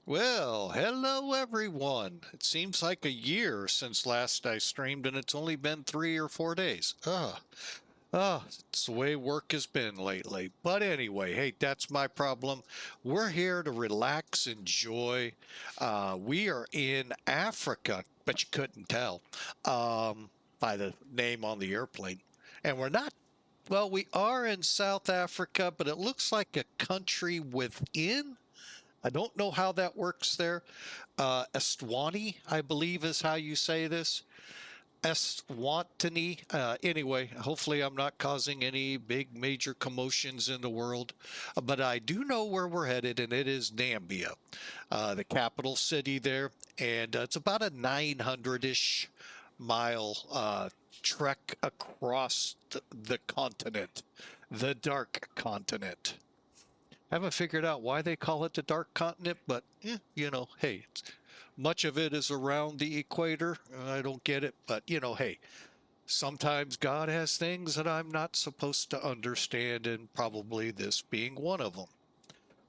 Well, hello everyone. It seems like a year since last I streamed and it's only been 3 or 4 days. It's the way work has been lately. But anyway, hey, that's my problem. We're here to relax, enjoy. We are in Africa, but you couldn't tell by the name on the airplane. And we're not, well, we are in South Africa, but it looks like a country within. I don't know how that works there. Eswatini, I believe is how you say this. Eswatini. Anyway, hopefully I'm not causing any big major commotions in the world. But I do know where we're headed, and it is Namibia, the capital city there. And it's about a 900-ish mile trek across the continent, the dark continent. Haven't figured out why they call it the dark continent, but hey, much of it is around the equator. I don't get it, but hey, sometimes God has things that I'm not supposed to understand, and probably this being one of them.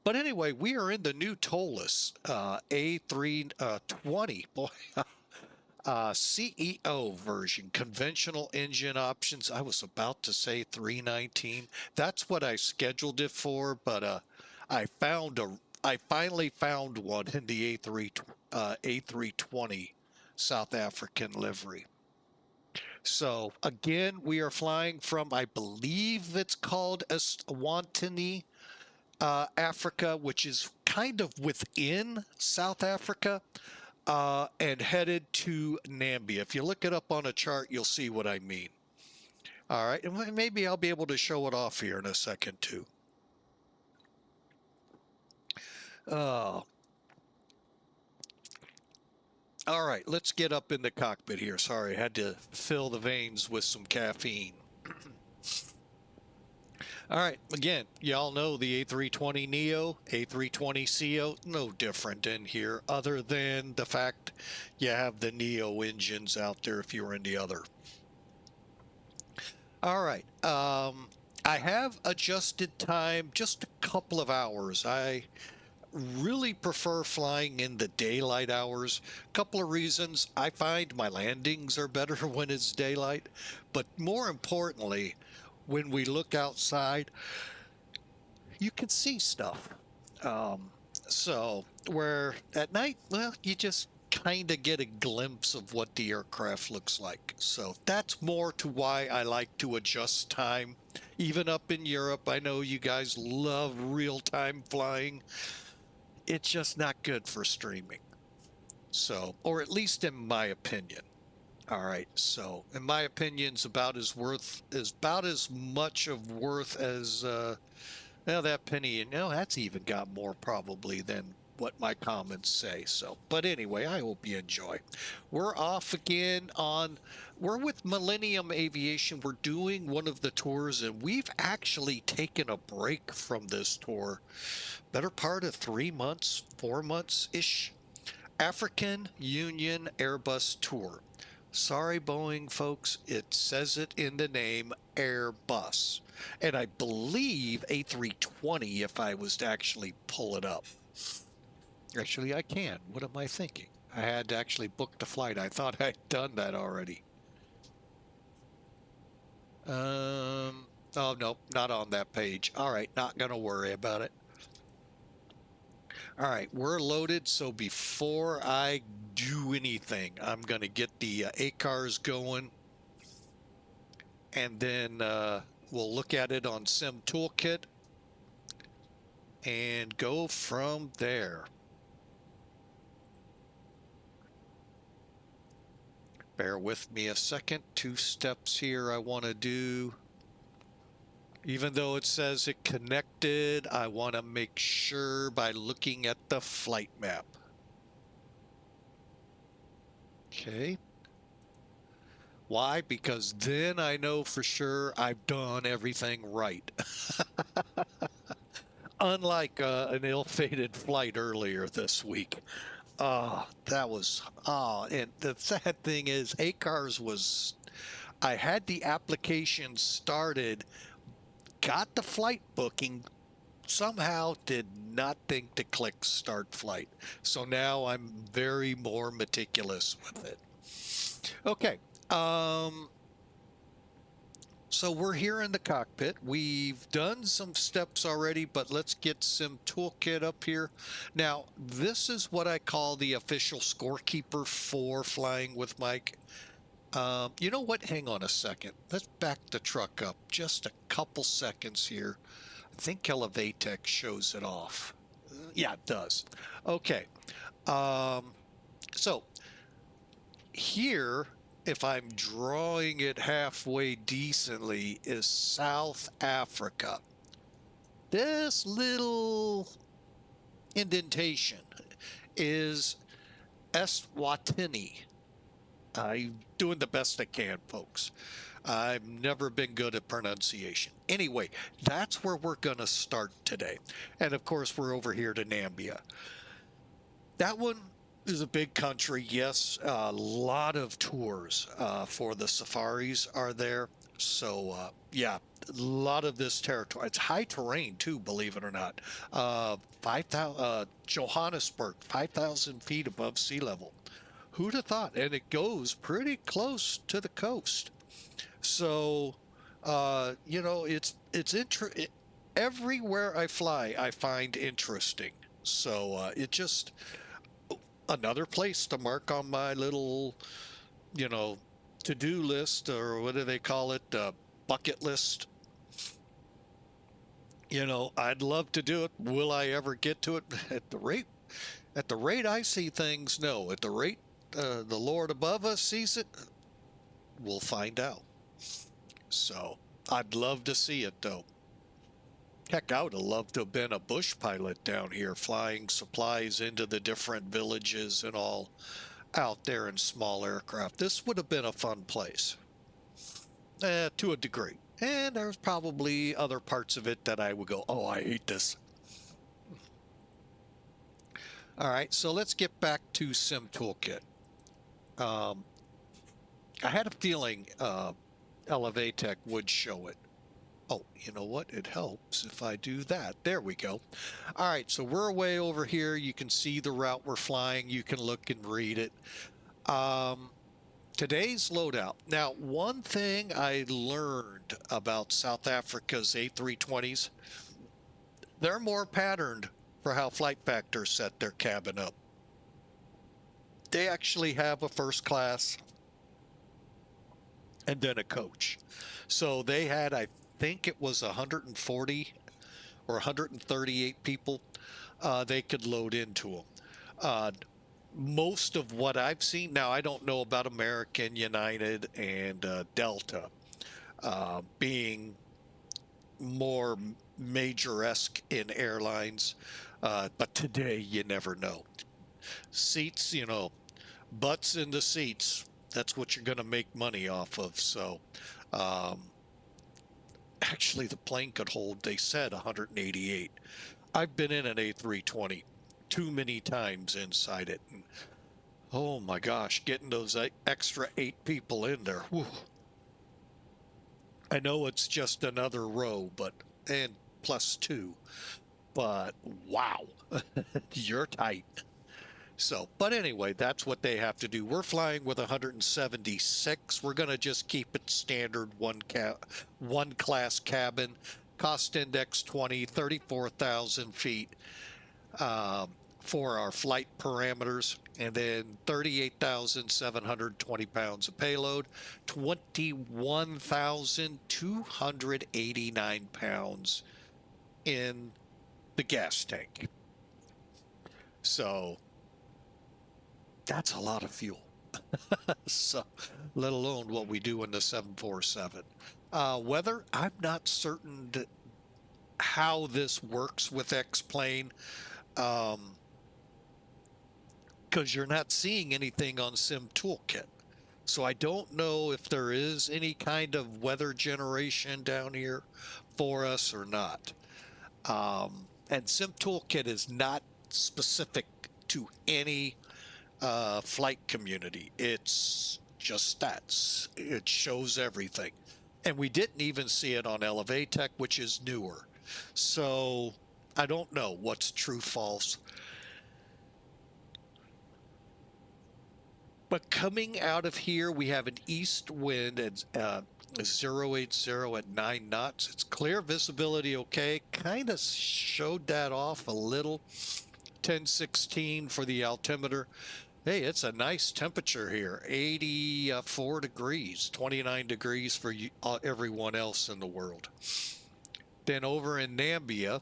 But anyway, we are in the new Toliss A320. Boy, CEO version, conventional engine options. I was about to say 319. That's what I scheduled it for, but I finally found one in the A320 South African livery. So again, we are flying from, I believe it's called Eswatini, Africa, which is kind of within South Africa. And headed to Namibia. If you look it up on a chart, you'll see what I mean. All right, and maybe I'll be able to show it off here in a second too. All right, let's get up in the cockpit here. Sorry, I had to fill the veins with some caffeine. All right, again, y'all know the A320NEO, A320CEO, no different in here other than the fact you have the NEO engines out there if you're in the other. All right, I have adjusted time just a couple of hours. I really prefer flying in the daylight hours. A couple of reasons. I find my landings are better when it's daylight, but more importantly, when we look outside, you can see stuff. So where at night, well, you just kind of get a glimpse of what the aircraft looks like. So that's more to why I like to adjust time. Even up in Europe, I know you guys love real-time flying. It's just not good for streaming. So, or at least in my opinion. All right, so in my opinion's about as much of worth as well, that penny, that's even got more probably than what my comments say. So, but anyway, I hope you enjoy. We're off again we're with Millennium Aviation. We're doing one of the tours, and we've actually taken a break from this tour. Better part of 3 months, 4 months-ish. African Union Airbus tour. Sorry, Boeing folks, it says it in the name Airbus. And I believe A320 if I was to actually pull it up. Actually, I can. What am I thinking? I had to actually book the flight. I thought I'd done that already. Oh, no, not on that page. All right, not going to worry about it. All right, we're loaded, so before I do anything, I'm going to get the ACARS going, and then we'll look at it on Sim Toolkit and go from there. Bear with me a second. 2 steps here I want to do. Even though it says it connected, I want to make sure by looking at the flight map. Okay. Why? Because then I know for sure I've done everything right. Unlike an ill-fated flight earlier this week. And the sad thing is ACARS I had the application started, got the flight booking somehow did not think to click start flight. So now I'm very more meticulous with it. Okay. So we're here in the cockpit. We've done some steps already, but let's get Sim Toolkit up here. Now, this is what I call the official scorekeeper for flying with Mike. You know what? Hang on a second. Let's back the truck up just a couple seconds here. I think Elevatech shows it off. Yeah, it does. Okay. So here, if I'm drawing it halfway decently, is South Africa. This little indentation is Eswatini. I'm doing the best I can, folks. I've never been good at pronunciation. Anyway, that's where we're going to start today. And of course, we're over here to Namibia. That one is a big country. Yes, a lot of tours for the safaris are there. So, yeah, a lot of this territory. It's high terrain, too, believe it or not. 5,000, Johannesburg, 5,000 feet above sea level. Who'd have thought? And it goes pretty close to the coast. So, you know, everywhere I fly, I find interesting. So, it just another place to mark on my little, you know, to-do list, or what do they call it? Bucket list. You know, I'd love to do it. Will I ever get to it? At the rate I see things, no. At the rate the Lord above us sees it, we'll find out. So I'd love to see it, though. Heck, I would have loved to have been a bush pilot down here, flying supplies into the different villages and all out there in small aircraft. This would have been a fun place, to a degree. And there's probably other parts of it that I would go, oh, I hate this. All right, so let's get back to Sim Toolkit. I had a feeling Elevatech would show it. Oh, you know what? It helps if I do that. There we go. All right, so we're way over here. You can see the route we're flying. You can look and read it. Today's loadout. Now, one thing I learned about South Africa's A320s, they're more patterned for how Flight Factor set their cabin up. They actually have a first class and then a coach. So they had, I think it was 140 or 138 people they could load into them. Most of what I've seen, now I don't know about American, United, and Delta being more major-esque in airlines, but today you never know. Seats, you know, butts in the seats, that's what you're going to make money off of. So actually the plane could hold, they said, 188. I've been in an A320 too many times inside it, and oh my gosh, getting those extra 8 people in there, whew. I know it's just another row, and plus 2, but wow, you're tight. So, but anyway, that's what they have to do. We're flying with 176. We're going to just keep it standard one class cabin. Cost index 20, 34,000 feet for our flight parameters, and then 38,720 pounds of payload, 21,289 pounds in the gas tank. So that's a lot of fuel. So, let alone what we do in the 747. Weather, I'm not certain how this works with X-Plane, because you're not seeing anything on Sim Toolkit. So I don't know if there is any kind of weather generation down here for us or not. And Sim Toolkit is not specific to any flight community. It's just stats. It shows everything. And we didn't even see it on Elevatech, which is newer. So I don't know what's true, false. But coming out of here, we have an east wind at 080 at 9 knots. It's clear visibility, okay. Kind of showed that off a little. 1016 for the altimeter. Hey, it's a nice temperature here. 84 degrees, 29 degrees for everyone else in the world. Then over in Namibia,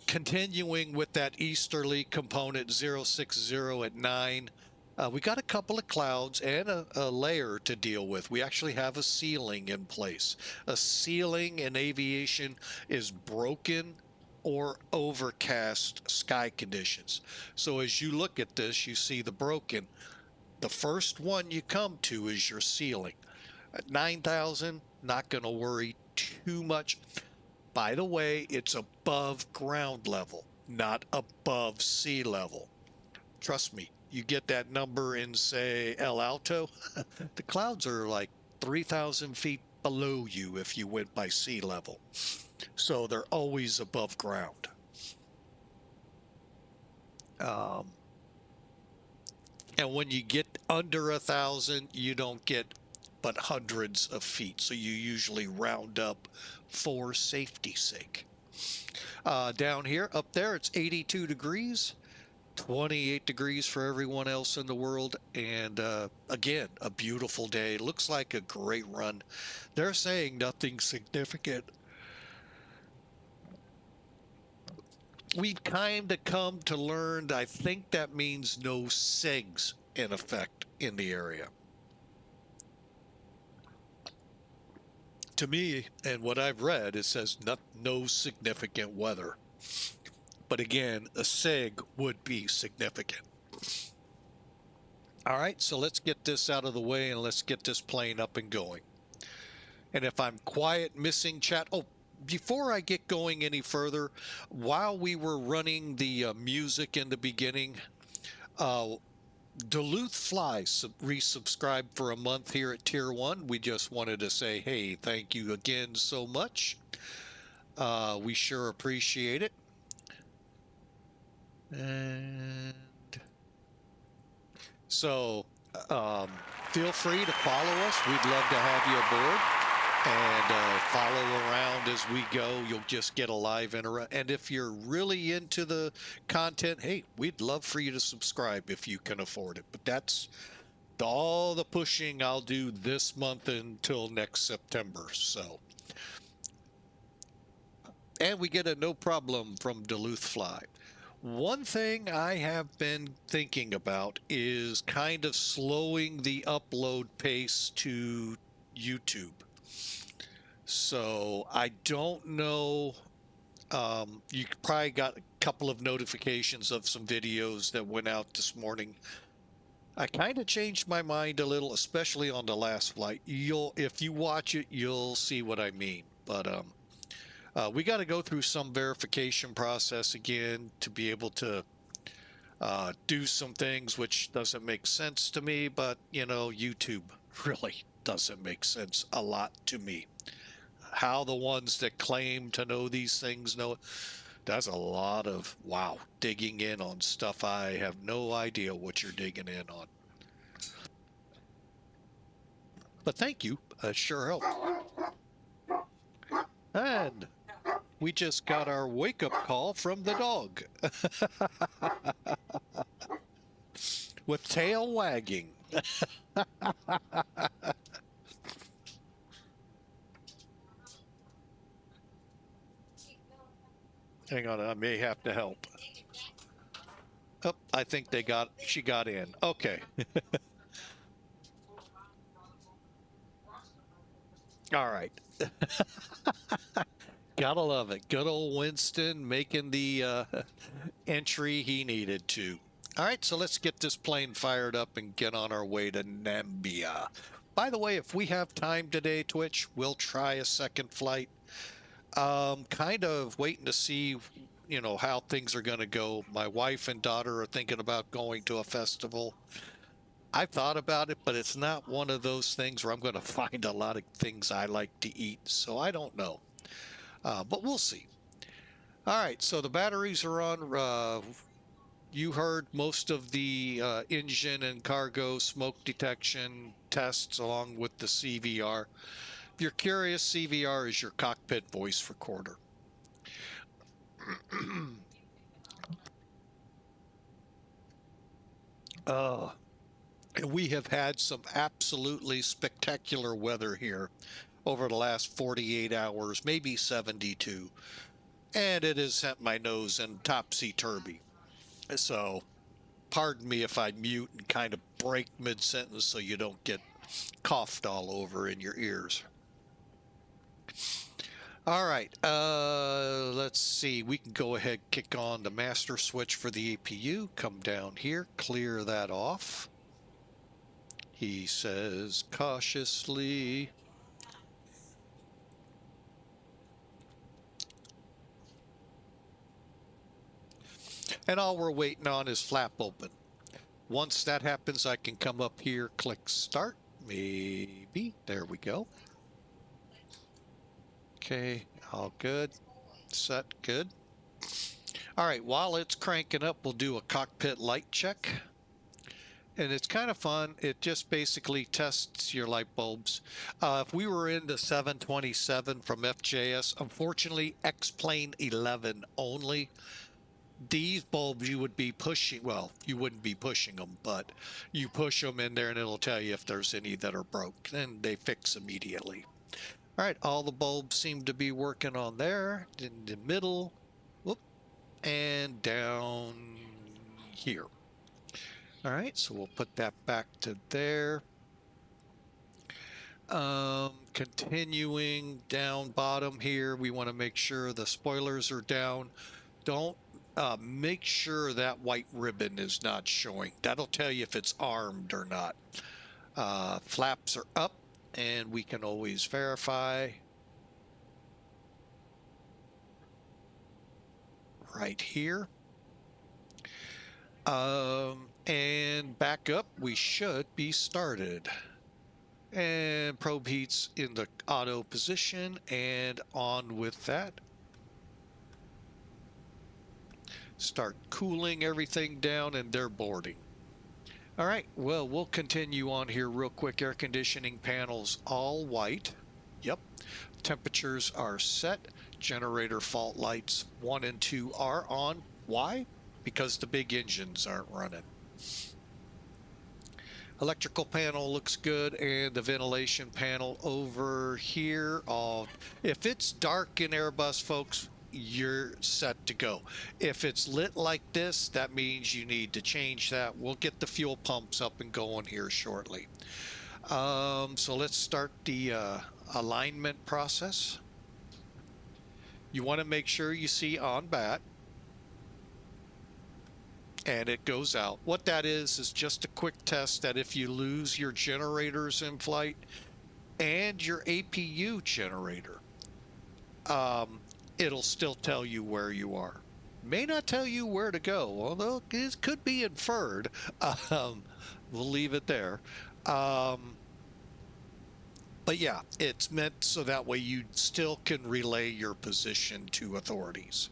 continuing with that easterly component 060 at 9, we got a couple of clouds and a layer to deal with. We actually have a ceiling in place. A ceiling in aviation is broken or overcast sky conditions. So as you look at this, you see the broken. The first one you come to is your ceiling. At 9,000, not going to worry too much. By the way, it's above ground level, not above sea level. Trust me, you get that number in, say, El Alto, the clouds are like 3,000 feet below you if you went by sea level. So they're always above ground. And when you get under 1,000, you don't get but hundreds of feet. So you usually round up for safety's sake. Down here, up there, it's 82 degrees, 28 degrees for everyone else in the world. And again, a beautiful day. Looks like a great run. They're saying nothing significant. We've kind of come to learn, I think that means no SIGs in effect in the area. To me, and what I've read, it says no significant weather. But again, a SIG would be significant. All right, so let's get this out of the way and let's get this plane up and going. And if I'm quiet, missing chat, oh, before I get going any further, while we were running the music in the beginning, Duluth Fly resubscribed for a month here at Tier 1. We just wanted to say, hey, thank you again so much. We sure appreciate it. And so feel free to follow us. We'd love to have you aboard. And follow around as we go. You'll just get a live interaction. And if you're really into the content, hey, we'd love for you to subscribe if you can afford it. But that's all the pushing I'll do this month until next September. So, and we get a no problem from Duluth Fly. One thing I have been thinking about is kind of slowing the upload pace to YouTube. So I don't know. You probably got a couple of notifications of some videos that went out this morning. I kind of changed my mind a little, especially on the last flight. If you watch it, you'll see what I mean. But we got to go through some verification process again to be able to do some things which doesn't make sense to me. But you know, YouTube really doesn't make sense a lot to me. How the ones that claim to know these things know, that's a lot of, wow, digging in on stuff I have no idea what you're digging in on. But thank you, sure helped. And we just got our wake-up call from the dog. With tail wagging. Hang on, I may have to help. Oh, I think she got in. Okay. All right. Gotta love it. Good old Winston making the entry he needed to. All right, so let's get this plane fired up and get on our way to Namibia. By the way, if we have time today, Twitch, we'll try a second flight. Kind of waiting to see, you know, how things are going to go. My wife and daughter are thinking about going to a festival. I've thought about it, but it's not one of those things where I'm going to find a lot of things I like to eat. So I don't know. But we'll see. All right, so the batteries are on. You heard most of the engine and cargo smoke detection tests along with the CVR. If you're curious, CVR is your cockpit voice recorder. We have had some absolutely spectacular weather here over the last 48 hours, maybe 72. And it has sent my nose in topsy-turvy. So pardon me if I mute and kind of break mid-sentence so you don't get coughed all over in your ears. All right, let's see. We can go ahead, kick on the master switch for the APU, come down here, clear that off. He says cautiously. And all we're waiting on is flap open. Once that happens, I can come up here, click start, maybe. There we go. Okay, all good. Set, good. All right, while it's cranking up, we'll do a cockpit light check. And it's kind of fun. It just basically tests your light bulbs. If we were in the 727 from FJS, unfortunately, X-Plane 11 only. These bulbs you would be pushing, well, you wouldn't be pushing them, but you push them in there and it'll tell you if there's any that are broke. Then they fix immediately. All right, all the bulbs seem to be working on there. In the middle, whoop, and down here. All right, so we'll put that back to there. Continuing down bottom here, we want to make sure the spoilers are down. Don't make sure that white ribbon is not showing. That'll tell you if it's armed or not. Flaps are up, and we can always verify. Right here. And back up, we should be started. And probe heat's in the auto position, and on with that. Start cooling everything down, and they're boarding. All right, well, we'll continue on here real quick. Air conditioning panels all white. Yep. Temperatures are set. Generator fault lights 1 and 2 are on. Why? Because the big engines aren't running. Electrical panel looks good, and the ventilation panel over here. If it's dark in Airbus, folks, you're set to go. If it's lit like this, that means you need to change that. We'll get the fuel pumps up and going here shortly. So let's start the alignment process. You want to make sure you see on bat. And it goes out. What that is just a quick test that if you lose your generators in flight and your APU generator, it'll still tell you where you are. May not tell you where to go, although it could be inferred. We'll leave it there. But yeah, it's meant so that way you still can relay your position to authorities.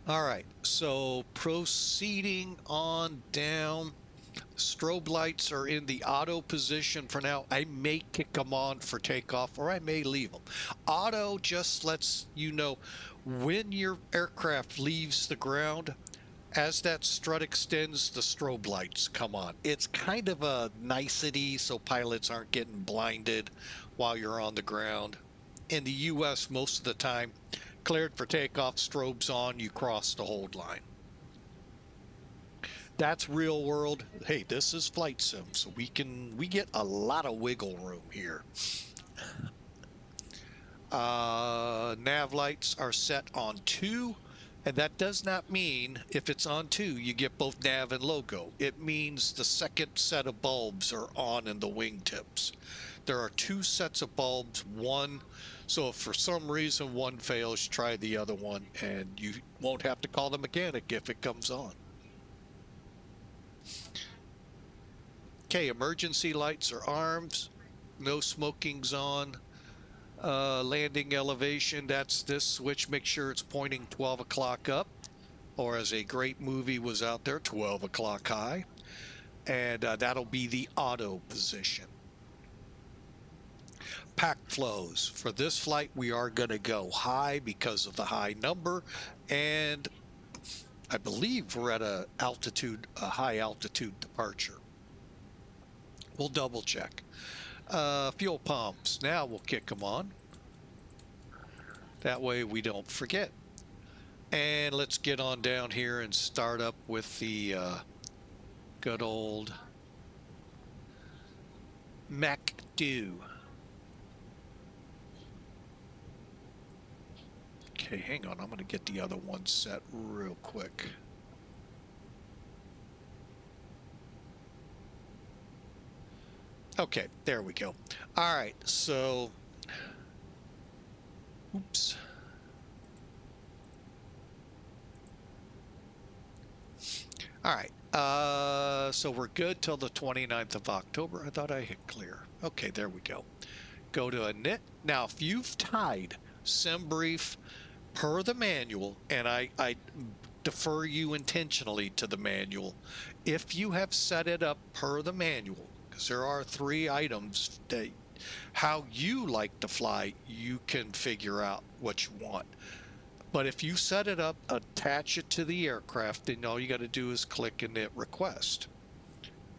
All right, so proceeding on down. Strobe lights are in the auto position for now. I may kick them on for takeoff, or I may leave them. Auto just lets you know when your aircraft leaves the ground. As that strut extends, the strobe lights come on. It's kind of a nicety so pilots aren't getting blinded while you're on the ground. In the U.S., most of the time, cleared for takeoff, strobes on, you cross the hold line. That's real world. Hey, this is flight sim, so we get a lot of wiggle room here. Nav lights are set on 2, and that does not mean if it's on 2 you get both nav and logo. It means the second set of bulbs are on in the wingtips. There are 2 sets of bulbs, so if for some reason one fails, try the other one, and you won't have to call the mechanic if it comes on. Okay, emergency lights are armed, no smoking's on. Landing elevation, that's this switch. Make sure it's pointing 12 o'clock up, or as a great movie was out there, 12 o'clock high. And that'll be the auto position. Pack flows. For this flight, we are going to go high because of the high number, and I believe we're at a high altitude departure. We'll double check. Fuel pumps. Now we'll kick them on. That way we don't forget. And let's get on down here and start up with the good old MACD. Okay, hang on. I'm going to get the other one set real quick. Okay, there we go. All right, so, oops. All right, so we're good till the 29th of October. I thought I hit clear. Okay, there we go. Go to init. Now, if you've tied sim brief per the manual, and I defer you intentionally to the manual, if you have set it up per the manual, because there are 3 items that how you like to fly, you can figure out what you want. But if you set it up, attach it to the aircraft, then all you got to do is click init request.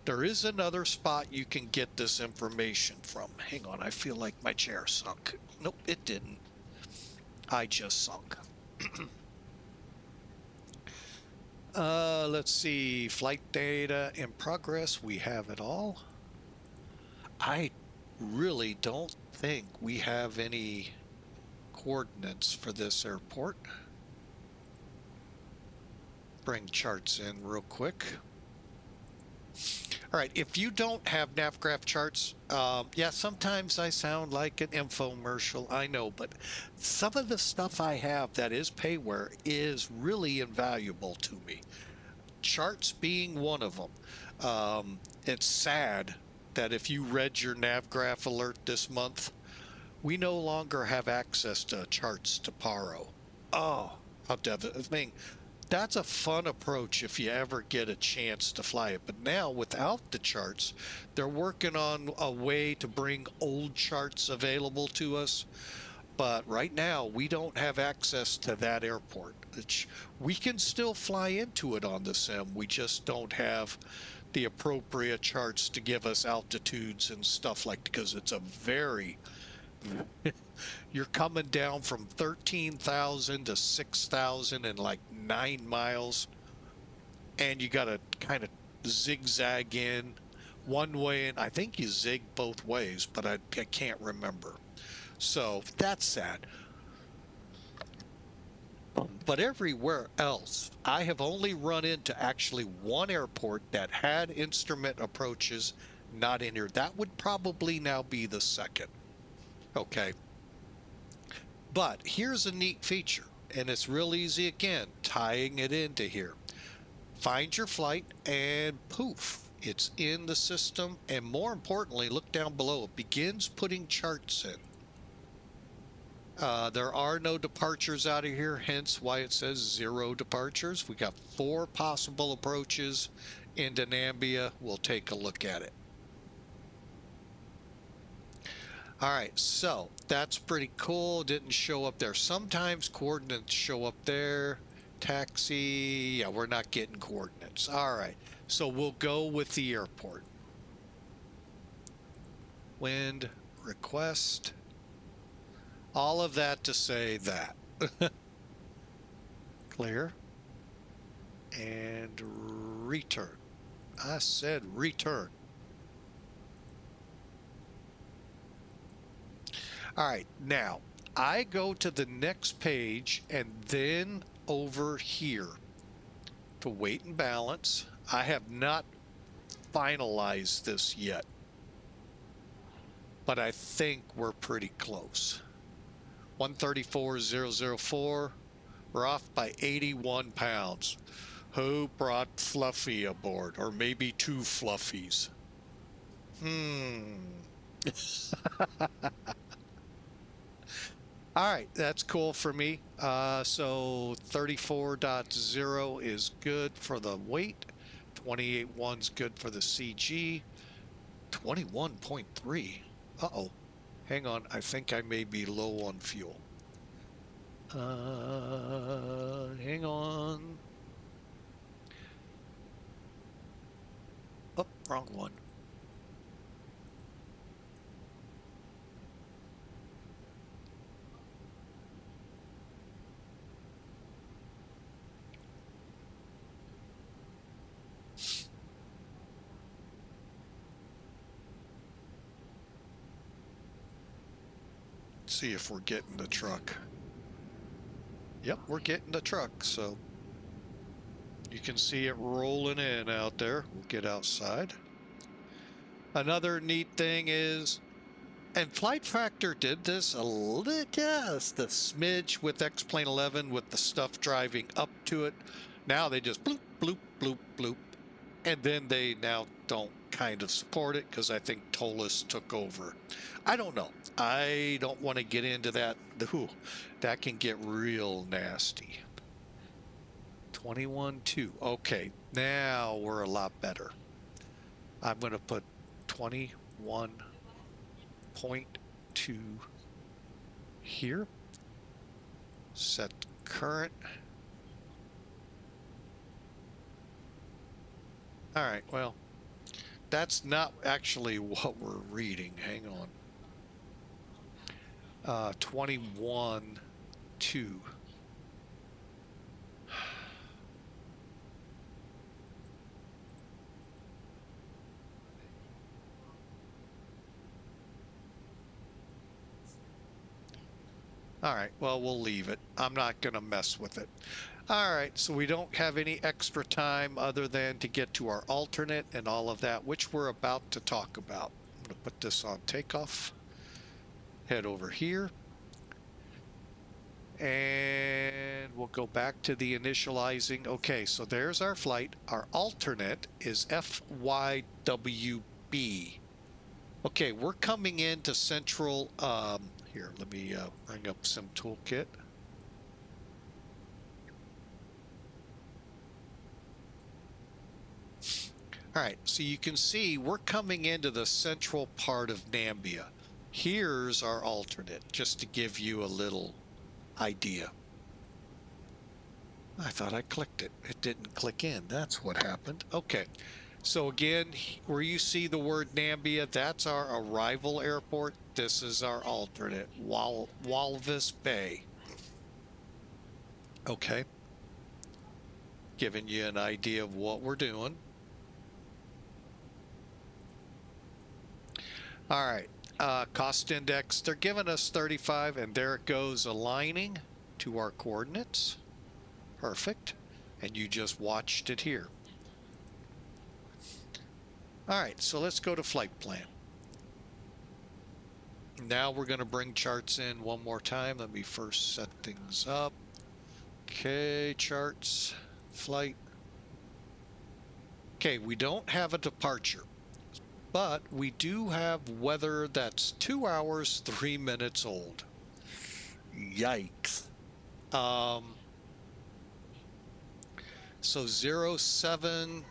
There is another spot you can get this information from. Hang on, I feel like my chair sunk. Nope, it didn't. I just sunk. Let's see, flight data in progress. We have it all. I really don't think we have any coordinates for this airport. Bring charts in real quick. All right, if you don't have NavGraph charts, yeah, sometimes I sound like an infomercial, I know, but some of the stuff I have that is payware is really invaluable to me. Charts being one of them. It's sad that if you read your NavGraph alert this month, we no longer have access to charts to Paro. Oh, how devastating. I mean, that's a fun approach if you ever get a chance to fly it. But now, without the charts, they're working on a way to bring old charts available to us. But right now, we don't have access to that airport. We can still fly into it on the sim. We just don't have the appropriate charts to give us altitudes and stuff like that, because it's a very... You're coming down from 13,000 to 6,000 in like 9 miles, and you got to kind of zigzag in one way, and I think you zig both ways, but I can't remember. So that's sad. But everywhere else, I have only run into actually one airport that had instrument approaches not in here. That would probably now be the second. Okay. But here's a neat feature, and it's real easy again, tying it into here. Find your flight, and poof, it's in the system. And more importantly, look down below, it begins putting charts in. There are no departures out of here, hence why it says 0 departures. We got 4 possible approaches into Namibia. We'll take a look at it. All right, so that's pretty cool. Didn't show up there. Sometimes coordinates show up there. Taxi, yeah, we're not getting coordinates. All right, so we'll go with the airport. Wind, request. All of that to say that. Clear. And return. I said return. All right, now I go to the next page and then over here to weight and balance. I have not finalized this yet, but I think we're pretty close. 134,004. We're off by 81 pounds. Who brought Fluffy aboard? Or maybe 2 Fluffies? All right, that's cool for me. So 34.0 is good for the weight. 28.1's good for the CG. 21.3. Uh-oh. Hang on. I think I may be low on fuel. Hang on. Oh, wrong one. See if we're getting the truck. Yep, we're getting the truck, so you can see it rolling in out there. We'll get outside. Another neat thing is, and Flight Factor did this a little, just a smidge with X-Plane 11 with the stuff driving up to it. Now they just bloop, bloop, bloop, bloop. And then they now don't kind of support it because I think Toliss took over. I don't know. I don't want to get into that. Ooh, that can get real nasty. 21.2. Okay, now we're a lot better. I'm going to put 21.2 here. Set current. All right, well, that's not actually what we're reading. Hang on. 21.2. All right, well, we'll leave it. I'm not going to mess with it. All right, so we don't have any extra time other than to get to our alternate and all of that, which we're about to talk about. I'm going to put this on takeoff. Head over here. And we'll go back to the initializing. Okay, so there's our flight. Our alternate is FYWB. Okay, we're coming into central. Here, let me bring up some toolkit. All right, so you can see we're coming into the central part of Namibia. Here's our alternate, just to give you a little idea. I thought I clicked it. It didn't click in. That's what happened. Okay. So again, where you see the word Namibia, that's our arrival airport. This is our alternate, Walvis Bay. Okay. Giving you an idea of what we're doing. All right. Cost index, they're giving us 35, and there it goes, aligning to our coordinates. Perfect. And you just watched it here. All right, so let's go to flight plan. Now we're going to bring charts in one more time. Let me first set things up. Okay, charts, flight. Okay, we don't have a departure, but we do have weather that's 2 hours, 3 minutes old. Yikes. So 07,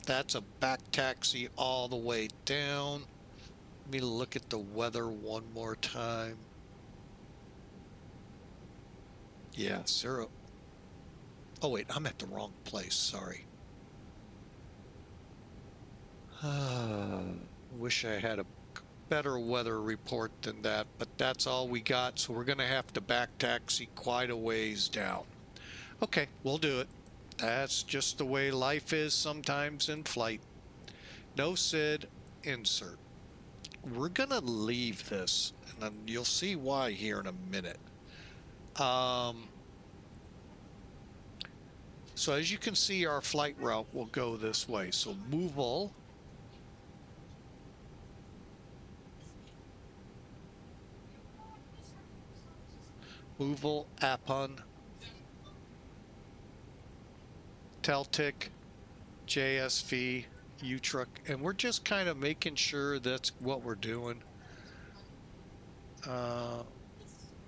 that's a back taxi all the way down. Let me look at the weather one more time. Yeah, 0. Oh, wait, I'm at the wrong place. Sorry. Wish I had a better weather report than that, but that's all we got. So we're going to have to back taxi quite a ways down. Okay, we'll do it. That's just the way life is sometimes in flight. No SID, insert. We're going to leave this, and then you'll see why here in a minute. So as you can see, our flight route will go this way. So MUVAL. MUVAL, APNON, TETIK, JSV, UTRUC, and we're just kind of making sure that's what we're doing.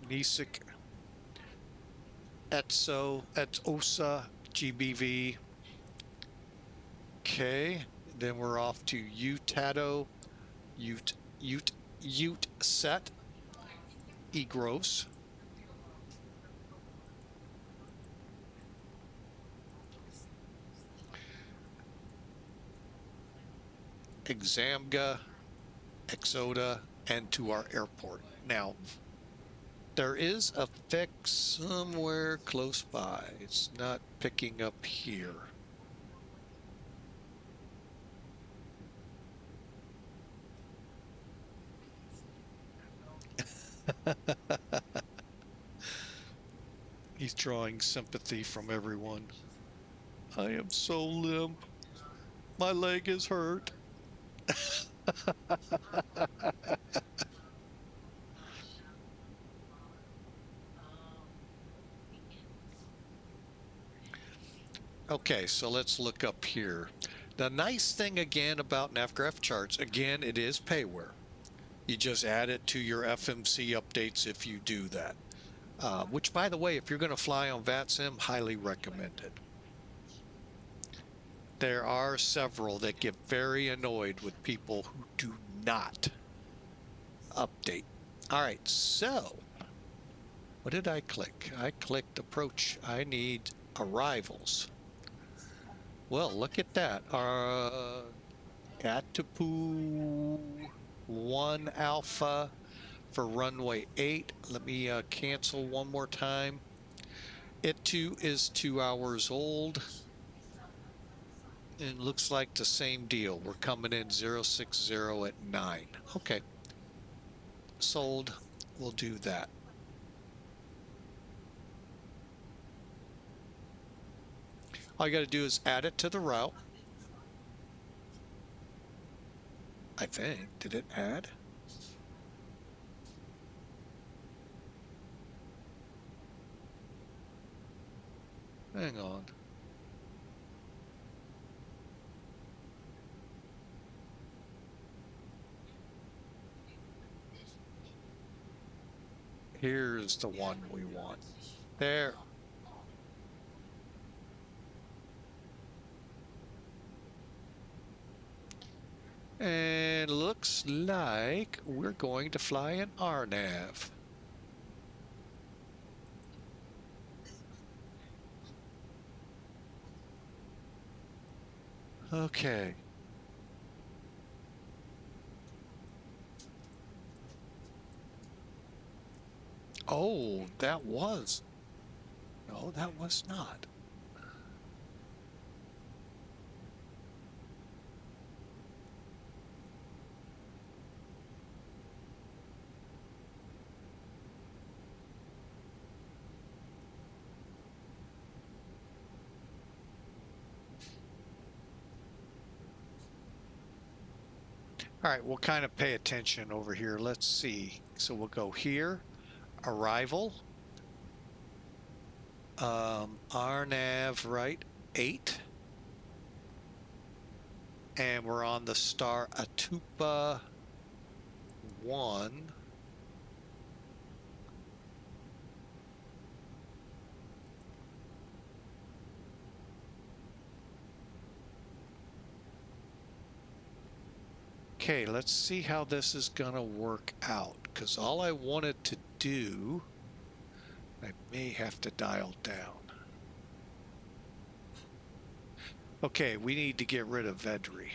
NISIC, ETSOSA, GBV. Okay, then we're off to UTATO, UTSET, EGROS. Examga, Exoda, and to our airport. Now, there is a fix somewhere close by. It's not picking up here. He's drawing sympathy from everyone. I am so limp. My leg is hurt. Okay, so let's look up here. The nice thing again about NavGraph charts, again, it is payware. You just add it to your FMC updates if you do that. Which, by the way, if you're going to fly on VATSIM, highly recommended. There are several that get very annoyed with people who do not update. All right, so what did I click? I clicked approach. I need arrivals. Well, look at that. Atapu 1 Alpha for runway 8. Let me cancel one more time. It too is 2 hours old. And looks like the same deal. We're coming in 060 at 9. Okay. Sold. We'll do that. All you got to do is add it to the route. I think. Did it add? Hang on. Here's the one we want. There. And looks like we're going to fly an RNAV. Okay. Oh, that was. No, that was not. All right, we'll kind of pay attention over here. Let's see. So we'll go here, arrival, RNAV, right, 8. And we're on the star Atupa 1. Okay, let's see how this is gonna work out, because all I wanted to do, I may have to dial down. Okay, we need to get rid of VEDRY.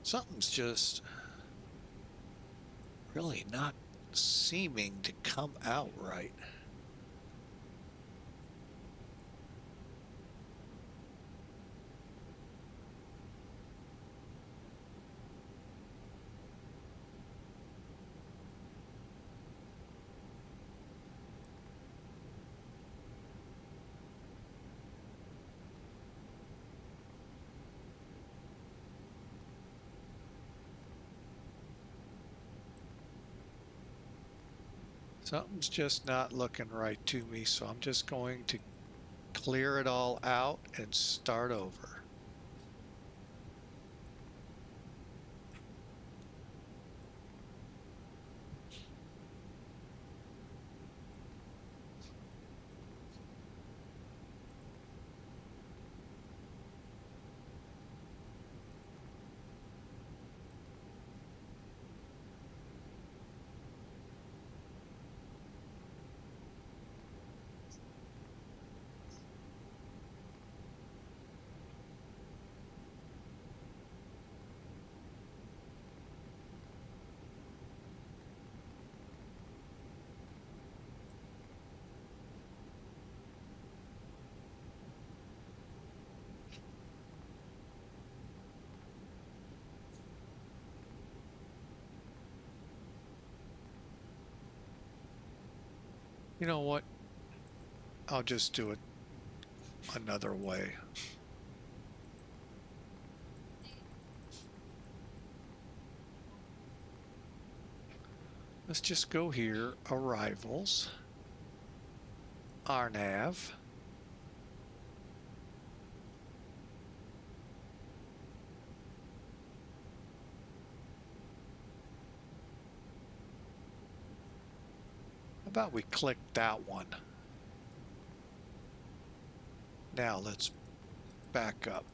Something's just really not seeming to come out right. Something's just not looking right to me, so I'm just going to clear it all out and start over. You know what? I'll just do it another way. Let's just go here, arrivals, RNAV. How about we click that one? Now let's back up.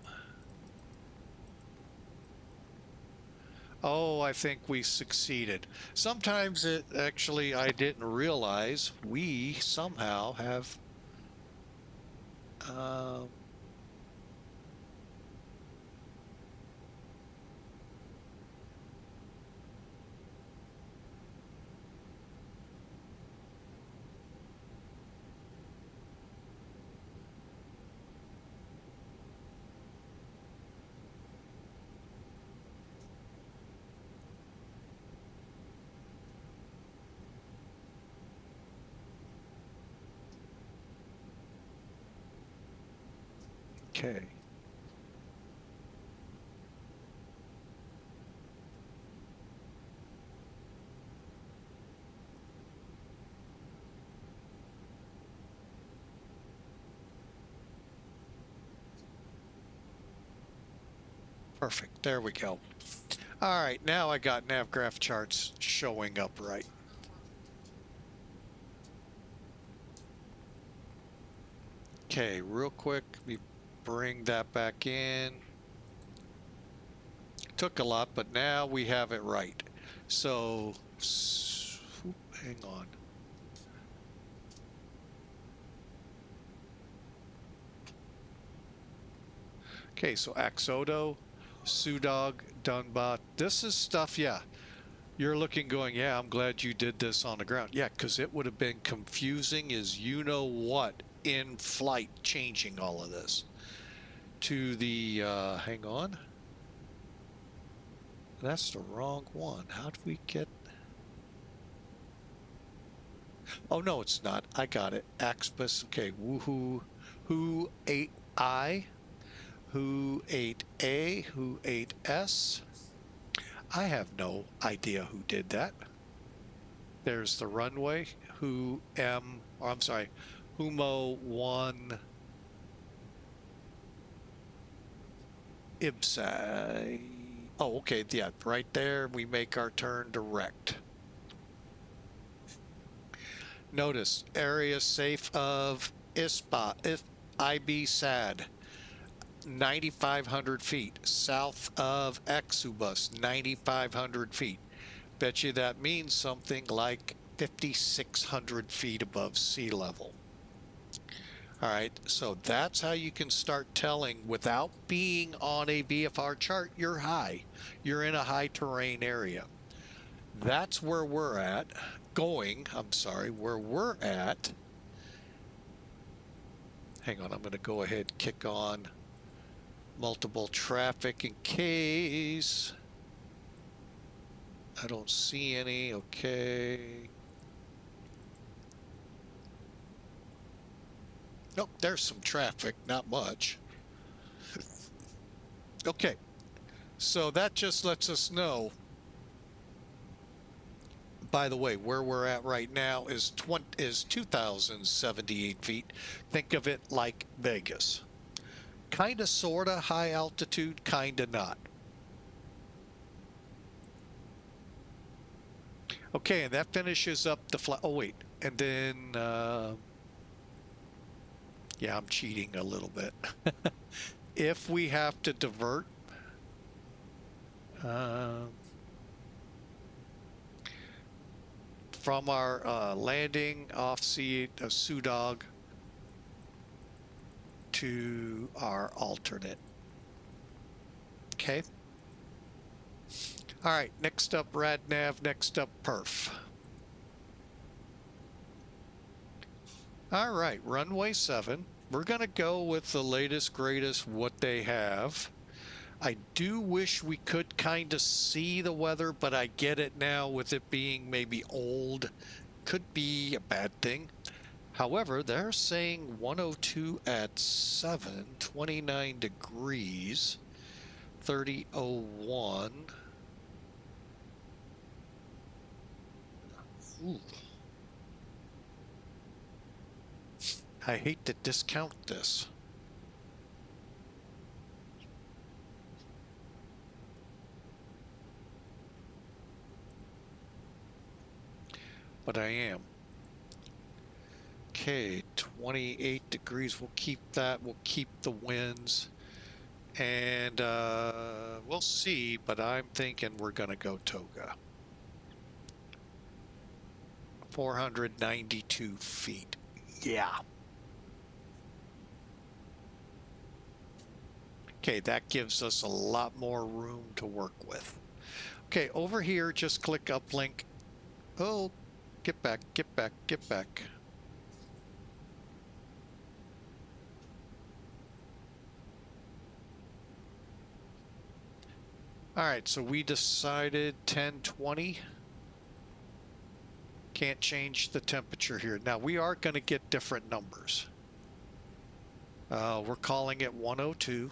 Oh, I think we succeeded. Sometimes it actually, I didn't realize we somehow have okay. Perfect. There we go. All right, now I got navgraph charts showing up right. Okay, real quick, let me bring that back in. Took a lot, but now we have it right. So, hang on. Okay, so Axodo, Sudog, Dunbot. This is stuff, yeah. You're looking going, yeah, I'm glad you did this on the ground. Yeah, because it would have been confusing as you know what in flight changing all of this. To the, hang on. That's the wrong one. How do we get... Oh, no, it's not. I got it. Axbus. Okay, woohoo. Who 8I? Who 8A? Who 8S? I have no idea who did that. There's the runway. Who M, or I'm sorry, Humo 1 Ibsai. Oh, okay, yeah, right there we make our turn direct. Notice area safe of ISPA, if IB SAD. 9,500 feet south of Exubus, 9,500 feet. Bet you that means something like 5,600 feet above sea level. All right, so that's how you can start telling without being on a VFR chart, you're high. You're in a high terrain area. That's where we're at. Where we're at. Hang on, I'm going to go ahead and kick on multiple traffic in case. I don't see any. Okay. Nope, there's some traffic, not much. Okay, so that just lets us know by the way, where we're at right now is 2,078 feet. Think of it like Vegas. Kind of, sort of high altitude, kind of not. Okay, and that finishes up the flight. Oh, wait. And then, yeah, I'm cheating a little bit. If we have to divert, from our landing off Sudog to our alternate. Okay. All right, next up RadNav, next up Perf. All right, runway 7. We're going to go with the latest, greatest, what they have. I do wish we could kind of see the weather, but I get it now with it being maybe old. Could be a bad thing. However, they're saying 102 at 7, 29 degrees, 30:01. Ooh. I hate to discount this. But I am. Okay, 28 degrees. We'll keep that. We'll keep the winds. And we'll see, but I'm thinking we're going to go Toga. 492 feet. Yeah. Okay, that gives us a lot more room to work with. Okay, over here, just click uplink. Oh, get back, get back, get back. All right, so we decided 1020. Can't change the temperature here. Now, we are going to get different numbers. We're calling it 102.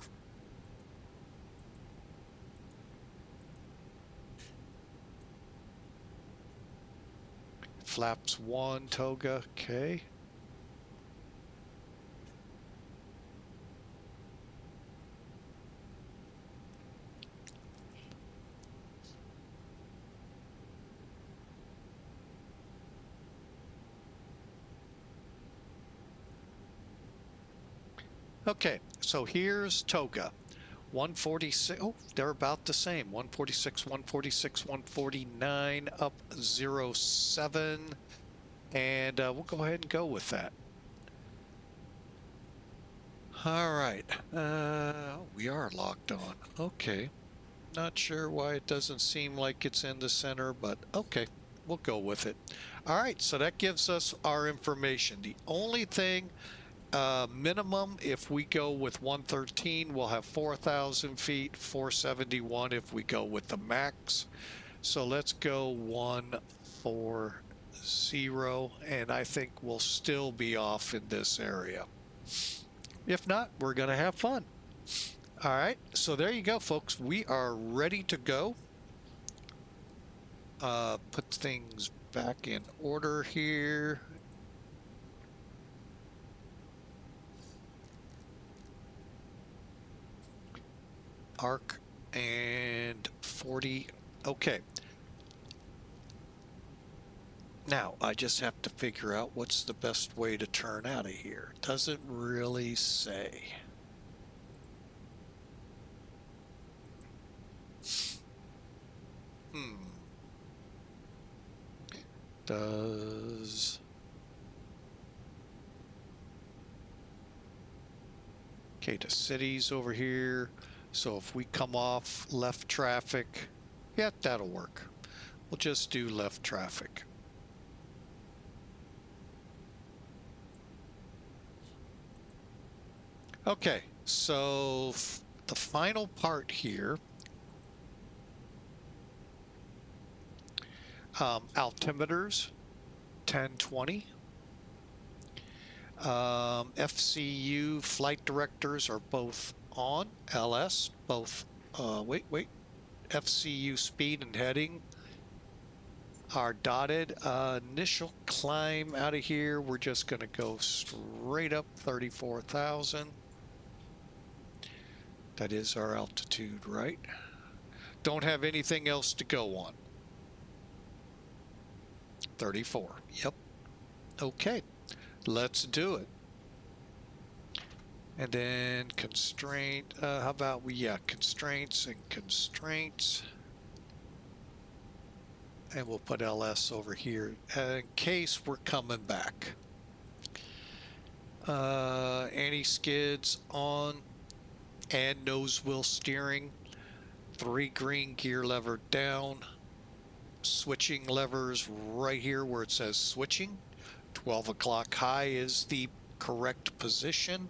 Flaps 1, Toga, okay. Okay, so here's Toga. 146, oh, they're about the same. 146, 146, 149, up 07. And we'll go ahead and go with that. All right, we are locked on. Okay, not sure why it doesn't seem like it's in the center, but okay, we'll go with it. All right, so that gives us our information. The only thing, minimum, if we go with 113, we'll have 4,000 feet, 471 if we go with the max. So let's go 140, and I think we'll still be off in this area. If not, we're going to have fun. All right, so there you go, folks. We are ready to go. Put things back in order here. Arc and 40. Okay. Now, I just have to figure out what's the best way to turn out of here. Doesn't really say. Does... Okay, the city's over here. So if we come off left traffic, yeah, that'll work. We'll just do left traffic. Okay, so the final part here, altimeters, 1020. FCU flight directors are both on, LS, both, wait, FCU speed and heading our dotted initial climb out of here. We're just going to go straight up 34,000. That is our altitude, right? Don't have anything else to go on. 34. Yep. Okay. Let's do it. And then constraint. How about we, constraints and constraints. And we'll put LS over here in case we're coming back. Anti-skids on and nose wheel steering. 3 green gear lever down. Switching levers right here where it says switching. 12 o'clock high is the correct position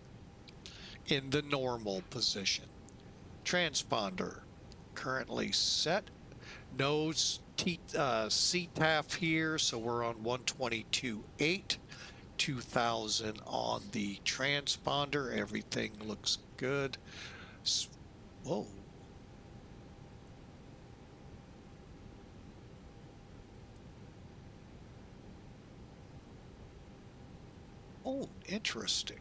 in the normal position. Transponder currently set. Nose CTAF here, so we're on 122.8. 2000 on the transponder. Everything looks good. Whoa. Oh, interesting.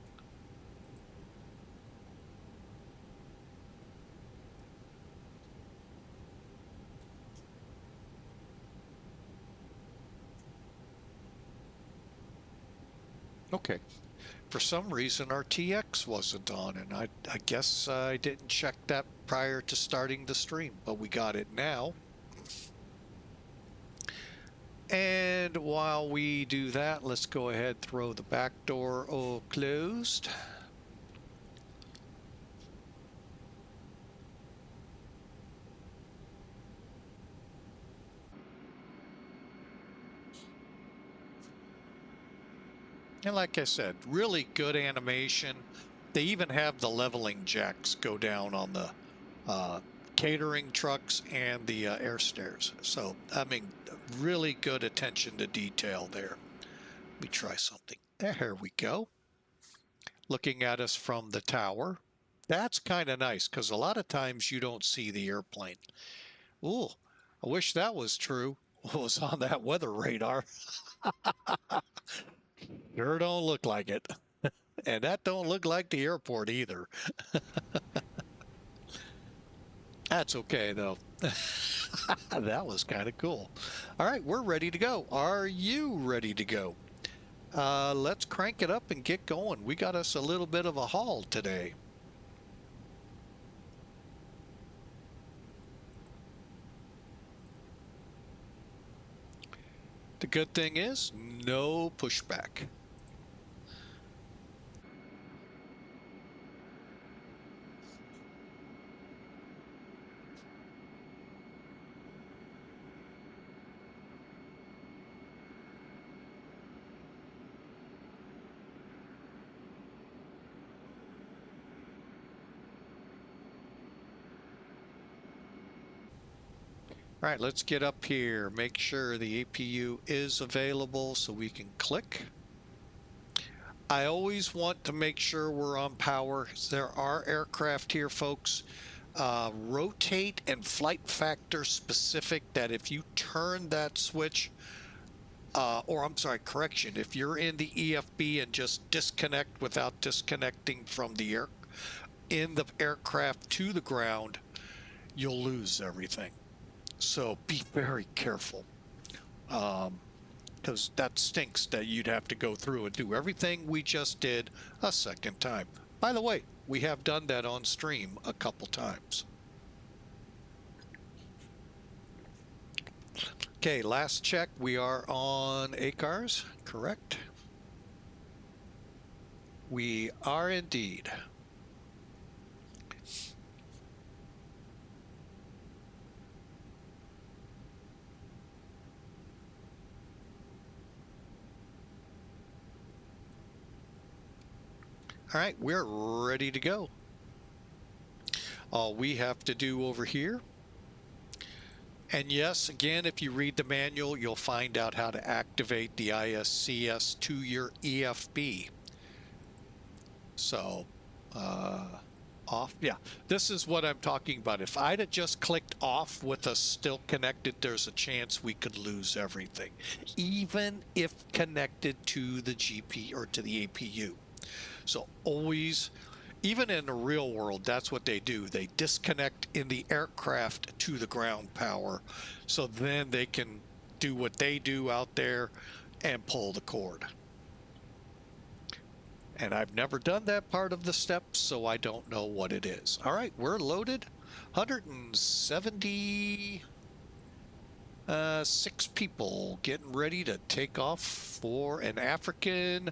Okay. For some reason, our TX wasn't on, and I guess I didn't check that prior to starting the stream, but we got it now. And while we do that, let's go ahead, throw the back door closed. And like I said, really good animation. They even have the leveling jacks go down on the catering trucks and the air stairs. So, I mean, really good attention to detail there. Let me try something. There we go. Looking at us from the tower. That's kind of nice because a lot of times you don't see the airplane. Ooh, I wish that was true. What was on that weather radar? Sure don't look like it. And that don't look like the airport either. That's okay, though. That was kind of cool. All right, we're ready to go. Are you ready to go? Let's crank it up and get going. We got us a little bit of a haul today. The good thing is, no pushback. All right, let's get up here. Make sure the APU is available so we can click. I always want to make sure we're on power. There are aircraft here, folks. Rotate and flight factor specific, that if you turn that switch, or I'm sorry, correction, if you're in the EFB and just disconnect without disconnecting from the the aircraft to the ground, you'll lose everything. So be very careful, because that stinks that you'd have to go through and do everything we just did a second time. By the way, we have done that on stream a couple times. Okay, last check. We are on ACARS, correct? We are indeed. All right, we're ready to go. All we have to do over here, and yes, again, if you read the manual, you'll find out how to activate the ISCS to your EFB. So, Off. Yeah, this is what I'm talking about. If I'd have just clicked off with us still connected, there's a chance we could lose everything, even if connected to the GP or to the APU. So always, even in the real world, that's what they do. They disconnect in the aircraft to the ground power, so then they can do what they do out there and pull the cord. And I've never done that part of the steps, so I don't know what it is. All right, we're loaded. 176 people getting ready to take off for an African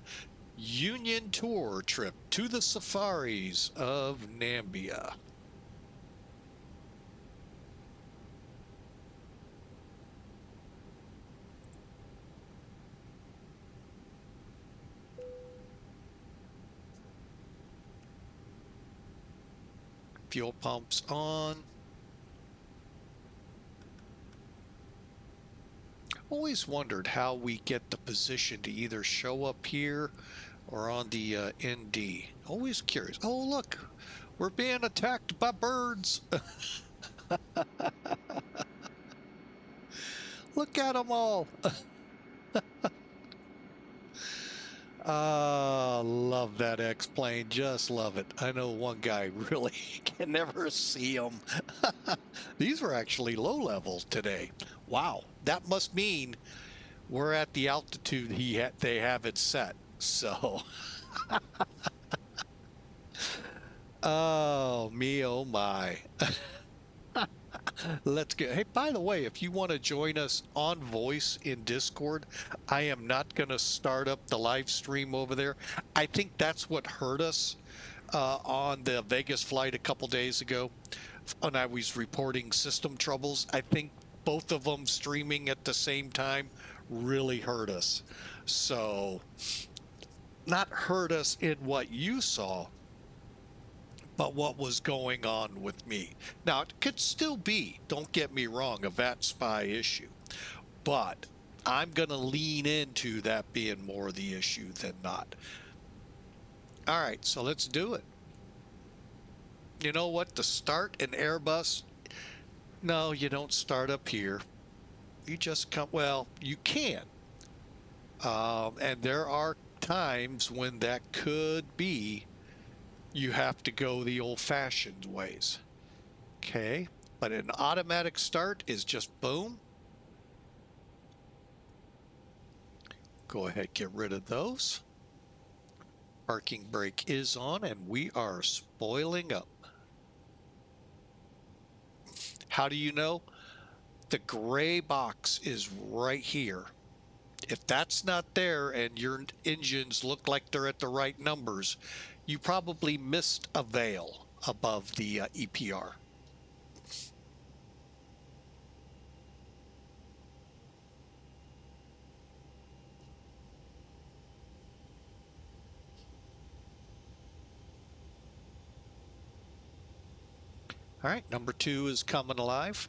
Union tour trip to the safaris of Namibia. Fuel pumps on. Always wondered how we get the position to either show up here or on the ND. Always curious. Oh, look, we're being attacked by birds. Look at them all. Love that X-plane. Just love it. I know one guy really can never see them. These were actually low levels today. Wow. That must mean we're at the altitude they have it set. So, oh me, oh my. Let's go. Hey, by the way, if you want to join us on voice in Discord, I am not going to start up the live stream over there. I think that's what hurt us on the Vegas flight a couple days ago when I was reporting system troubles. I think both of them streaming at the same time really hurt us. So, not hurt us in what you saw, but what was going on with me. Now, it could still be, don't get me wrong, a VAT spy issue, but I'm going to lean into that being more the issue than not. All right, so let's do it. You know what? To start an Airbus, no, you don't start up here. You just come, well, you can. And there are times when that could be you have to go the old-fashioned ways. Okay, but an automatic start is just boom. Go ahead, get rid of those. Parking brake is on, and we are spoiling up. How do you know? The gray box is right here. If that's not there and your engines look like they're at the right numbers, you probably missed a veil above the EPR. All right, number 2 is coming alive.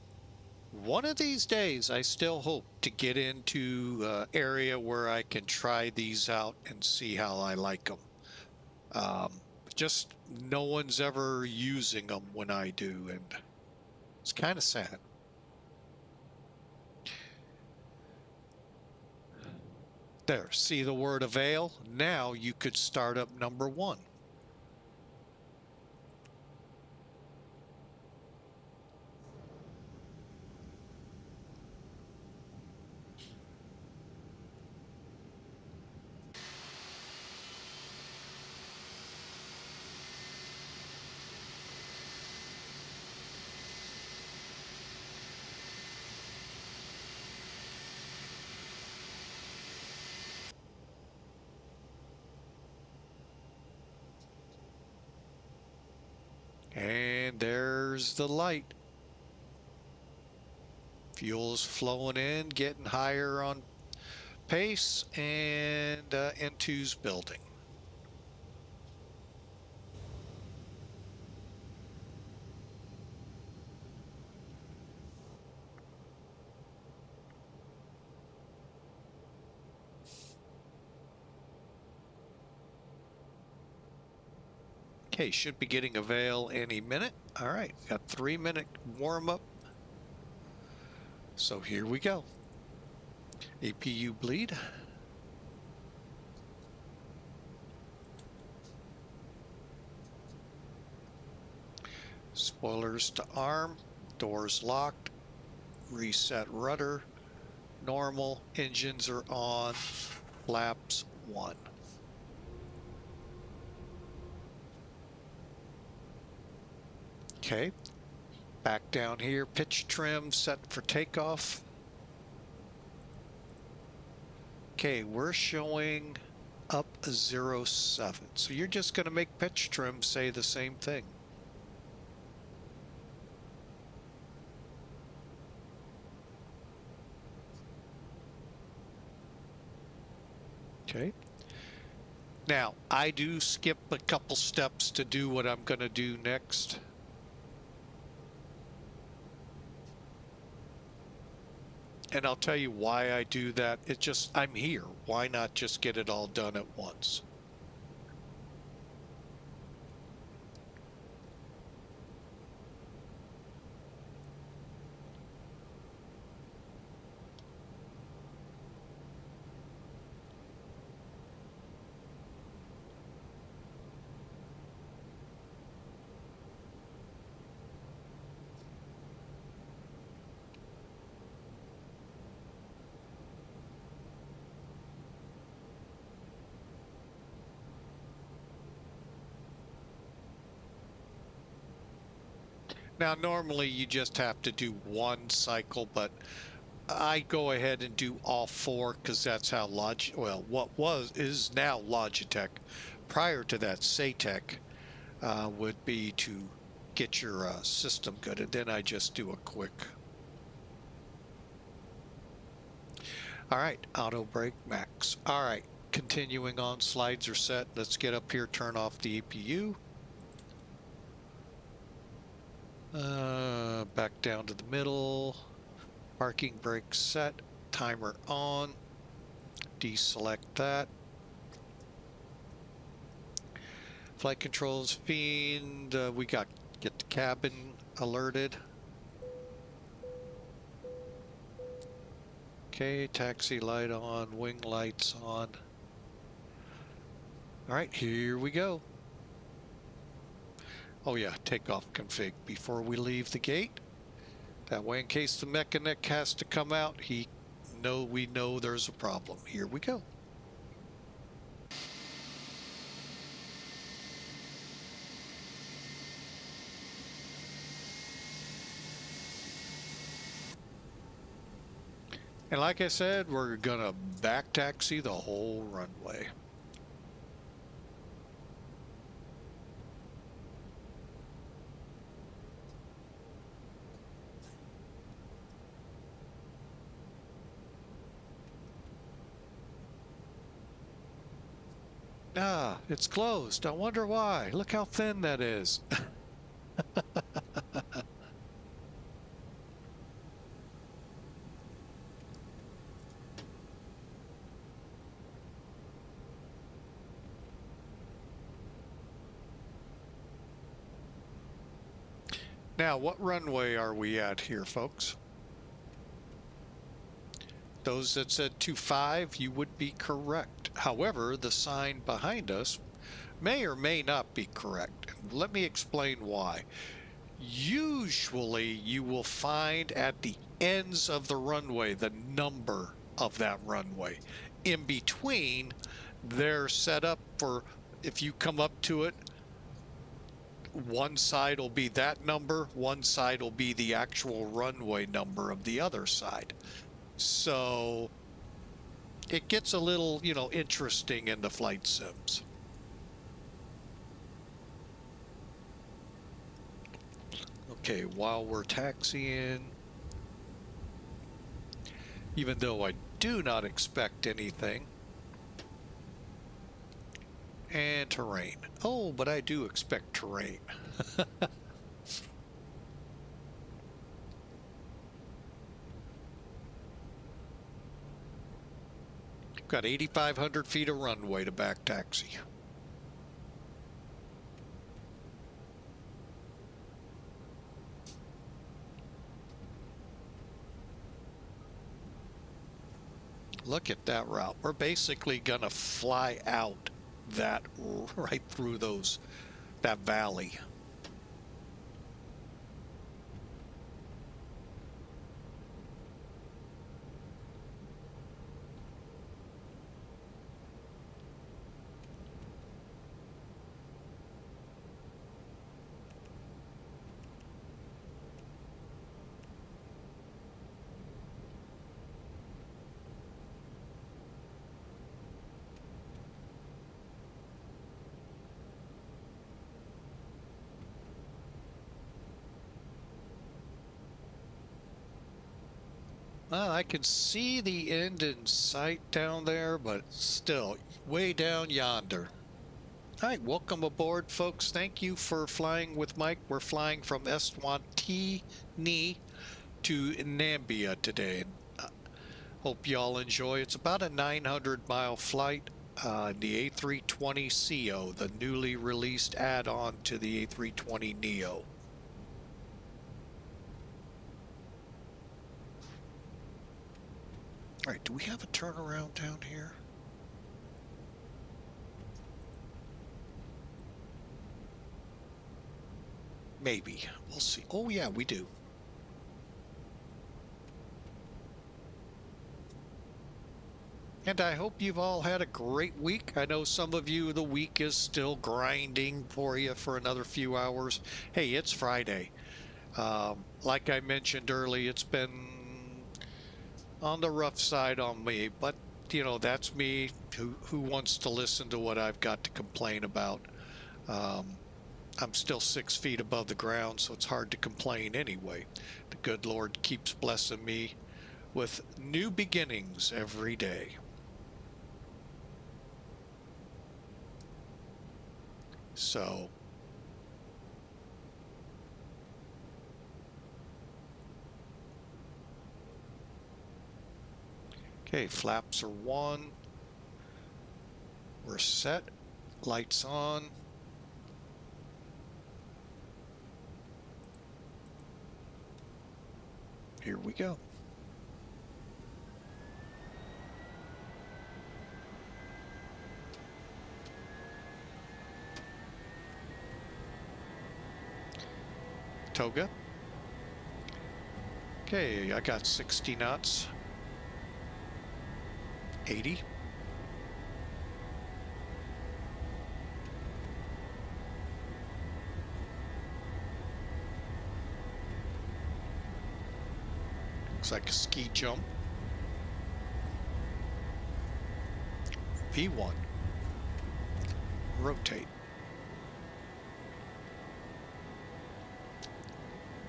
One of these days, I still hope to get into area where I can try these out and see how I like them. Just no one's ever using them when I do, and it's kind of sad. There, see the word avail? Now you could start up number 1. And there's the light. Fuel's flowing in, getting higher on pace, and N2's building. Okay, should be getting a veil any minute. All right, got 3-minute warm up. So here we go. APU bleed. Spoilers to arm, doors locked, reset rudder, normal, engines are on, flaps 1. Okay, back down here, pitch trim set for takeoff. Okay, we're showing up 07. So you're just going to make pitch trim say the same thing. Okay. Now, I do skip a couple steps to do what I'm going to do next. And I'll tell you why I do that. It's just, I'm here. Why not just get it all done at once? Now, normally you just have to do one cycle, but I go ahead and do all 4 because that's how is now Logitech. Prior to that, SATEC would be to get your system good, and then I just do a quick. All right, auto brake max. All right, continuing on, slides are set. Let's get up here, turn off the APU. Back down to the middle, parking brake set, timer on, deselect that. Flight controls fiend, we got get the cabin alerted. Okay, taxi light on, wing lights on. All right, here we go. Oh yeah, takeoff config before we leave the gate. That way, in case the mechanic has to come out, we know there's a problem. Here we go. And like I said, we're gonna back taxi the whole runway. Ah, it's closed. I wonder why. Look how thin that is. Now, what runway are we at here, folks? Those that said 25, you would be correct. However, the sign behind us may or may not be correct. Let me explain why. Usually, you will find at the ends of the runway the number of that runway. In between, they're set up for, if you come up to it, one side will be that number, one side will be the actual runway number of the other side. So it gets a little, interesting in the flight sims. Okay, while we're taxiing, even though I do not expect anything, and terrain. Oh, but I do expect terrain. Got 8,500 feet of runway to back taxi. Look at that route. We're basically gonna fly out that right through that valley. Well, I can see the end in sight down there, but still way down yonder. All right, welcome aboard, folks. Thank you for flying with Mike. We're flying from Eswatini to Namibia today. Hope y'all enjoy. It's about a 900-mile flight. The A320CEO, the newly released add-on to the A320NEO. All right, do we have a turnaround down here? Maybe. We'll see. Oh, yeah, we do. And I hope you've all had a great week. I know some of you, the week is still grinding for you for another few hours. Hey, it's Friday. Like I mentioned earlier, it's been on the rough side on me, but you know, that's me. Who wants to listen to what I've got to complain about? I'm still 6 feet above the ground, so it's hard to complain anyway. The good Lord keeps blessing me with new beginnings every day. So okay, flaps are 1. We're set. Lights on. Here we go. Toga. Okay, I got 60 knots. 80. Looks like a ski jump. V1. Rotate.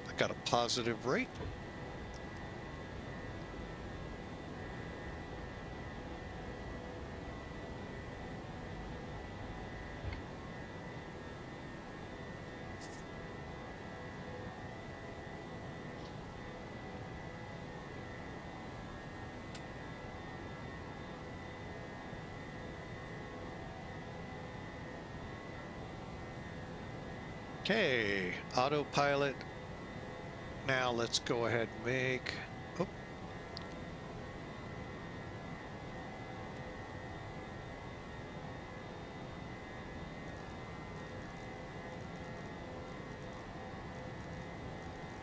I got a positive rate. Okay, autopilot. Now let's go ahead and make. Oh.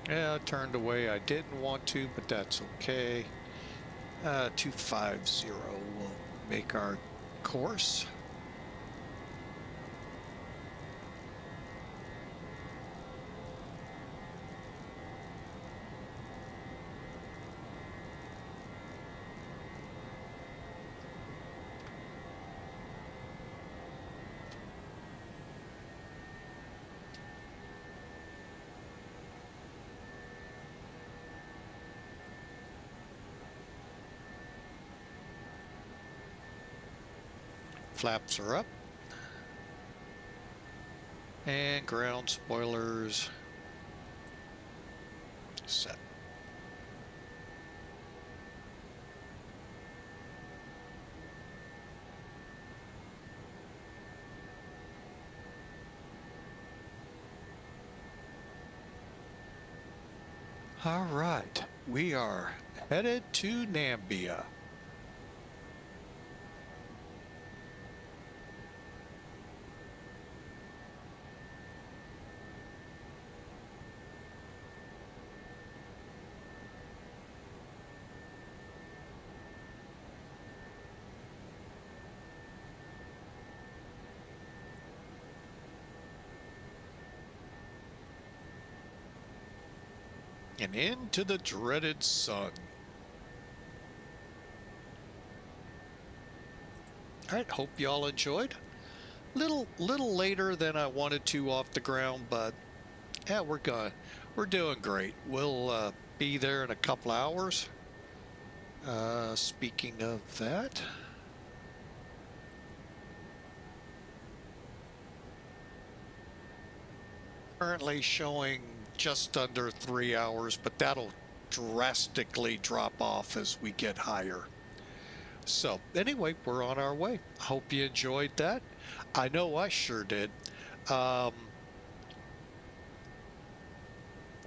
Yeah, I turned away. I didn't want to, but that's okay. 250 will make our course. Flaps are up. And ground spoilers set. All right, we are headed to Namibia. and into the dreaded sun. All right, hope y'all enjoyed. Little later than I wanted to off the ground, but yeah, we're doing great. We'll be there in a couple hours. Speaking of that, currently showing just under 3 hours, but that'll drastically drop off as we get higher. So anyway, we're on our way. Hope you enjoyed that. I know I sure did.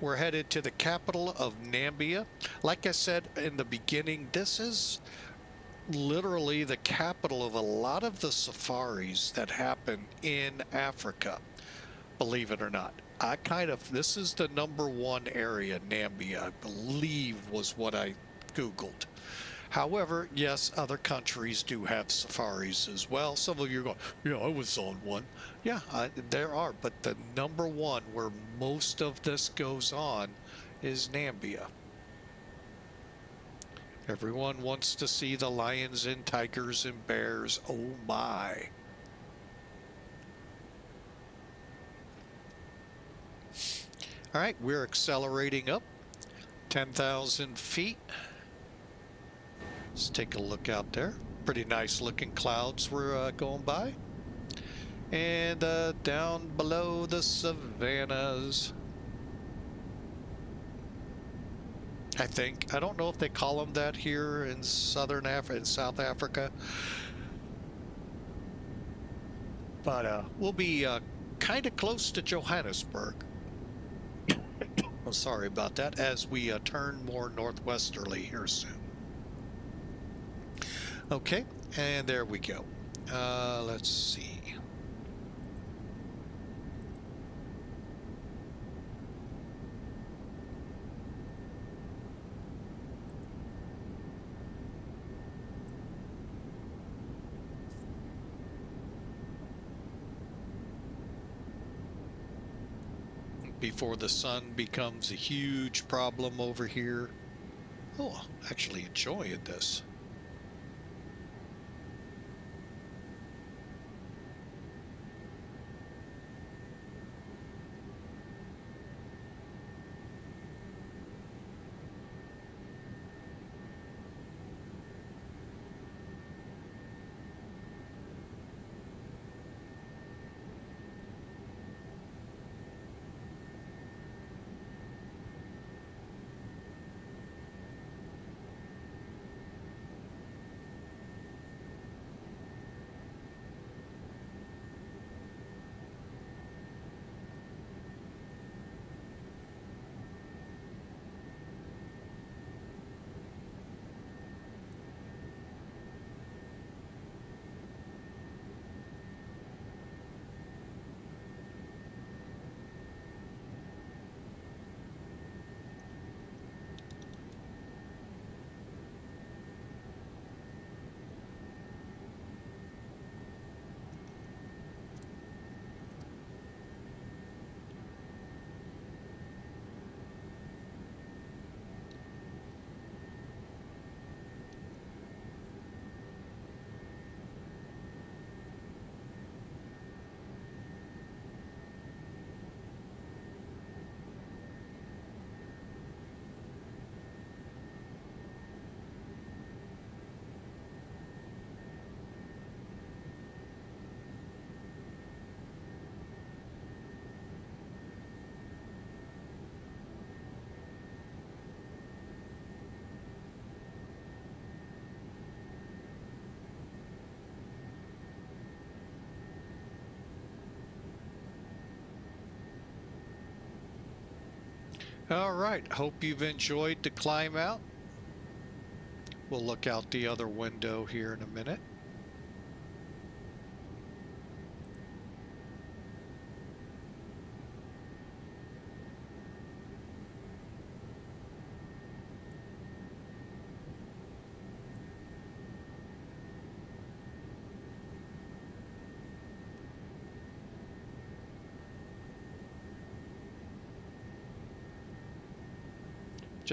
We're headed to the capital of Namibia. Like I said in the beginning, this is literally the capital of a lot of the safaris that happen in Africa, believe it or not. This is the #1 area, Namibia, I believe was what I Googled. However, yes, other countries do have safaris as well. Some of you are going, yeah, I was on one. Yeah, there are, but the #1 where most of this goes on is Namibia. Everyone wants to see the lions and tigers and bears. Oh my. All right, we're accelerating up 10,000 feet. Let's take a look out there. Pretty nice looking clouds we're going by. And down below the savannas. I think. I don't know if they call them that here in South Africa. But we'll be kind of close to Johannesburg. Oh, sorry about that, as we turn more northwesterly here soon. Okay, and there we go. Let's see. Before the sun becomes a huge problem over here. Oh, actually enjoying this. All right, hope you've enjoyed the climb out. We'll look out the other window here in a minute.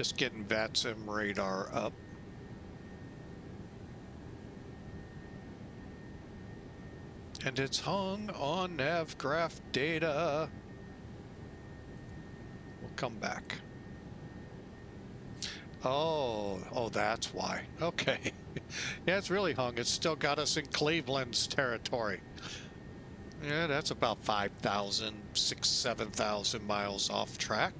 Just getting VATSIM radar up. And it's hung on navgraph data. We'll come back. Oh, that's why. Okay. Yeah, it's really hung. It's still got us in Cleveland's territory. Yeah, that's about 5,000, 7,000 miles off track.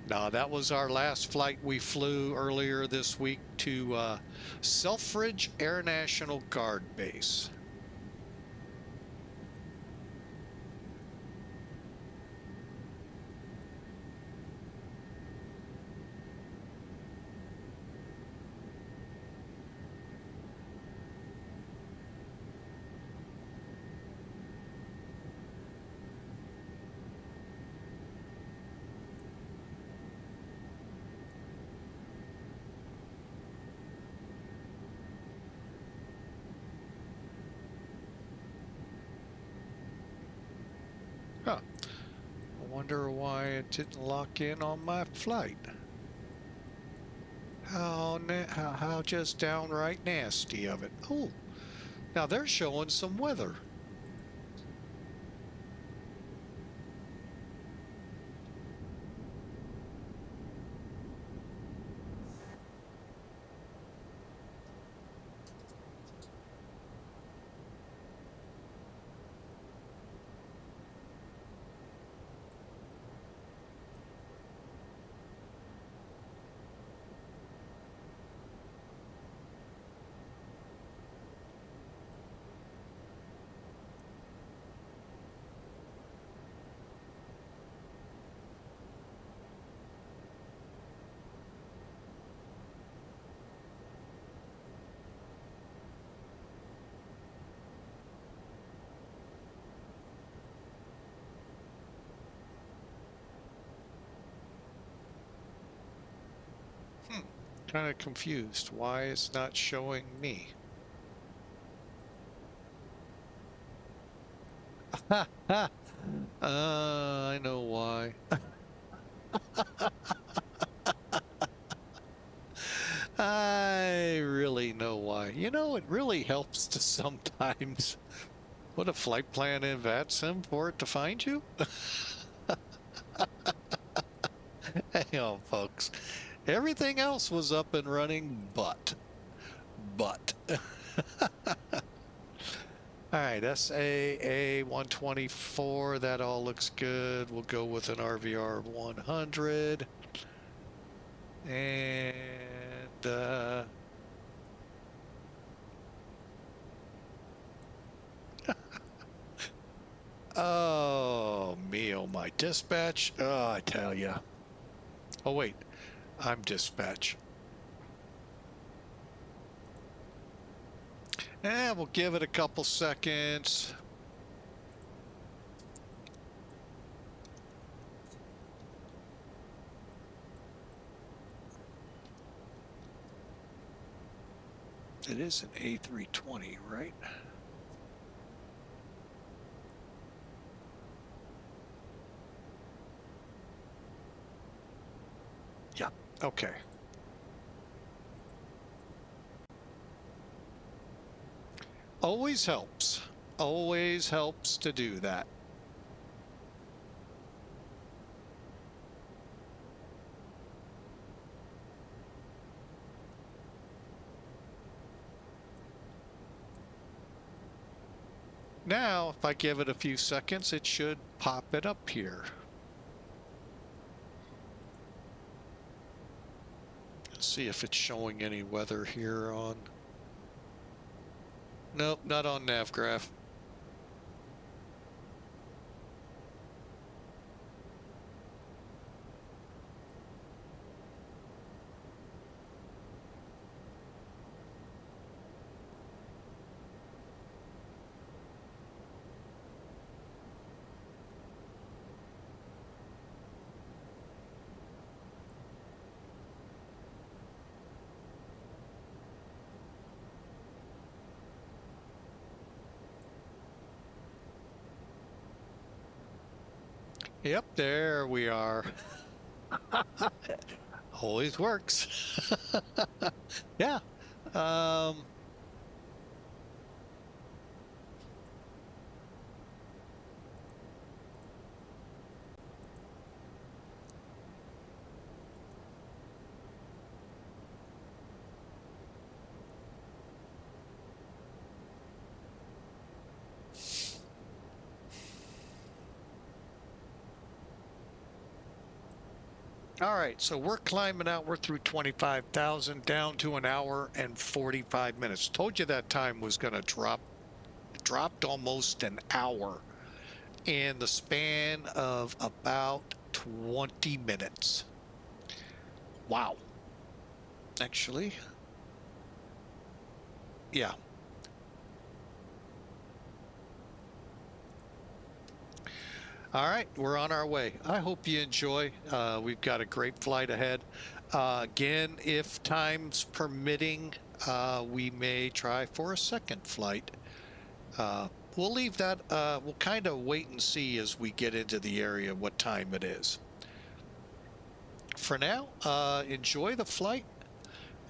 No, that was our last flight we flew earlier this week to Selfridge Air National Guard Base. Huh. I wonder why it didn't lock in on my flight. How just downright nasty of it. Oh, now they're showing some weather. Kind of confused why it's not showing me. I know why. I really know why. You know, it really helps to sometimes put a flight plan in VATSIM for it to find you. Hang on, folks. Everything else was up and running, but. All right, SAA 124, that all looks good. We'll go with an RVR 100. And, oh, me, oh, my dispatch. Oh, I tell ya. Oh, wait, I'm dispatch. And we'll give it a couple seconds. It is an A320, right? Yeah, okay. Always helps. Always helps to do that. Now, if I give it a few seconds, it should pop it up here. Let's see if it's showing any weather here on... Nope, not on navgraph. Yep, there we are. Always works. Yeah. Um, all right, so we're climbing out. We're through 25,000 down to an hour and 45 minutes. Told you that time was going to drop. It dropped almost an hour in the span of about 20 minutes. Wow. Actually, yeah. All right, we're on our way. I hope you enjoy. We've got a great flight ahead. Again, if time's permitting, we may try for a second flight. We'll leave that. We'll kind of wait and see as we get into the area what time it is. For now, enjoy the flight.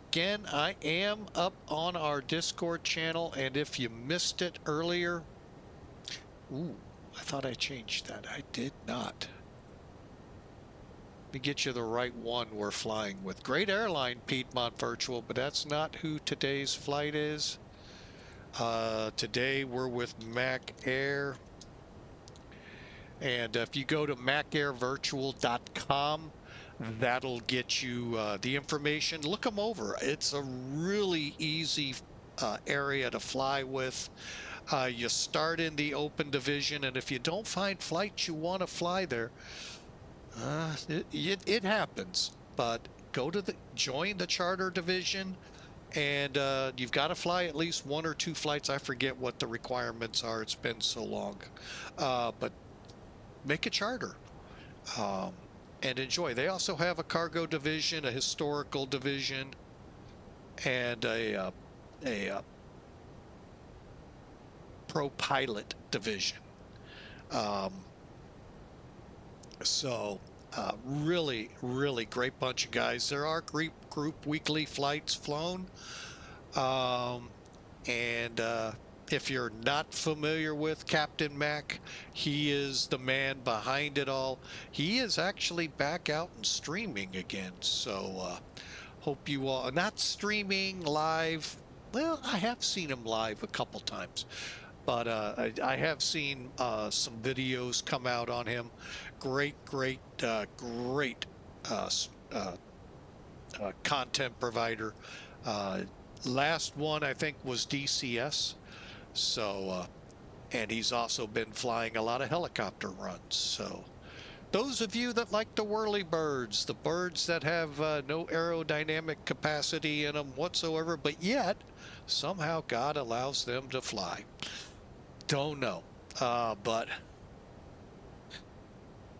Again, I am up on our Discord channel, and if you missed it earlier, ooh, I thought I changed that. I did not. Let me get you the right one we're flying with. Great airline, Piedmont Virtual, but that's not who today's flight is. Today we're with Mac Air. And if you go to macairvirtual.com, that'll get you the information. Look them over. It's a really easy area to fly with. You start in the open division, and if you don't find flights you want to fly there, it happens. But join the charter division, and you've got to fly at least one or two flights. I forget what the requirements are. It's been so long, but make a charter and enjoy. They also have a cargo division, a historical division, and a pro pilot division. Really, really great bunch of guys. There are group weekly flights flown. If you're not familiar with Captain Mac, he is the man behind it all. He is actually back out and streaming again. So hope you all, not streaming live. Well, I have seen him live a couple times. But I have seen some videos come out on him. Great content provider. Last one I think was DCS. So, and he's also been flying a lot of helicopter runs. So, those of you that like the whirly birds, the birds that have no aerodynamic capacity in them whatsoever, but yet somehow God allows them to fly. Don't know, but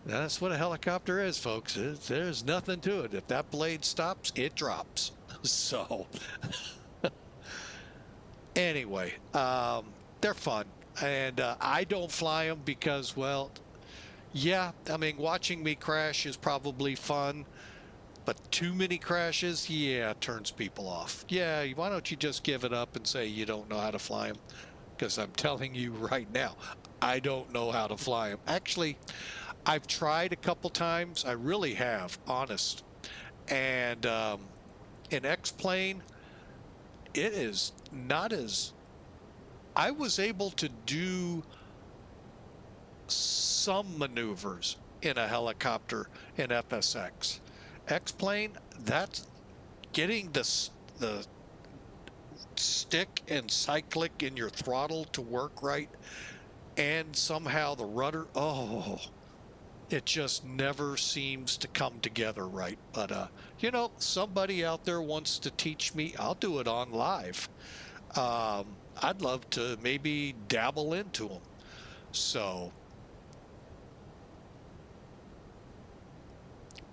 that's what a helicopter is, folks. There's nothing to it. If that blade stops, it drops. So anyway, they're fun, and I don't fly them because, well, yeah, I mean, watching me crash is probably fun, but too many crashes, yeah, turns people off. Yeah, why don't you just give it up and say you don't know how to fly them? Because I'm telling you right now, I don't know how to fly them. Actually, I've tried a couple times. I really have, honest. And in X-Plane, it is not as... I was able to do some maneuvers in a helicopter in FSX. X-Plane, that's getting the stick and cyclic in your throttle to work right, and somehow the rudder, oh, it just never seems to come together right. But you know, somebody out there wants to teach me, I'll do it on live. I'd love to maybe dabble into them. So,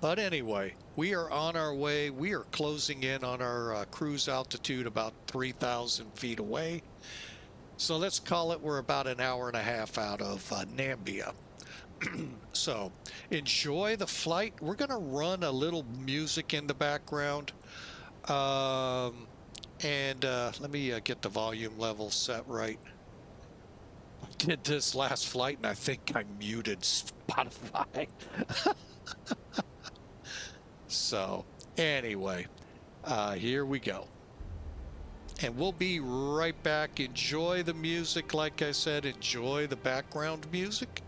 but anyway, we are on our way. We are closing in on our cruise altitude, about 3,000 feet away. So let's call it we're about an hour and a half out of Namibia. So enjoy the flight. We're going to run a little music in the background. Let me get the volume level set right. I did this last flight and I think I muted Spotify. So anyway, here we go. And we'll be right back. Enjoy the music. Like I said, enjoy the background music.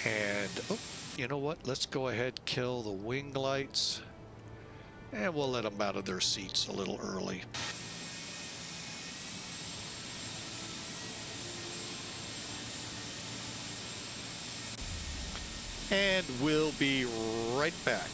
And, oh, you know what? Let's go ahead, kill the wing lights. And we'll let them out of their seats a little early. And we'll be right back.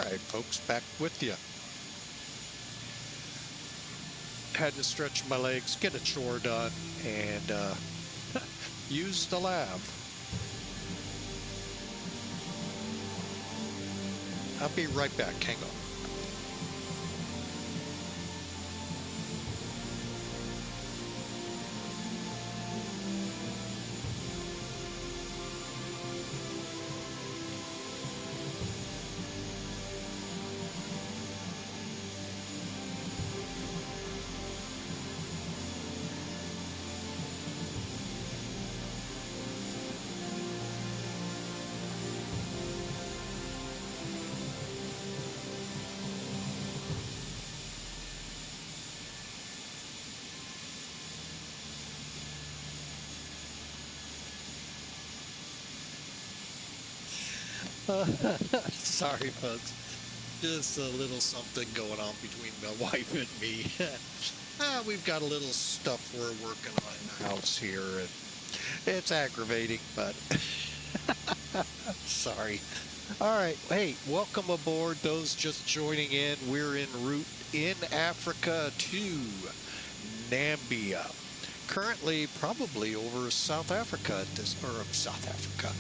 right, folks, back with you. Had to stretch my legs, get a chore done, and use the lav. I'll be right back. Hang on. Sorry, folks. Just a little something going on between my wife and me. We've got a little stuff we're working on in the house here, and it's aggravating, but sorry. All right. Hey, welcome aboard those just joining in. We're en route in Africa to Namibia. Currently, probably over South Africa at this, or South Africa.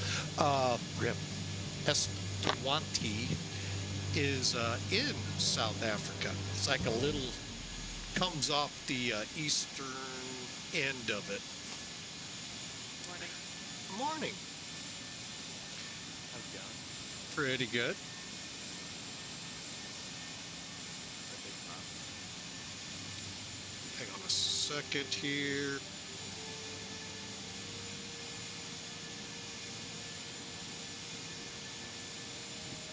Eswatini is in South Africa. It's like a little, comes off the eastern end of it. Morning. Morning. How's it going? Pretty good. Hang on a second here.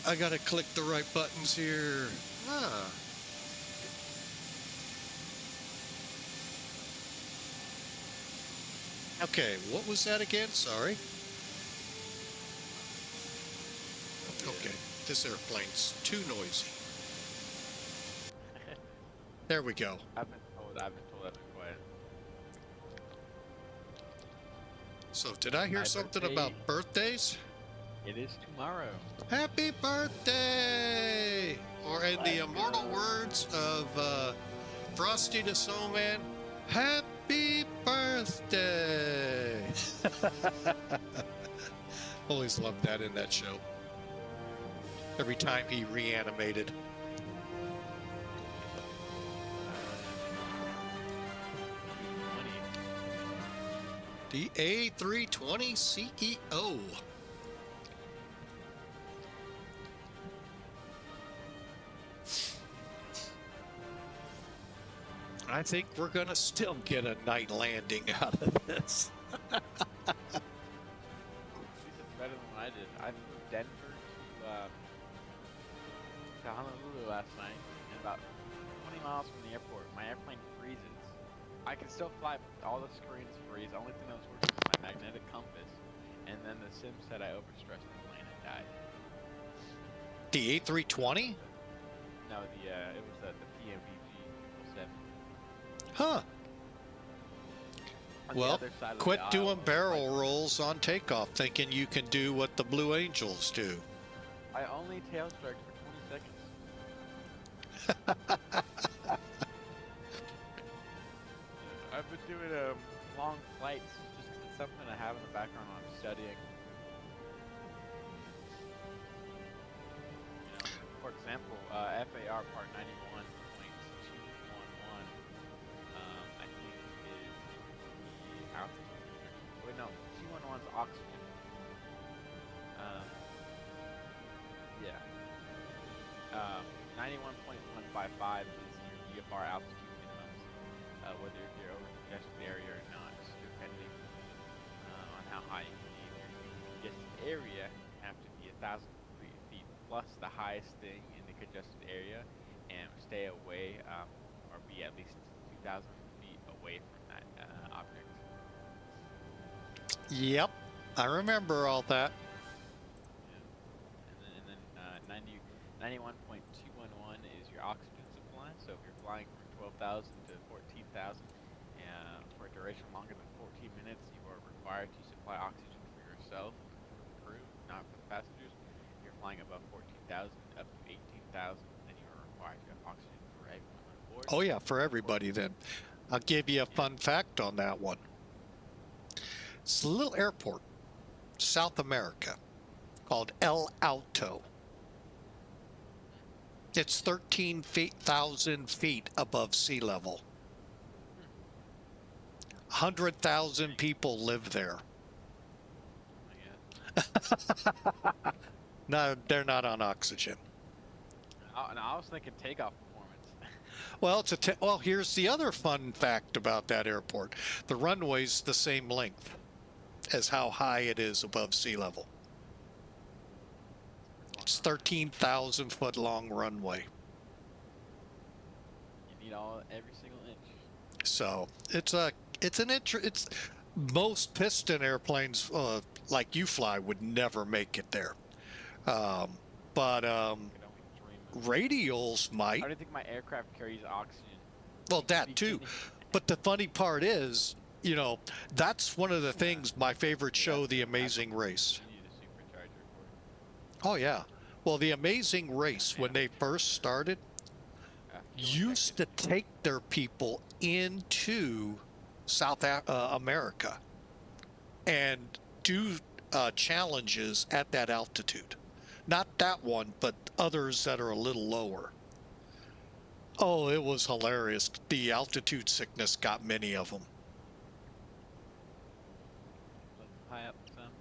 I gotta click the right buttons here. Okay, what was that again? Sorry. Okay, this airplane's too noisy. There we go. I've been told I've been quiet. So, did I hear something about birthdays? It is tomorrow. Happy birthday! Or in the immortal words of Frosty the Snowman, happy birthday! Always loved that in that show. Every time he reanimated. The A320CEO. I think we're gonna still get a night landing out of this. At least it's better than what I did. I flew Denver to Honolulu last night, and about 20 miles from the airport, my airplane freezes. I can still fly, but all the screens freeze. The only thing that was working was my magnetic compass, and then the sim said I overstressed the plane and died. The A320? No, it was the PMVG 07. Huh. Well, quit doing barrel rolls on takeoff, thinking you can do what the Blue Angels do. I only tail striked for 20 seconds. I've been doing long flights just 'cause it's something I have in the background when I'm studying. You know, for example, FAR Part 91.211, I think is the altitude restriction. Wait, no, 211 is oxygen. Yeah. 91.155 is your VFR altitude minimums, whether if you're over the congested area or not, depending on how high you can be. If you're in the congested area, you have to be 1,000 feet plus the highest thing in the congested area, and stay away or be at least 2,000 feet away from that object. Yep, I remember all that. And then 91.211 is your oxygen supply. So if you're flying from 12,000 to 14,000 for a duration longer than 14 minutes, you are required to supply oxygen for yourself, for the crew, not for the passengers. If you're flying above 14,000 up to 18,000, Oh yeah, for everybody then. I'll give you a fun fact on that one. It's a little airport, South America, called El Alto. It's 13,000 feet above sea level. 100,000 people live there. No, they're not on oxygen. And I was thinking takeoff performance. Well, well, here's the other fun fact about that airport. The runway's the same length as how high it is above sea level. It's 13,000 foot long runway. You need every single inch. So it's most piston airplanes like you fly would never make it there. But radials might. I don't think my aircraft carries oxygen. Well, that too. But the funny part is, you know, that's one of the things, my favorite show, The Amazing Race. You need a supercharger for it. Oh, yeah. Well, The Amazing Race, when they first started, used to take their people into South America and do challenges at that altitude. Not that one, but others that are a little lower. Oh, it was hilarious. The altitude sickness got many of them. High up some.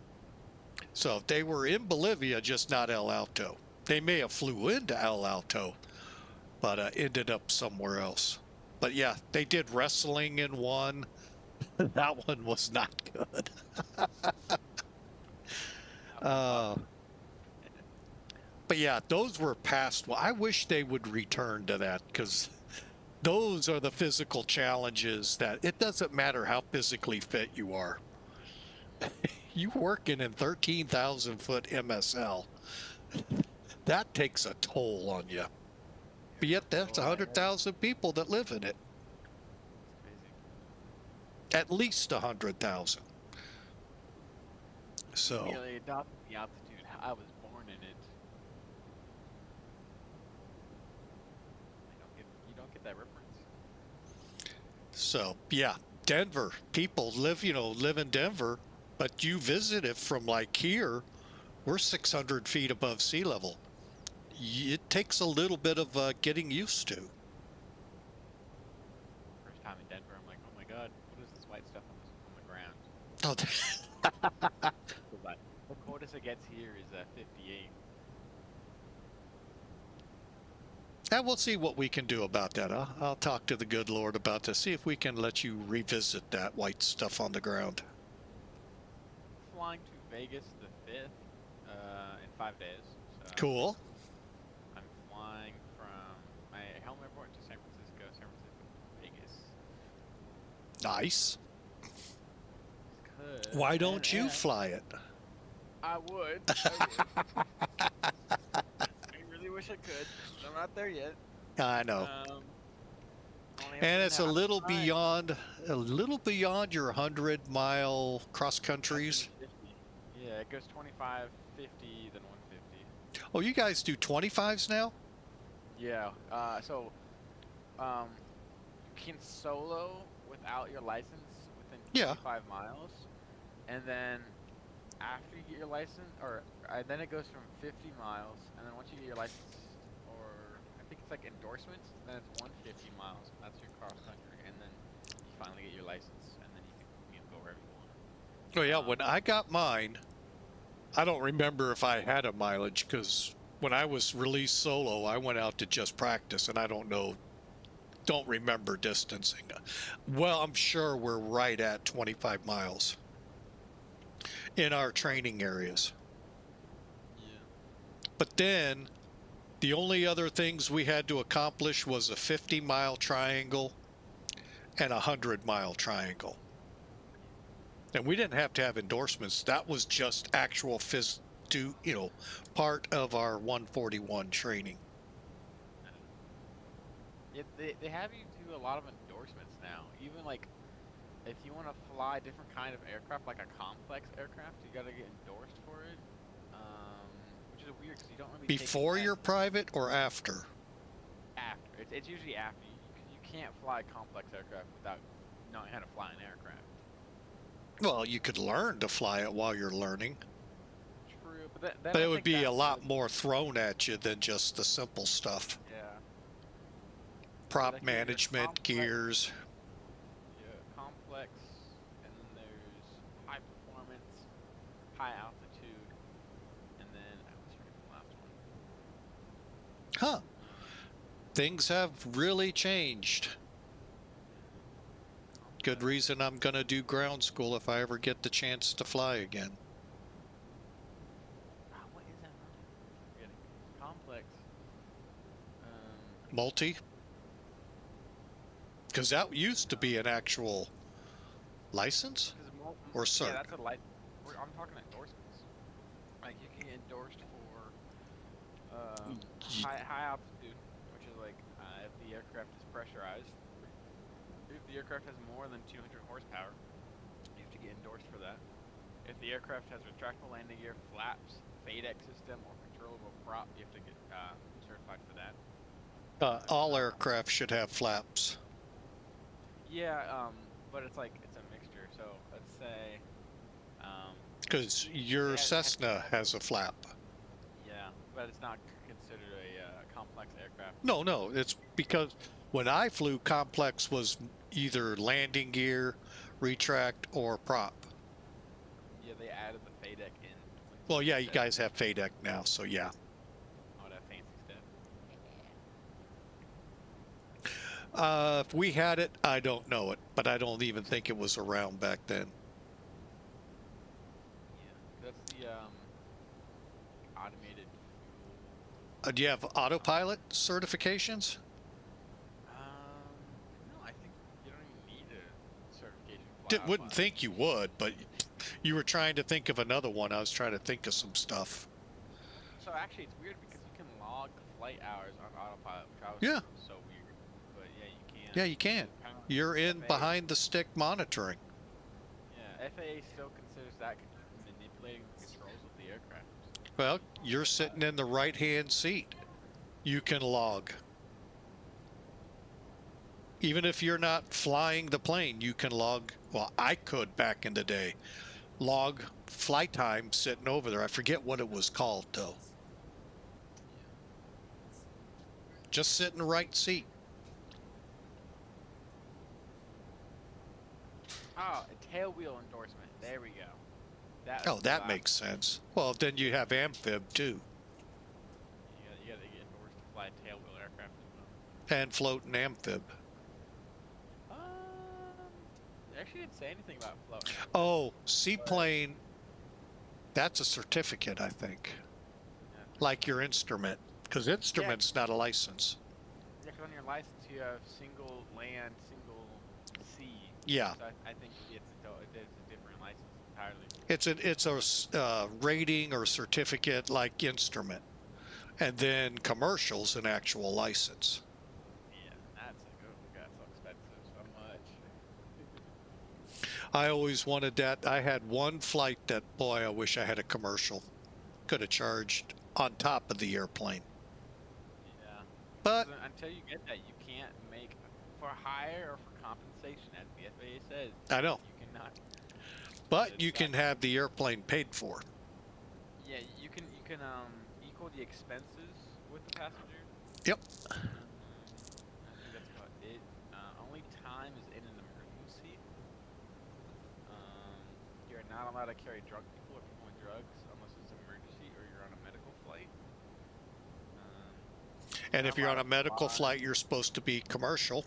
So they were in Bolivia, just not El Alto. They may have flew into El Alto, but ended up somewhere else. But yeah, they did wrestling in one. That one was not good. But yeah, those were past. Well, I wish they would return to that, because those are the physical challenges that it doesn't matter how physically fit you are. You working in 13,000 foot MSL, that takes a toll on you. But yet that's 100,000 people that live in it. At least 100,000. So. Nearly adopted the altitude. I was born in it. You don't get that reference. So yeah, Denver. People live in Denver, but you visit it from like here. We're 600 feet above sea level. It takes a little bit of getting used to. First time in Denver, I'm like, oh my god, what is this white stuff on the ground? Oh, The coldest it gets here is 58. and we'll see what we can do about that. I'll talk to the good Lord about this. See if we can let you revisit that white stuff on the ground. Flying to Vegas the 5th in 5 days. So Cool. I'm flying from my home airport to San Francisco, Vegas. Nice. Why don't you fly it? I would. I really wish I could. I'm not there yet. I know. Only And have it's a little beyond your 100-mile cross countries. 150. Yeah, it goes 25, 50, then 150. Oh, you guys do 25s now? Yeah. So, you can solo without your license within 25 miles, and then after you get your license, then it goes from 50 miles, and then once you get your license, or I think it's like endorsements, then it's 150 miles. That's your cross country, and then you finally get your license, and then you can go wherever you want. Oh yeah, when I got mine, I don't remember if I had a mileage, because when I was released solo, I went out to just practice, and I don't remember distancing. Well, I'm sure we're right at 25 miles in our training areas. Yeah. But then the only other things we had to accomplish was a 50-mile triangle and a 100-mile triangle. And we didn't have to have endorsements. That was just actual part of our 141 training. Yeah, they have you do a lot of endorsements now. Even like, if you want to fly a different kind of aircraft, like a complex aircraft, you got to get endorsed for it. Which is weird because you don't really. Before you're private or after? After. It's usually after. You can't fly complex aircraft without knowing how to fly an aircraft. Well, you could learn to fly it while you're learning. True, but then But I it would think be a that lot more thrown at you than just the simple stuff. Yeah. Prop Like your management, complex, gears. complex, and then there's high performance, high altitude, and then I was forgetting the last one. Huh. Things have really changed. Good reason I'm going to do ground school if I ever get the chance to fly again. What is that? I'm forgetting. Complex. Multi? Because that used to be an actual license or cert. Yeah, that's a license. I'm talking endorsements. Like you can get endorsed for high altitude, which is like if the aircraft is pressurized. If the aircraft has more than 200 horsepower, you have to get endorsed for that. If the aircraft has retractable landing gear, flaps, FADEC system, or controllable prop, you have to get certified for that. All aircraft should have flaps. Yeah, but it's like it's a mixture. So let's say. Because your Cessna has a flap. Yeah, but it's not considered a complex aircraft. No, no, it's because when I flew, complex was either landing gear, retract, or prop. Yeah, they added the FADEC in. Well, yeah, you guys have FADEC now, so yeah. Oh, that fancy stuff. If we had it, I don't know it, but I don't even think it was around back then. Yeah, that's the automated fuel. Do you have autopilot certifications? No, I think you don't even need a certification for Wouldn't think you would, but you were trying to think of another one. I was trying to think of some stuff. So actually, it's weird because you can log flight hours on autopilot, which I was so weird. But yeah, you can. Yeah, you can. You're in behind the stick monitoring. Yeah, FAA still considers that manipulating the controls of the aircraft. Well, you're sitting in the right-hand seat. You can log. Even if you're not flying the plane, you can log. Well, I could back in the day. Log flight time sitting over there. I forget what it was called, though. Just sit in the right seat. Oh, a tail wheel endorsement. There we go. That makes sense. Well, then you have amphib, too. You gotta get endorsed to fly a tail wheel aircraft as well. And floating amphib. They actually didn't say anything about floating. Oh, seaplane. That's a certificate, I think. Yeah. Like your instrument. Because instrument's not a license. Yeah, because on your license you have single land, single sea. Yeah. So I think it's a different license entirely. It's a rating or certificate like instrument. And then commercial's an actual license. Yeah, that's like, oh god, so expensive, so much. I always wanted that. I had one flight that, boy, I wish I had a commercial. Could have charged on top of the airplane. Yeah. But until you get that, you can't make for hire or for compensation, as the FAA says. I know. You cannot. But you can have the airplane paid for. Yeah, you can equal the expenses with the passenger. Yep. I think that's about it. Only time is in an emergency. You're not allowed to carry drunk people or people with drugs unless it's an emergency or you're on a medical flight. And if you're on a medical flight, you're supposed to be commercial.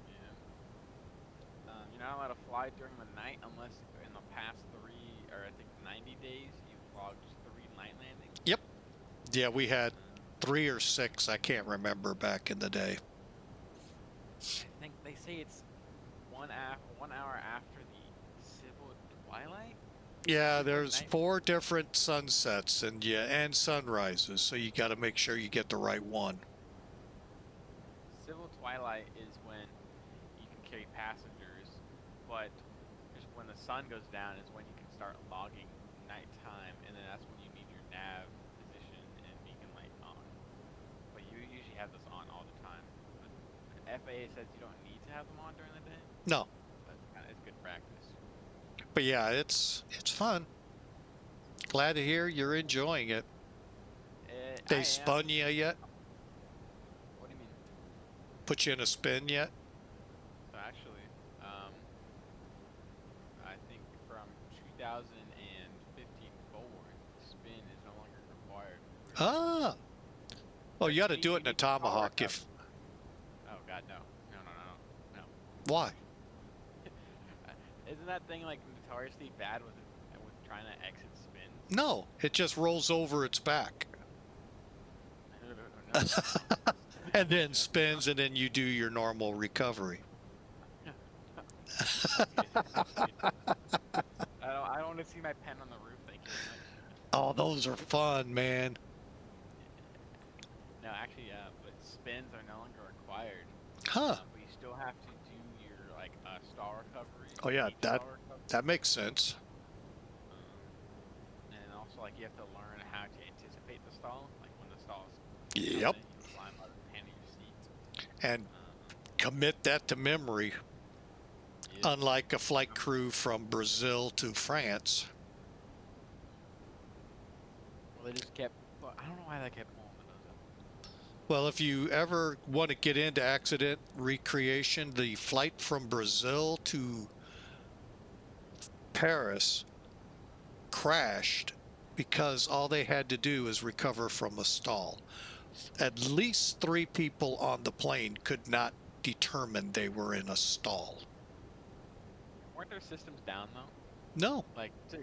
Yeah. You're not allowed to fly during the night unless in the past 90 days you've logged 3 night landings. Yep. Yeah, we had 3 or 6. I can't remember back in the day. I think they say it's 1 hour after the civil twilight. Yeah, there's 4 different sunsets and sunrises, so you got to make sure you get the right one. Civil twilight is when you can carry passengers, but just when the sun goes down is when you can start logging nighttime, and then that's when you need your nav position and beacon light on. But you usually have this on all the time. FAA says you don't need to have them on during the day. No, It's good practice. but yeah, it's fun. Glad to hear you're enjoying it. They spun you yet? What do you mean? Put you in a spin yet? So actually, I think from 2015 forward, spin is no longer required. Ah. Oh, you got to do it in a Tomahawk if. Oh God, no. Why? Isn't that thing like notoriously bad with trying to exit spin? No, it just rolls over its back. No. And then spins, and then you do your normal recovery. I don't want to see my pen on the roof. Thank you very much. Oh, those are fun, man. No, actually, but spins are no longer required. Huh. But you still have to do your stall recovery. Oh yeah, stall recovery. that makes sense. And also, like, you have to learn how to anticipate the stall, like when the stall's Yep. you climb out of the hand of your seat. And commit that to memory. Yeah. Unlike a flight crew from Brazil to France. Well, they just kept. Well, I don't know why they kept pulling those up. Well, if you ever want to get into accident recreation, the flight from Brazil to Paris crashed because all they had to do is recover from a stall. At least 3 people on the plane could not determine they were in a stall. Weren't their systems down though? No. Like to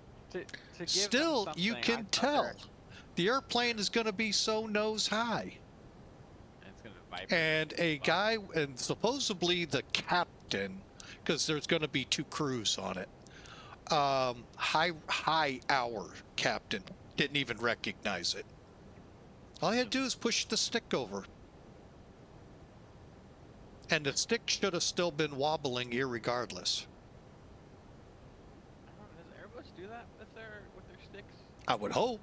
give Still, them you something, can tell. The airplane is going to be so nose high. And it's gonna vibrate. And a guy, and supposedly the captain, because there's going to be 2 crews on it. High hour captain didn't even recognize it. All he had to do is push the stick over. And the stick should have still been wobbling irregardless. Does Airbus do that with their sticks? I would hope.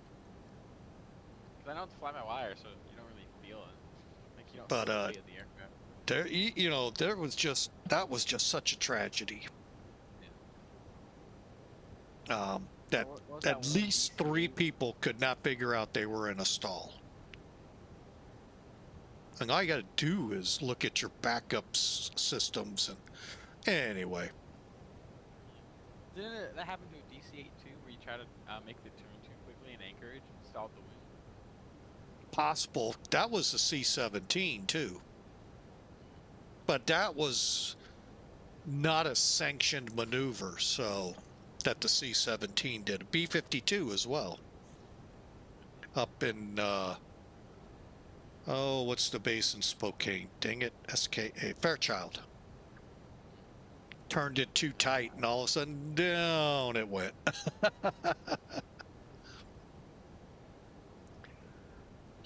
Because I know it's fly by wire, so you don't really feel it. Like you don't But, feel the aircraft. There, that was just such a tragedy. That What was at that least one 3 piece? people could not figure out they were in a stall. And all you got to do is look at your backup systems. And anyway, Didn't that happen to a DC-8 too, where you try to make the turn too quickly in anchorage and stalled the wing? possible. That was the C-17 too. But that was not a sanctioned maneuver, so that the C-17 did. A B-52 as well. Up in, oh, what's the base in Spokane? Dang it, SKA, Fairchild. Turned it too tight, and all of a sudden, down it went.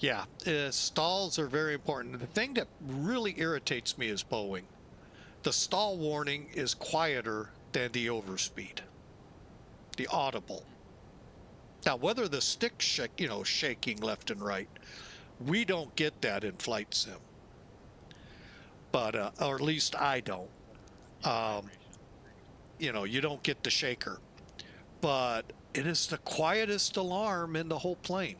Yeah, stalls are very important. The thing that really irritates me is Boeing. The stall warning is quieter than the overspeed, the audible. Now, whether the stick's shaking left and right, we don't get that in flight sim. But, or at least I don't. You don't get the shaker. But it is the quietest alarm in the whole plane.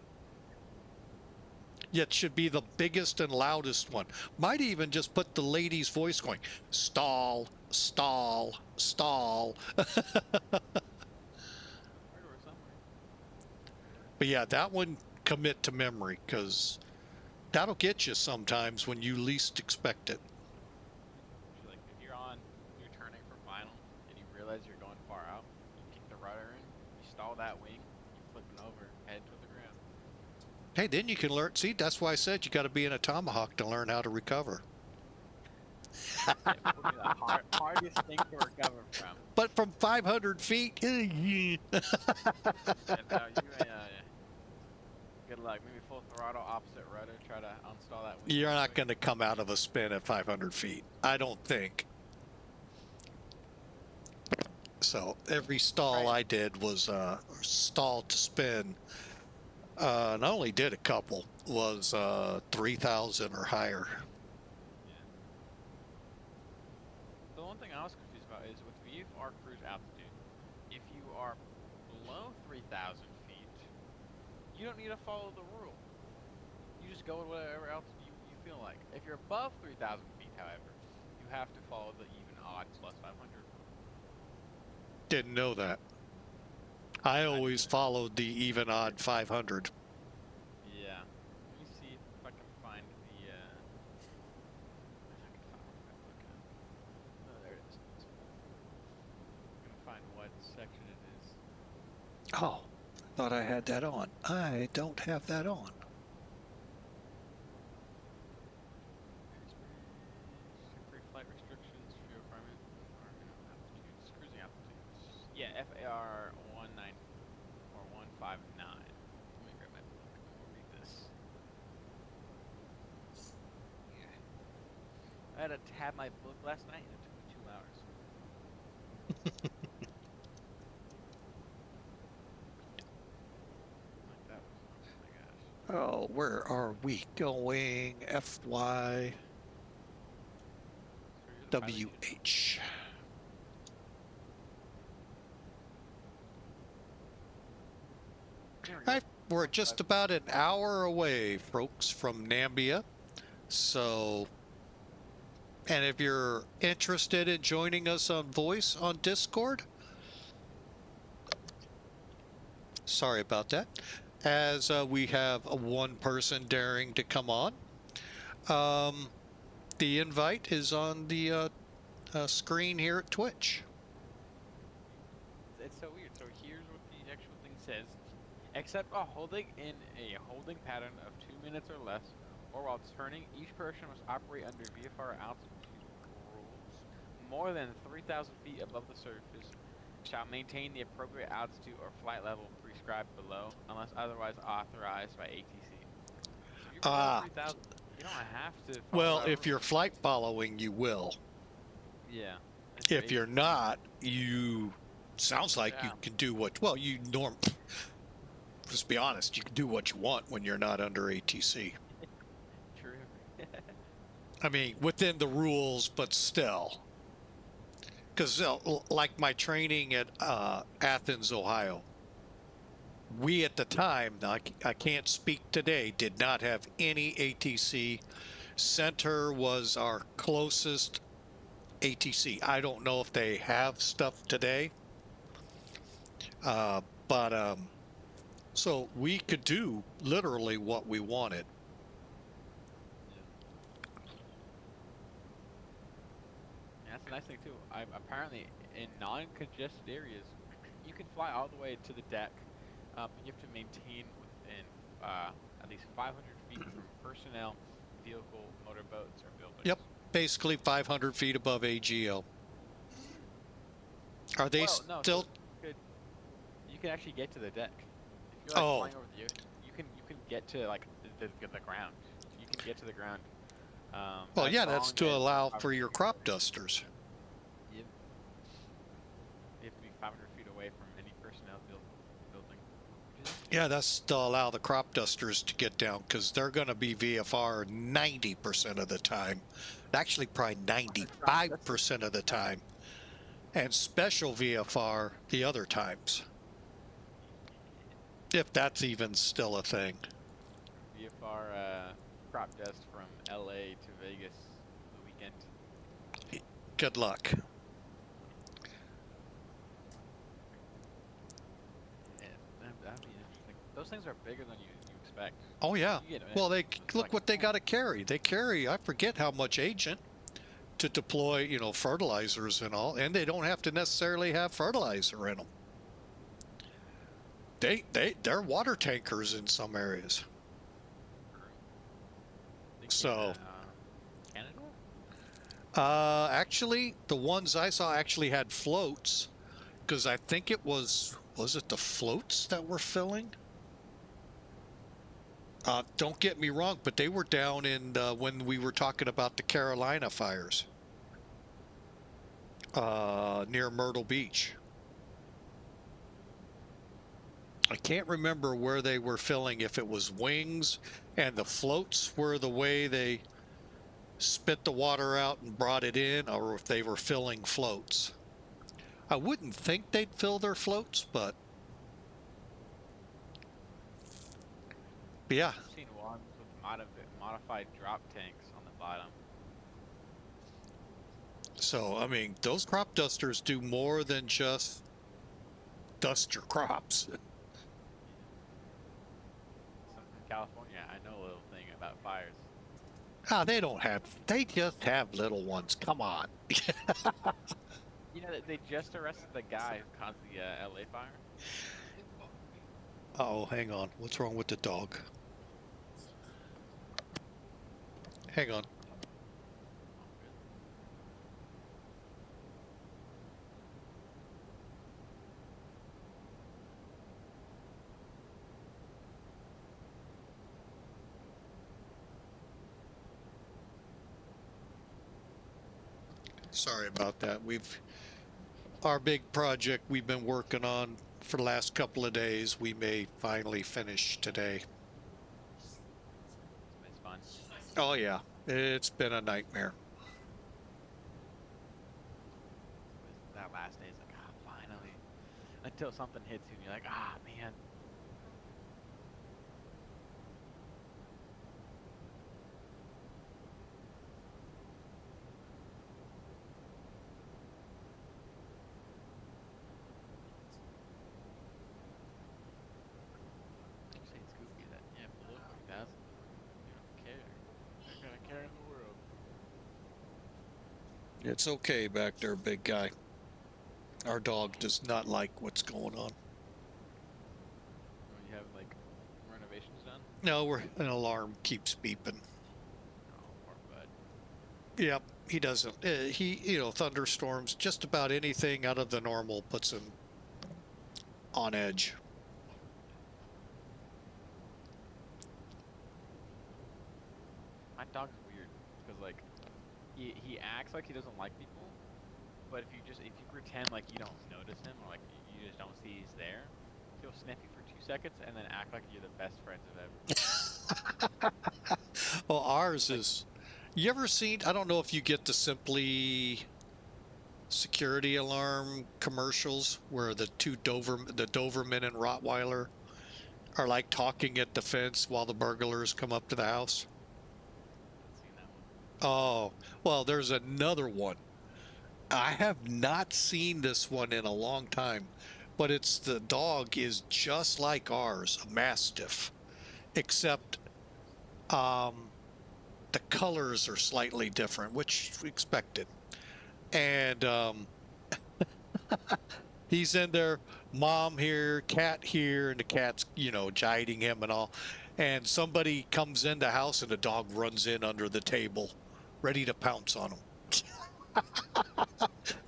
Yet should be the biggest and loudest one. Might even just put the lady's voice going, stall, stall, stall. But yeah, that one commit to memory, because that'll get you sometimes when you least expect it. Like if you're turning for final, and you realize you're going far out, you kick the rudder in, you stall that wing, you flip it over, head to the ground. Hey, then you can learn. See, that's why I said you got to be in a Tomahawk to learn how to recover. It would be the hardest thing to recover from. But from 500 feet, And, good luck. Maybe full throttle, opposite rudder, try to unstall that wing. you're not going to come out of a spin at 500 feet. I don't think. So every stall I did was stall to spin. And I only did a couple. Was 3,000 or higher. I was confused about is with VFR cruise altitude, if you are below 3,000 feet, you don't need to follow the rule. You just go at whatever altitude you feel like. If you're above 3,000 feet, however, you have to follow the even odd plus 500 rule. Didn't know that. I always followed the even odd 500. Yeah. Let me see if I can find the, if I can find what I'm looking at. Oh, there it is. I'm gonna find what section it is. Oh, thought I had that on. I don't have that on. Pre-flight restrictions, fuel requirement, altitudes, cruising altitudes. Yeah, FAR 19 or 159. Let me grab my book and we'll read this. I had to tab my book last night and it took me 2 hours. Like that was, oh my gosh. Oh, where are we going? FYWH. So you're the pilot. There we go. We're just about an hour away, folks, from Namibia. So, and if you're interested in joining us on voice on Discord, sorry about that, as we have one person daring to come on. The invite is on the screen here at Twitch. It's so weird. So here's what the actual thing says. Except while holding in a holding pattern of 2 minutes or less, or while turning, each person must operate under VFR altitude rules. More than 3,000 feet above the surface shall maintain the appropriate altitude or flight level prescribed below, unless otherwise authorized by ATC. So if you're below 3,000, you don't have to follow Well, that if rule. you're flight following, you will. Yeah. If you're not, you sounds like you can do what, well, just be honest, you can do what you want when you're not under ATC. True. I mean, within the rules, but still. Because like my training at Athens, Ohio, we at the time, I can't speak today, did not have any ATC. Center was our closest ATC. I don't know if they have stuff today. So we could do literally what we wanted. Yeah, that's the nice thing too. Apparently, in non-congested areas, you can fly all the way to the deck. But you have to maintain within at least 500 feet from personnel, vehicle, motorboats, or buildings. Yep, basically 500 feet above AGL. Are they still? So you can actually get to the deck. If you're like flying over the ocean, you can get to like the ground. You can get to the ground. Well, yeah, that's to allow for your crop dusters. Yep. You have to be 500 feet away from any personnel building. Yeah, that's to allow the crop dusters to get down, because they're going to be VFR 90% of the time. Actually, probably 95% of the time. And special VFR the other times. If that's even still a thing. VFR crop dust from LA to Vegas the weekend. Good luck. Yeah, that'd be interesting. Those things are bigger than you expect. Oh yeah. Well, they look what they got to carry. They carry, I forget how much agent to deploy, you know, fertilizers and all, and they don't have to necessarily have fertilizer in them. They're water tankers in some areas. So Canada? Actually, the ones I saw actually had floats, because I think it was it the floats that were filling? Don't get me wrong, but they were down in when we were talking about the Carolina fires near Myrtle Beach. I can't remember where they were filling, if it was wings, and the floats were the way they spit the water out and brought it in, or if they were filling floats. I wouldn't think they'd fill their floats, but yeah. I've seen ones with modified drop tanks on the bottom. So, I mean, those crop dusters do more than just dust your crops. Some from California, I know a little thing about fires. Ah, they just have little ones. Come on. You know, they just arrested the guy who caused the LA fire. Uh-oh, hang on. What's wrong with the dog? Hang on. Sorry about that. Our big project we've been working on for the last couple of days, we may finally finish today. It's fun. Oh yeah, it's been a nightmare. That last day is like, finally. Until something hits you and you're like, man. Saying Scoopy that, below 3,000. You don't care. You're gonna care in the world. It's okay back there, big guy. Our dog does not like what's going on. You have like renovations done? No, an alarm keeps beeping. Oh, poor bud. Yep, he doesn't. Thunderstorms, just about anything out of the normal puts him on edge. My dog's weird because like he acts like he doesn't like people, but if you pretend like you don't notice him or like you just don't see he's there, he'll sniff you for 2 seconds and then act like you're the best friends of ever. Well, ours is. You ever seen? I don't know if you get the Simply security alarm commercials where the Doberman and Rottweiler are like talking at the fence while the burglars come up to the house. I've seen that one. Oh, well, there's another one. I have not seen this one in a long time, but the dog is just like ours, a Mastiff, except the colors are slightly different, which we expected. And he's in there, mom here, cat here, and the cat's, chiding him and all. And somebody comes in the house and the dog runs in under the table, ready to pounce on him.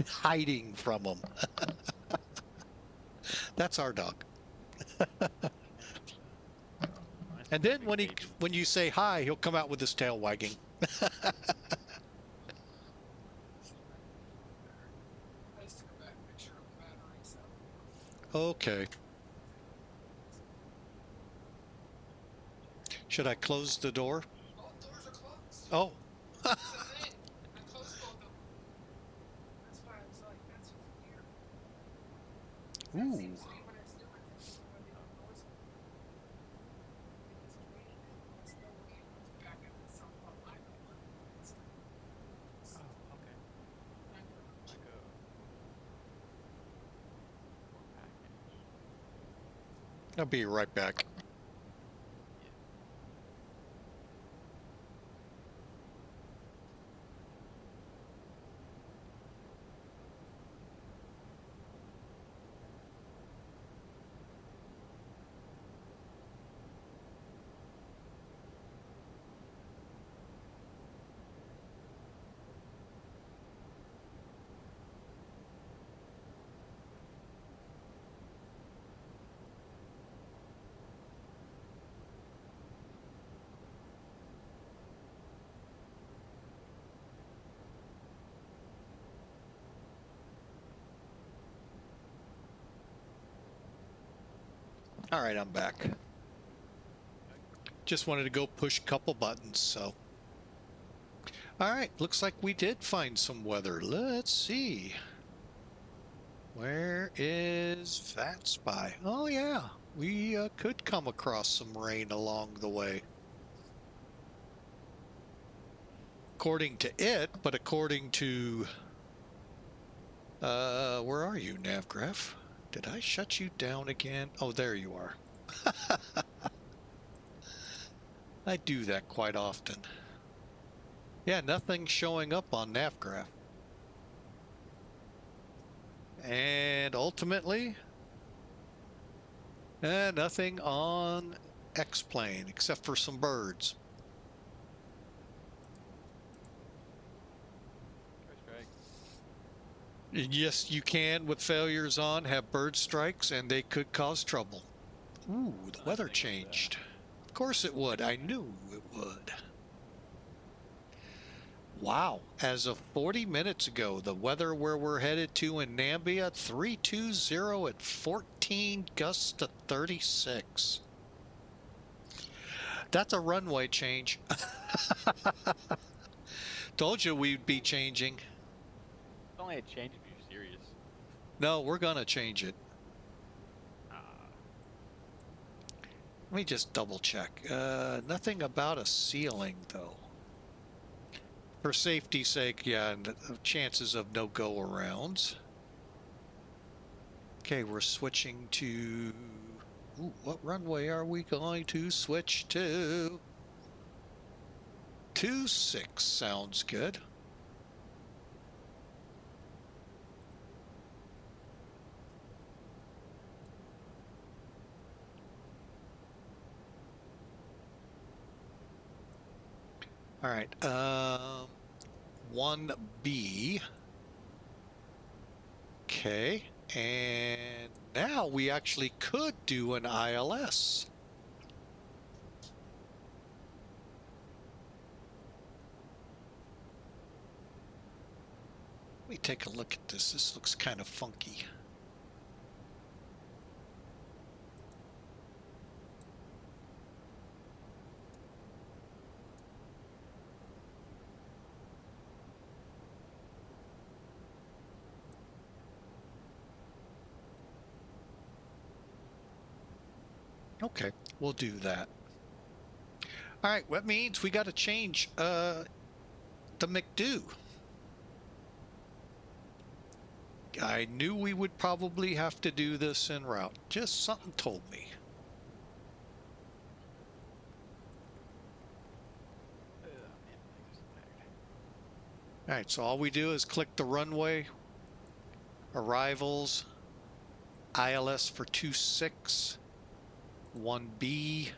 Hiding from him. That's our dog. And then when you say hi, he'll come out with his tail wagging. Okay. Should I close the door? Oh. Ooh. I'll be right back. All right, I'm back. Just wanted to go push a couple buttons, so. All right, looks like we did find some weather. Let's see. Where is VATSIM? Oh yeah, we could come across some rain along the way. According to it, but according to where are you, Navgraph? Did I shut you down again? Oh, there you are. I do that quite often. Yeah, nothing showing up on Navgraph. And ultimately, nothing on X-Plane except for some birds. Yes, you can, with failures on, have bird strikes, and they could cause trouble. Ooh, the weather changed. Of course it would. I knew it would. Wow. As of 40 minutes ago, the weather where we're headed to in Namibia, 320 at 14 gusts to 36. That's a runway change. Told you we'd be changing. It's only a change if you're serious. No, we're going to change it. Let me just double check. Nothing about a ceiling, though. For safety's sake, yeah, chances of no go-arounds. Okay, we're switching to... Ooh, what runway are we going to switch to? 26 sounds good. All right, 1B. Okay, and now we actually could do an ILS. Let me take a look at this. This looks kind of funky. Okay, we'll do that. All right, what means we got to change the McDo. I knew we would probably have to do this en route. Just something told me. All right, so all we do is click the runway, arrivals, ILS for 26, 1B.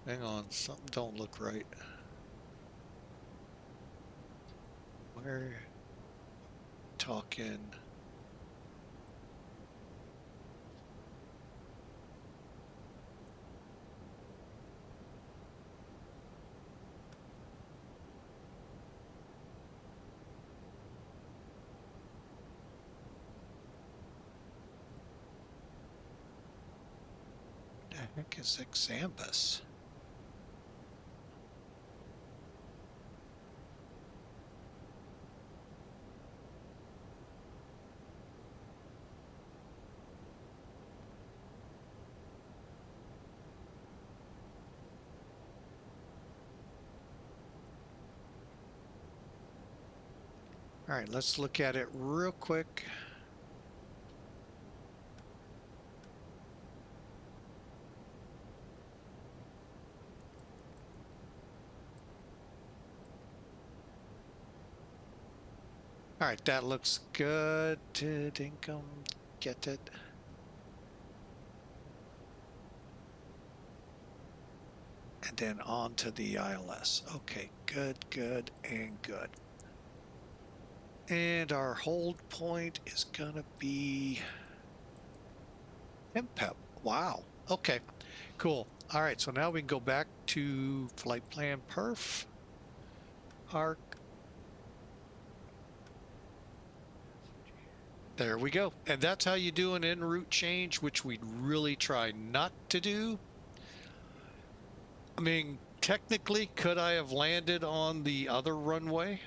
Hang on, something don't look right. We're talking. The heck is Xambus? All right, let's look at it real quick. All right, that looks good. Income, get it. And then on to the ILS. Okay, good, good, and good. And our hold point is gonna be MPEP. Wow. Okay, cool. All right, so now we can go back to flight plan perf. ARC. There we go. And that's how you do an en route change, which we'd really try not to do. I mean, technically, could I have landed on the other runway?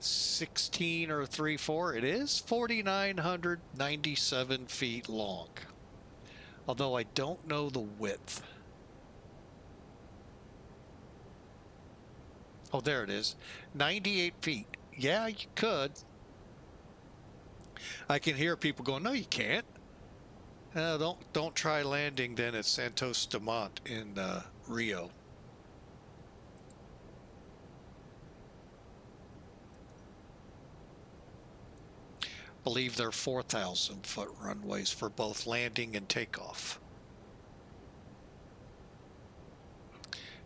16 or 3.4. It is 4,997 feet long. Although I don't know the width. Oh, there it is. 98 feet. Yeah, you could. I can hear people going, no, you can't. Don't try landing then at Santos Dumont in Rio. Believe they're 4,000 foot runways for both landing and takeoff.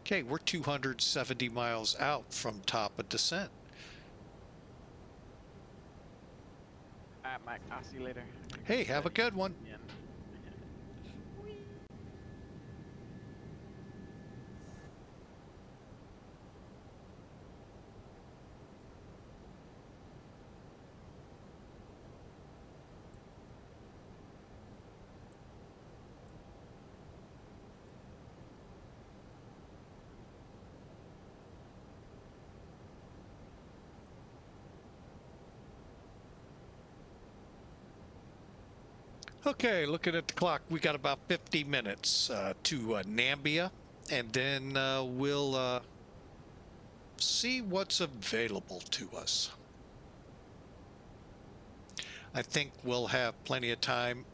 Okay, we're 270 miles out from top of descent. All right, Mike, I'll see you later. Hey, have a good one. Yeah. Okay, looking at the clock, we got about 50 minutes to Namibia, and then we'll see what's available to us. I think we'll have plenty of time,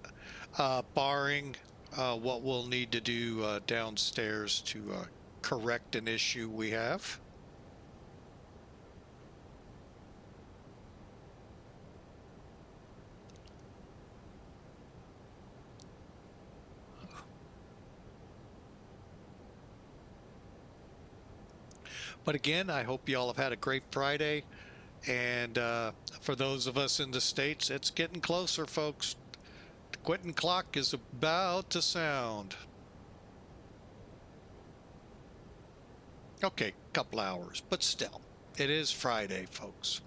barring what we'll need to do downstairs to correct an issue we have. But again, I hope you all have had a great Friday. And for those of us in the States, it's getting closer, folks. The quitting clock is about to sound. Okay, couple hours, but still, it is Friday, folks.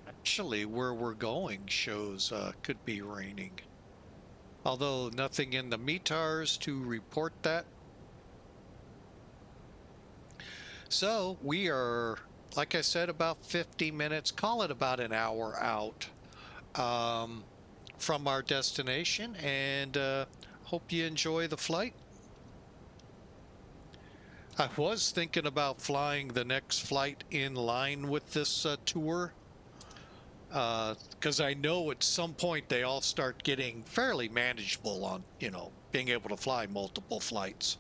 Actually, where we're going shows could be raining. Although nothing in the METARs to report that. So we are, like I said, about 50 minutes, call it about an hour out from our destination, and hope you enjoy the flight. I was thinking about flying the next flight in line with this tour, because I know at some point they all start getting fairly manageable on, you know, being able to fly multiple flights.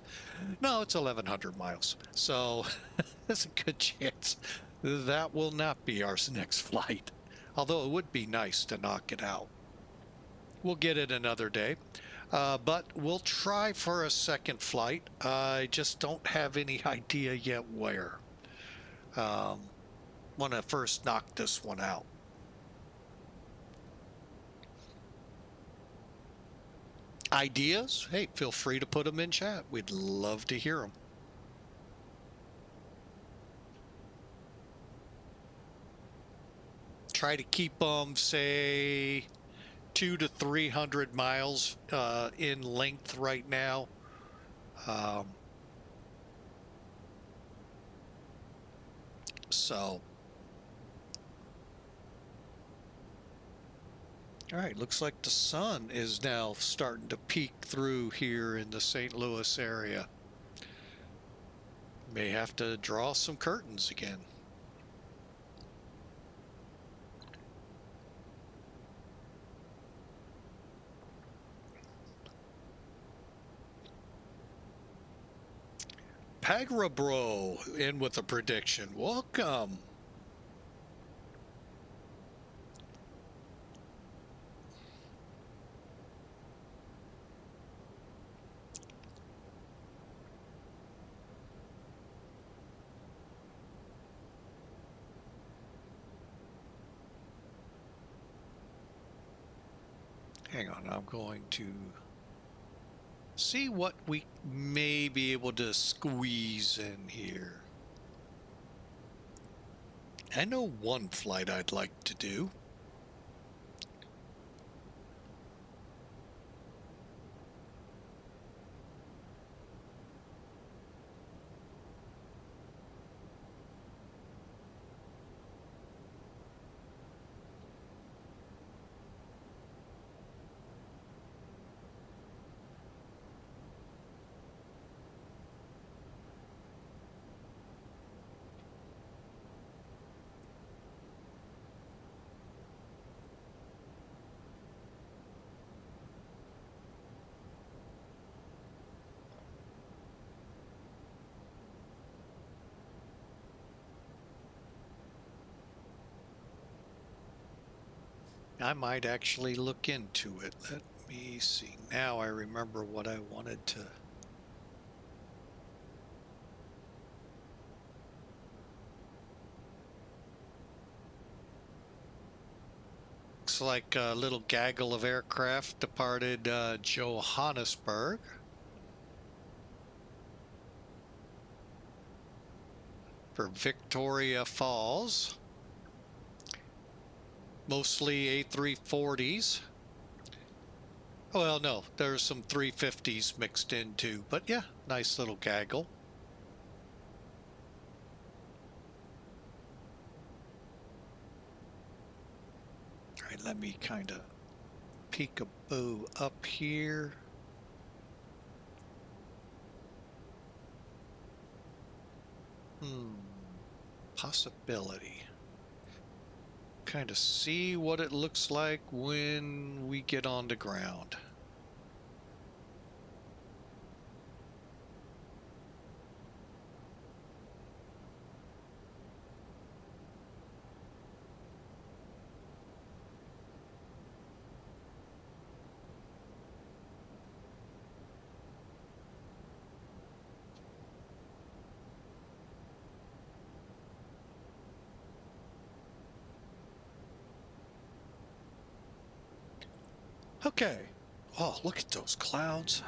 No, it's 1,100 miles, so there's a good chance that will not be our next flight, although it would be nice to knock it out. We'll get it another day, but we'll try for a second flight. I just don't have any idea yet where. Want to first knock this one out. Ideas? Hey, feel free to put them in chat. We'd love to hear them. Try to keep them, say, 200 to 300 miles in length right now. So, all right, looks like the sun is now starting to peek through here in the St. Louis area. May have to draw some curtains again. Pagra Bro in with a prediction. Welcome. hang on, I'm going to see what we may be able to squeeze in here. I know one flight I'd like to do. I might actually look into it. Let me see. Now I remember what I wanted to. Looks like a little gaggle of aircraft departed Johannesburg. For Victoria Falls. Mostly A340s. Well, no, there's some 350s mixed in too, but yeah, nice little gaggle. All right, let me kind of peekaboo up here. Possibility. Kind of see what it looks like when we get on the ground. Okay. Oh, look at those clouds.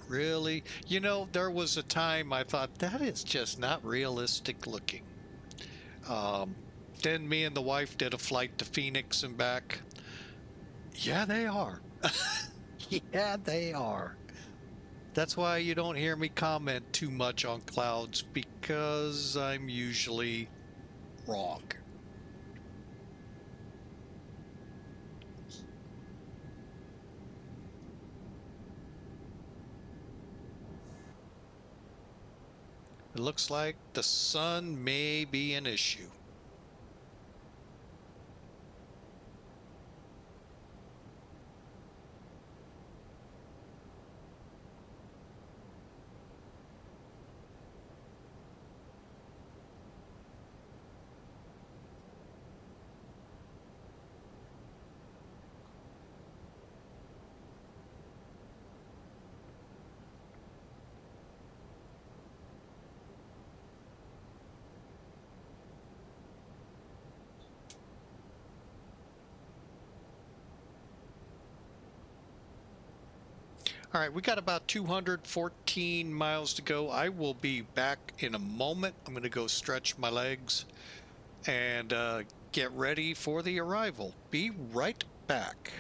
Really? You know, there was a time I thought that is just not realistic looking. Then me and the wife did a flight to Phoenix and back. Yeah, they are. Yeah, they are. That's why you don't hear me comment too much on clouds, because I'm usually wrong. It looks like the sun may be an issue. All right, we got about 214 miles to go. I will be back in a moment. I'm going to go stretch my legs and get ready for the arrival. Be right back.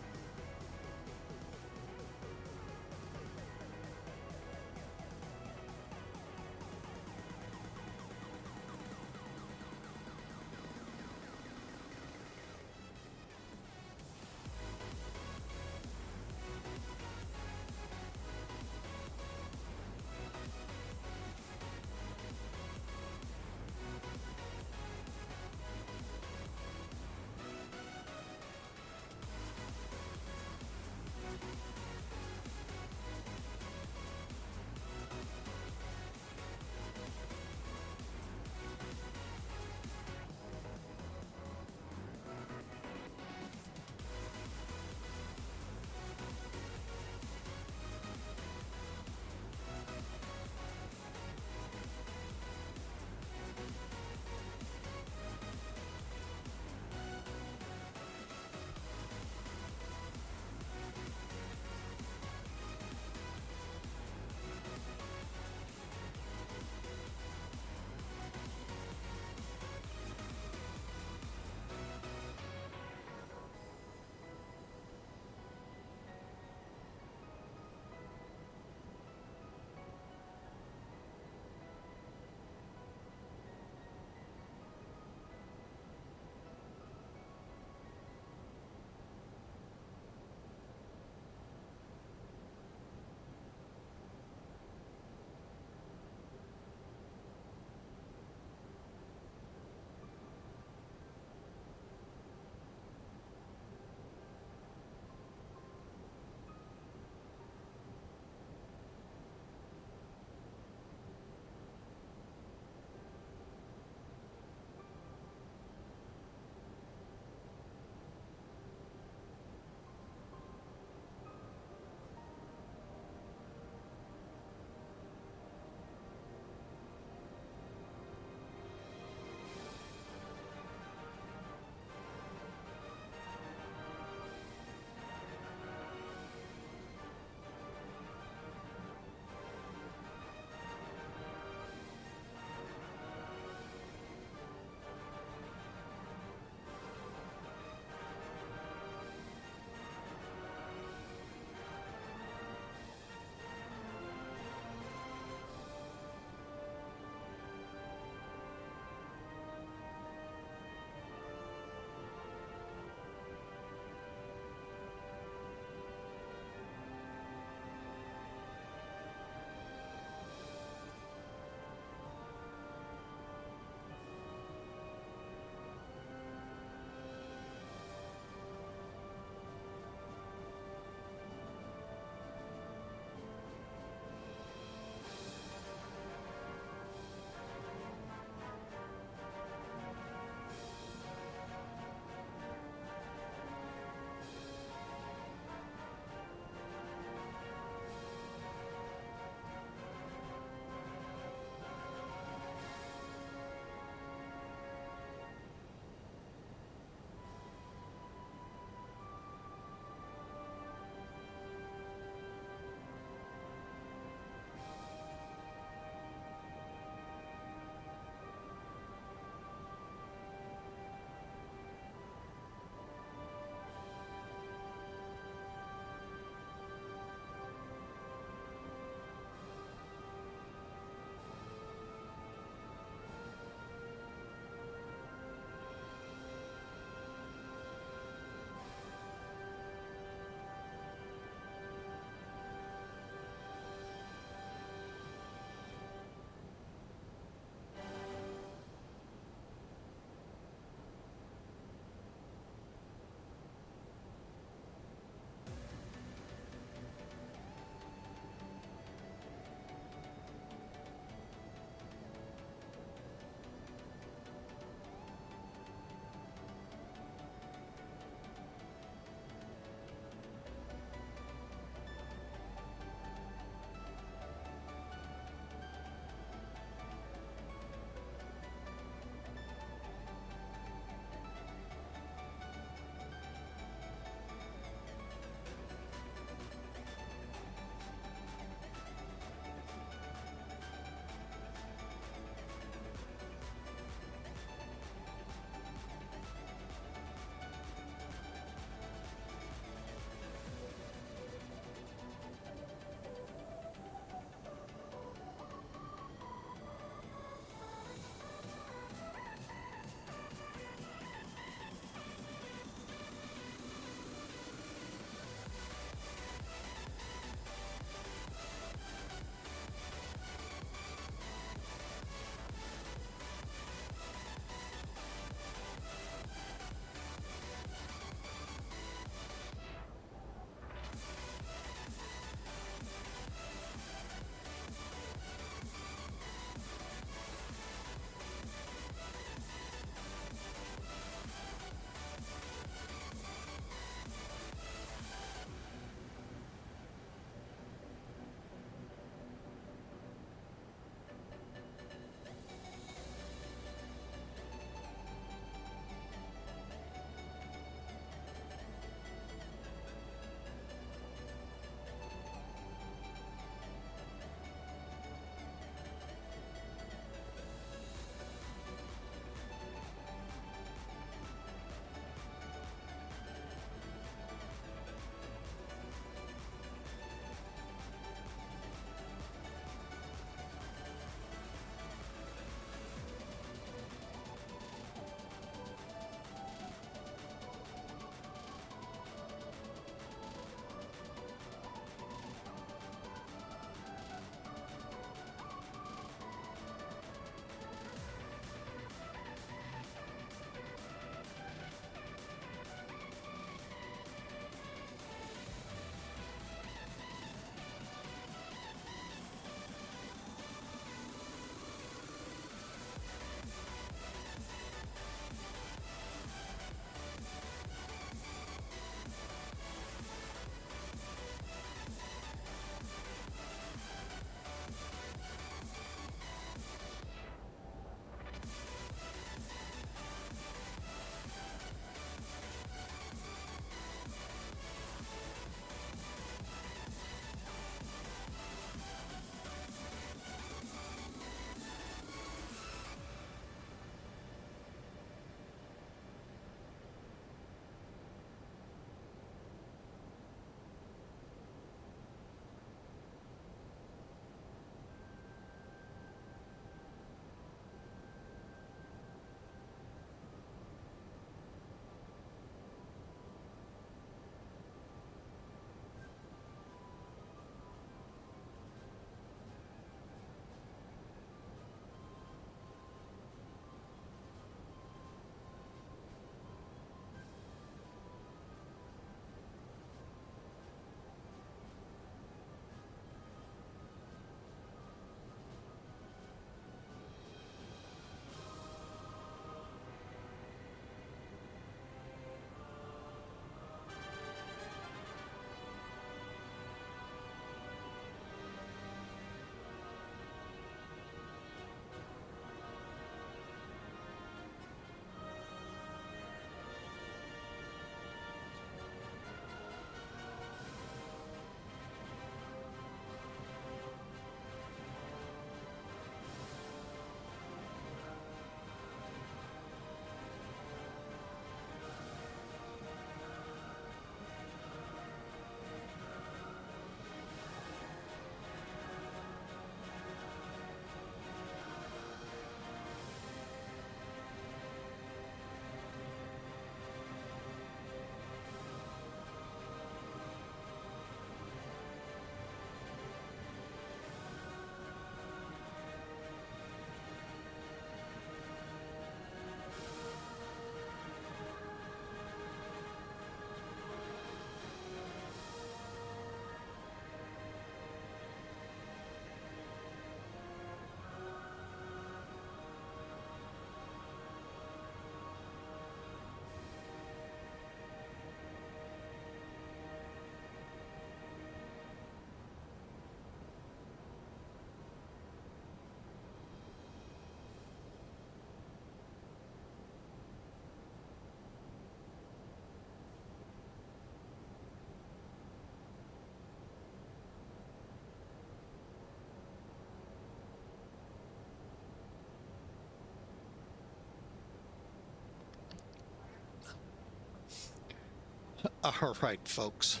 All right, folks.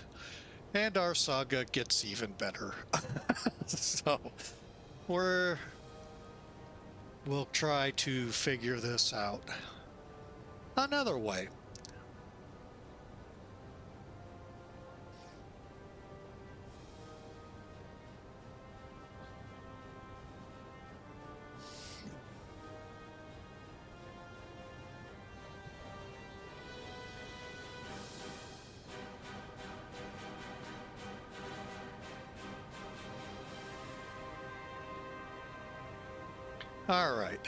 And our saga gets even better. So we'll try to figure this out another way. All right.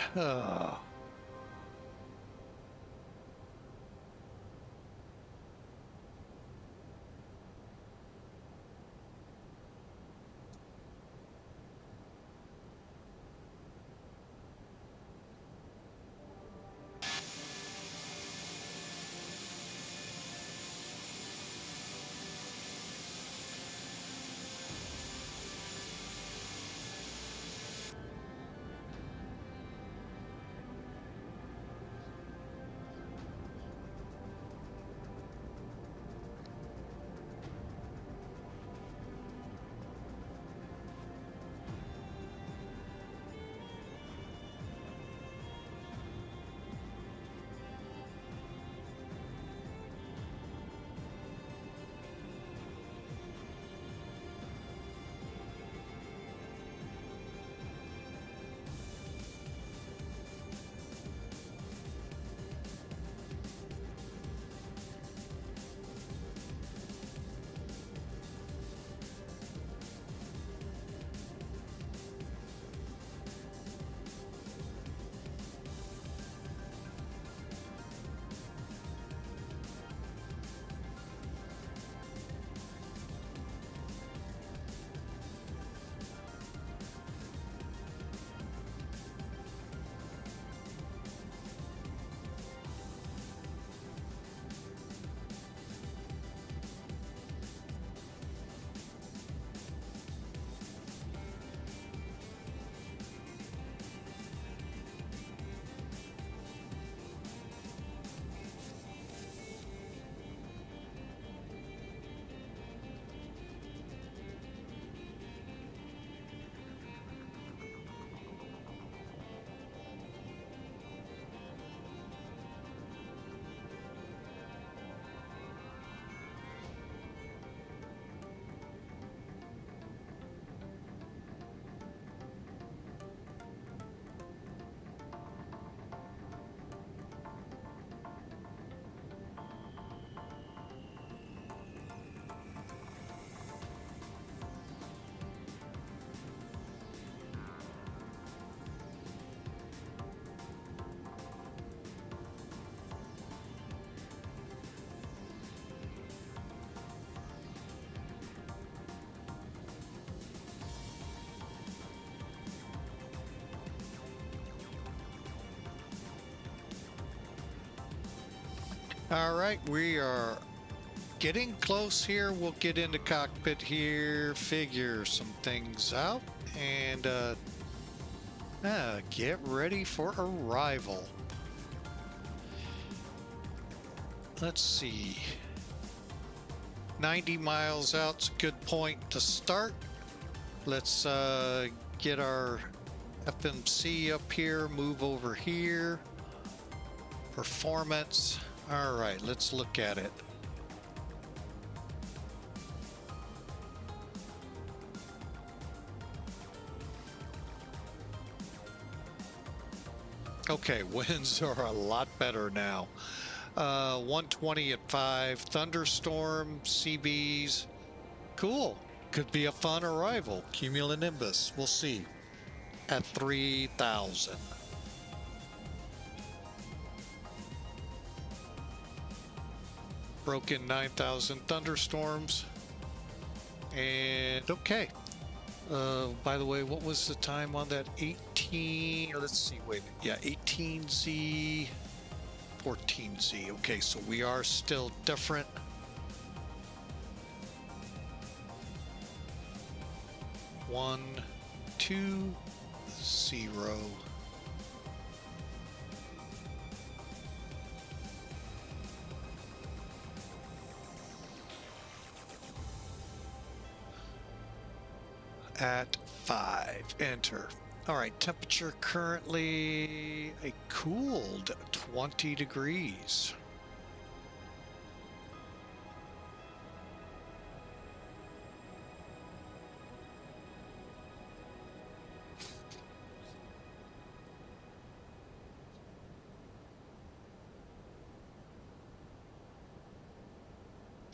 All right, we are getting close here. We'll get into cockpit here, figure some things out, and get ready for arrival. Let's see. 90 miles out's a good point to start. Let's get our FMC up here, move over here. Performance. All right, let's look at it. Okay, winds are a lot better now. 120 at 5, thunderstorm, CBs. Cool. Could be a fun arrival. Cumulonimbus, we'll see. At 3,000. Broken 9,000 thunderstorms. And okay. By the way, what was the time on that? 18, let's see, wait, yeah, 18Z, 14Z. Okay, so we are still different. One, 2, 0. at 5. Enter. All right, temperature currently a cooled 20 degrees.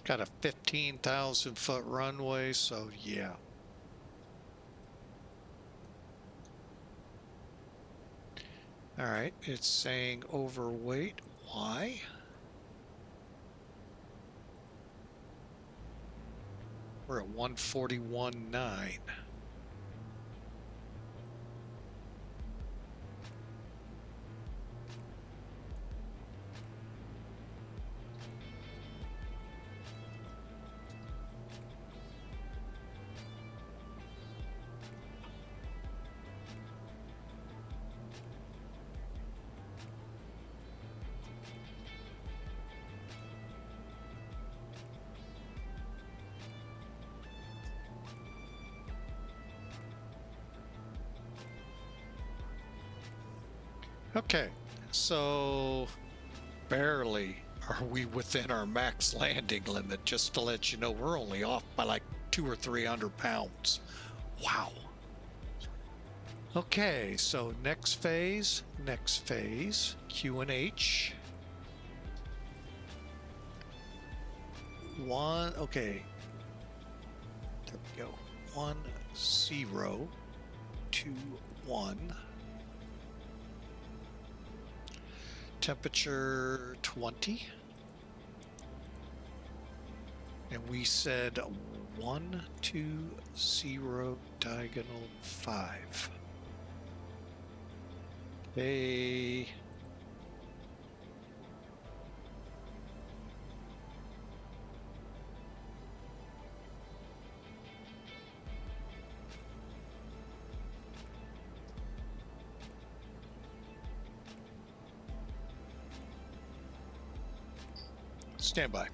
Got a 15,000 foot runway, so yeah. All right, it's saying overweight. Why? We're at 141.9. Okay, so barely are we within our max landing limit. Just to let you know, we're only off by like 200 or 300 pounds. Wow. Okay, so next phase, QNH. One, okay. There we go. 1, 0, 2, 1. Temperature 20. And we said 1, 2, 0, diagonal 5. Hey. Stand by.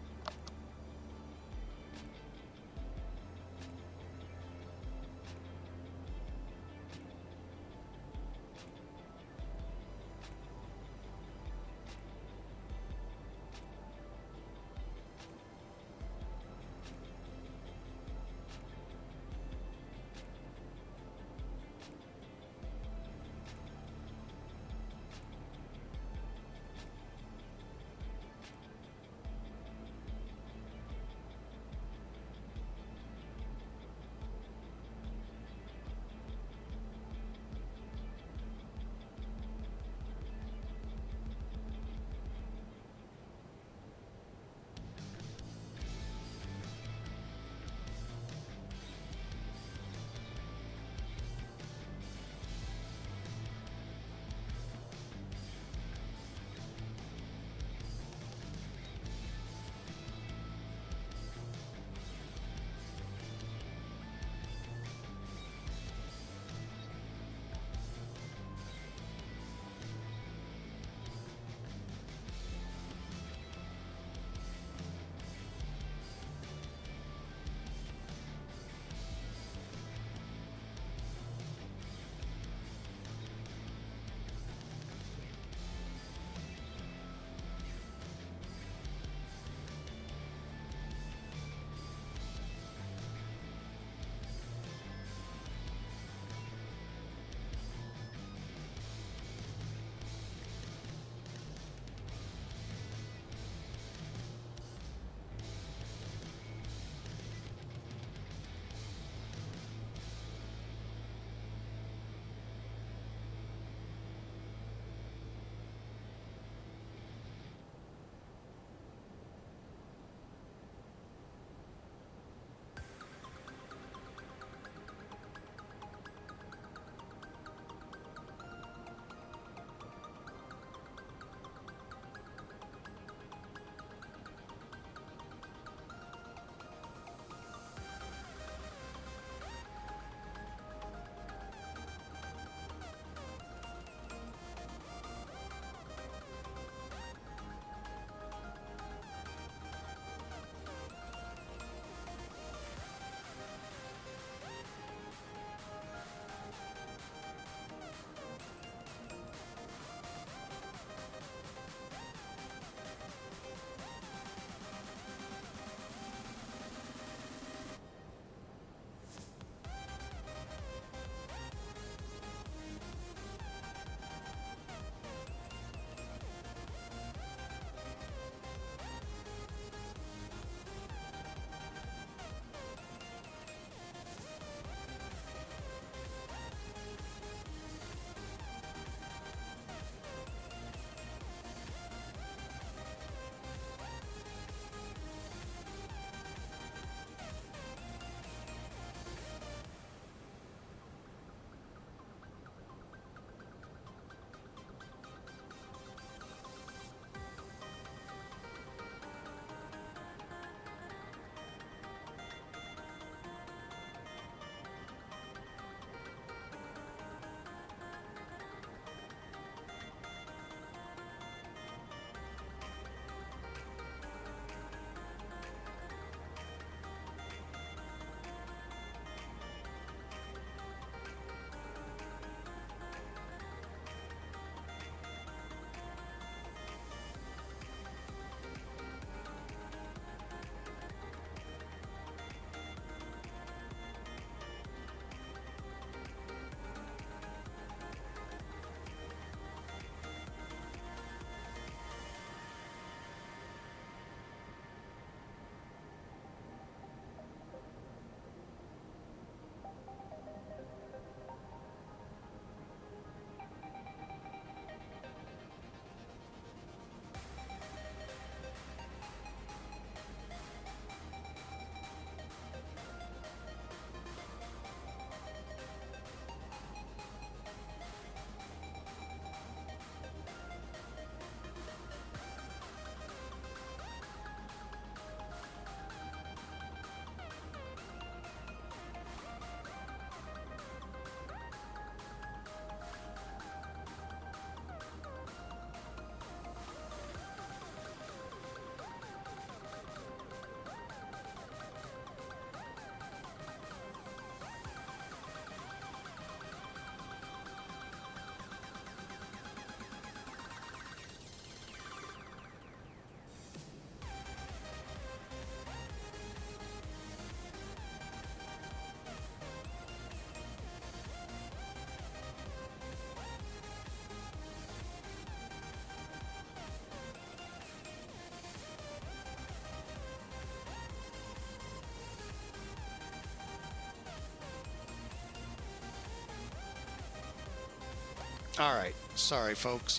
All right, sorry folks.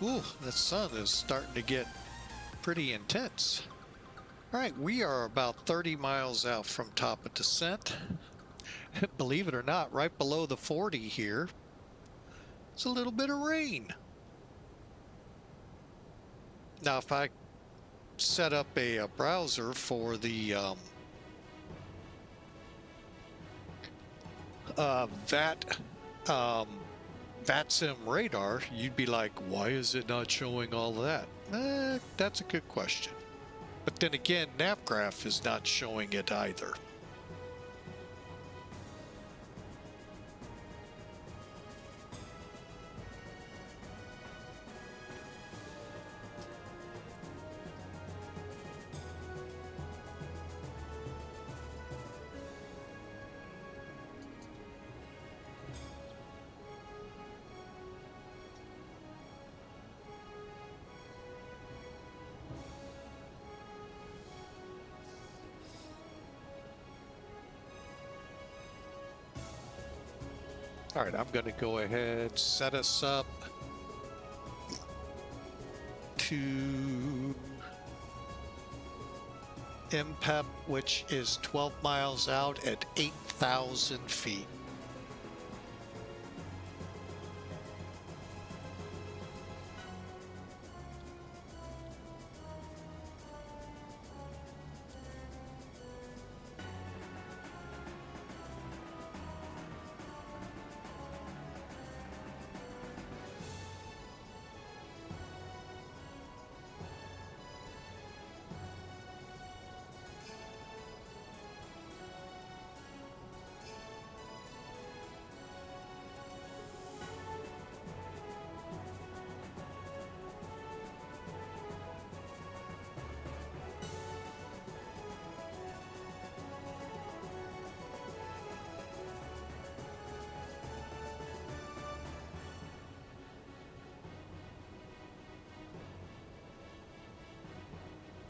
Ooh, the sun is starting to get pretty intense. All right, we are about 30 miles out from top of descent. Believe it or not, right below the 40 here, it's a little bit of rain. Now, if I set up a browser for the VATSIM radar, you'd be like, why is it not showing all of that? That's a good question. But then again, NavGraph is not showing it either. All right, I'm going to go ahead, set us up to MPEP, which is 12 miles out at 8,000 feet.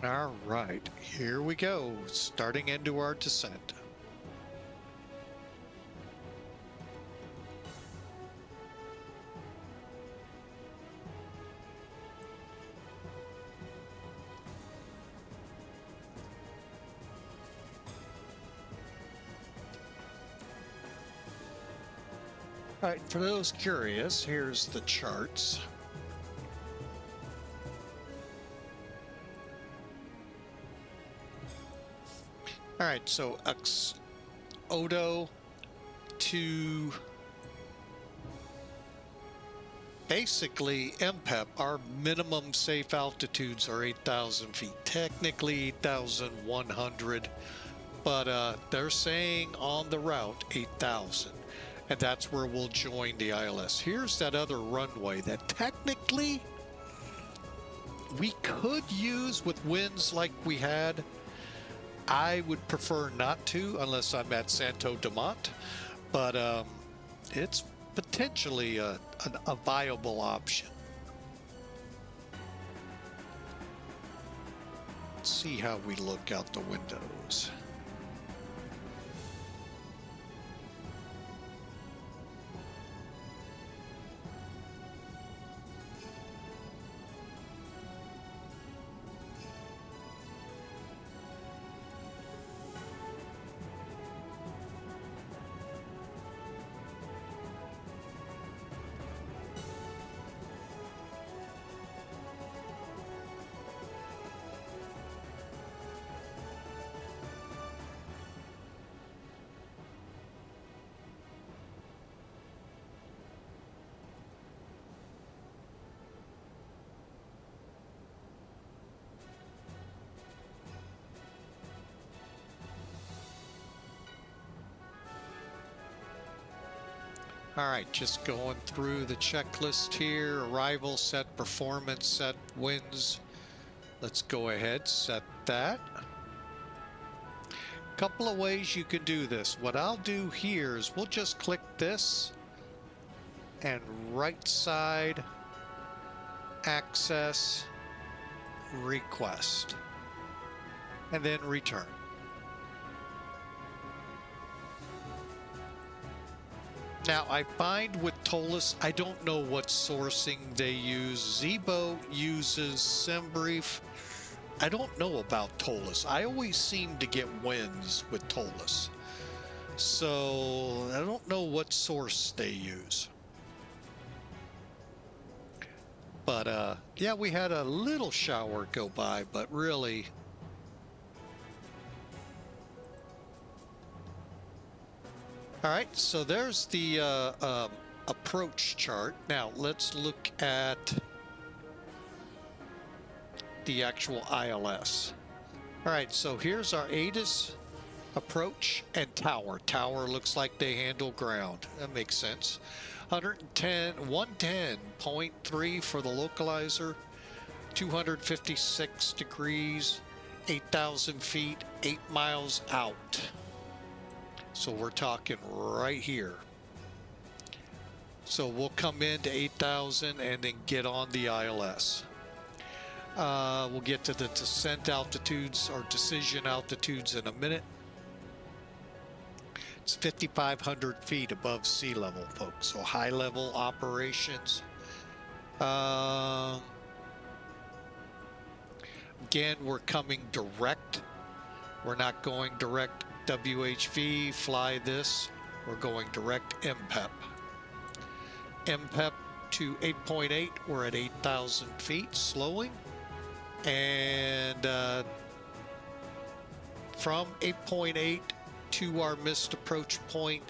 All right, here we go, starting into our descent. All right, for those curious, here's the charts. All right, so Odo to basically MPEP, our minimum safe altitudes are 8,000 feet, technically 8,100, but they're saying on the route 8,000, and that's where we'll join the ILS. Here's that other runway that technically we could use with winds like we had. I would prefer not to unless I'm at Santo Dumont, but it's potentially a viable option. Let's see how we look out the windows. All right, just going through the checklist here. Arrival set, performance set, winds. Let's go ahead, set that. Couple of ways you can do this. What I'll do here is we'll just click this and right side access request and then return. Now, I find with Toliss, I don't know what sourcing they use. Zebo uses SimBrief. I don't know about Toliss. I always seem to get wins with Toliss. So, I don't know what source they use. But, yeah, we had a little shower go by, but really... All right, so there's the approach chart. Now, let's look at the actual ILS. All right, so here's our ATIS approach and tower. Tower looks like they handle ground. That makes sense. 110.3 for the localizer, 256 degrees, 8,000 feet, 8 miles out. So we're talking right here. So we'll come into 8,000 and then get on the ILS. We'll get to the descent altitudes or decision altitudes in a minute. It's 5,500 feet above sea level, folks. So high level operations. Again, we're coming direct. We're not going direct WHV, fly this. We're going direct MPEP. MPEP to 8.8, we're at 8,000 feet, slowing. And from 8.8 to our missed approach point,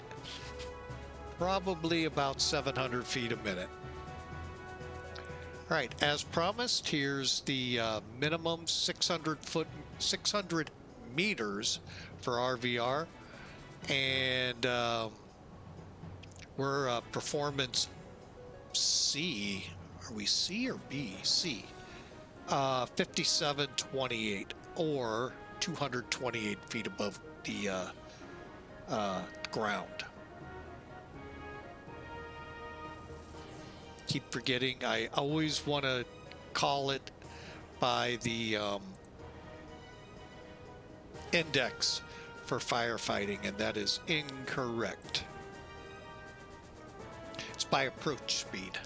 probably about 700 feet a minute. All right, as promised, here's the minimum 600 meters for RVR, and we're performance C. Are we C or B? C. 5728 or 228 feet above the ground. Keep forgetting, I always want to call it by the index for firefighting, and that is incorrect. It's by approach speed.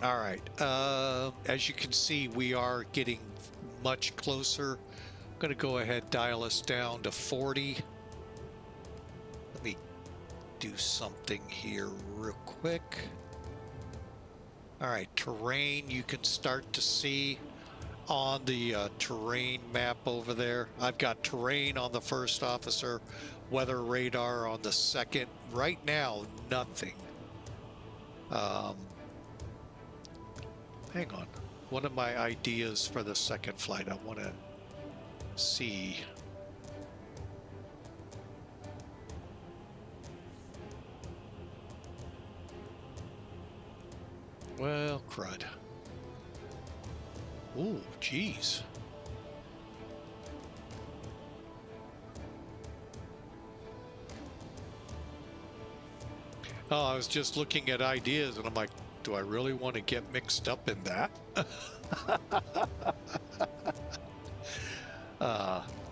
All right, as you can see, we are getting much closer. I'm going to go ahead, dial us down to 40. Let me do something here real quick. All right, terrain, you can start to see on the terrain map over there. I've got terrain on the first officer, weather radar on the second. Right now, nothing. Hang on. One of my ideas for the second flight, I want to see. Well, crud. Ooh, geez. Oh, I was just looking at ideas and I'm like, do I really want to get mixed up in that?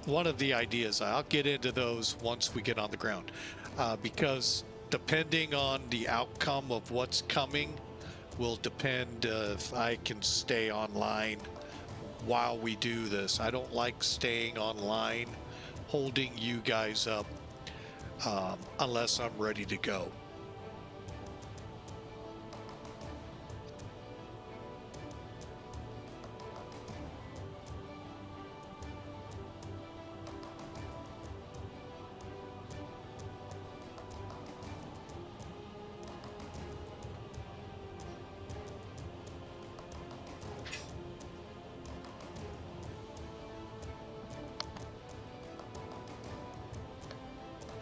One of the ideas, I'll get into those once we get on the ground, because depending on the outcome of what's coming will depend if I can stay online while we do this. I don't like staying online, holding you guys up. unless I'm ready to go.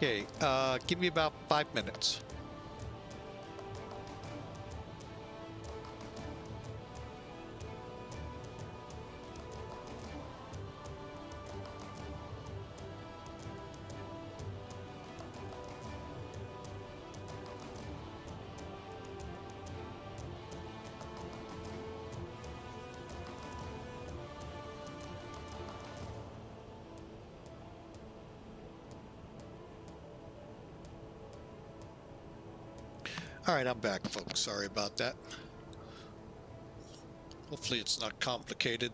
Okay, give me about 5 minutes. All right, I'm back, folks. Sorry about that. Hopefully it's not complicated.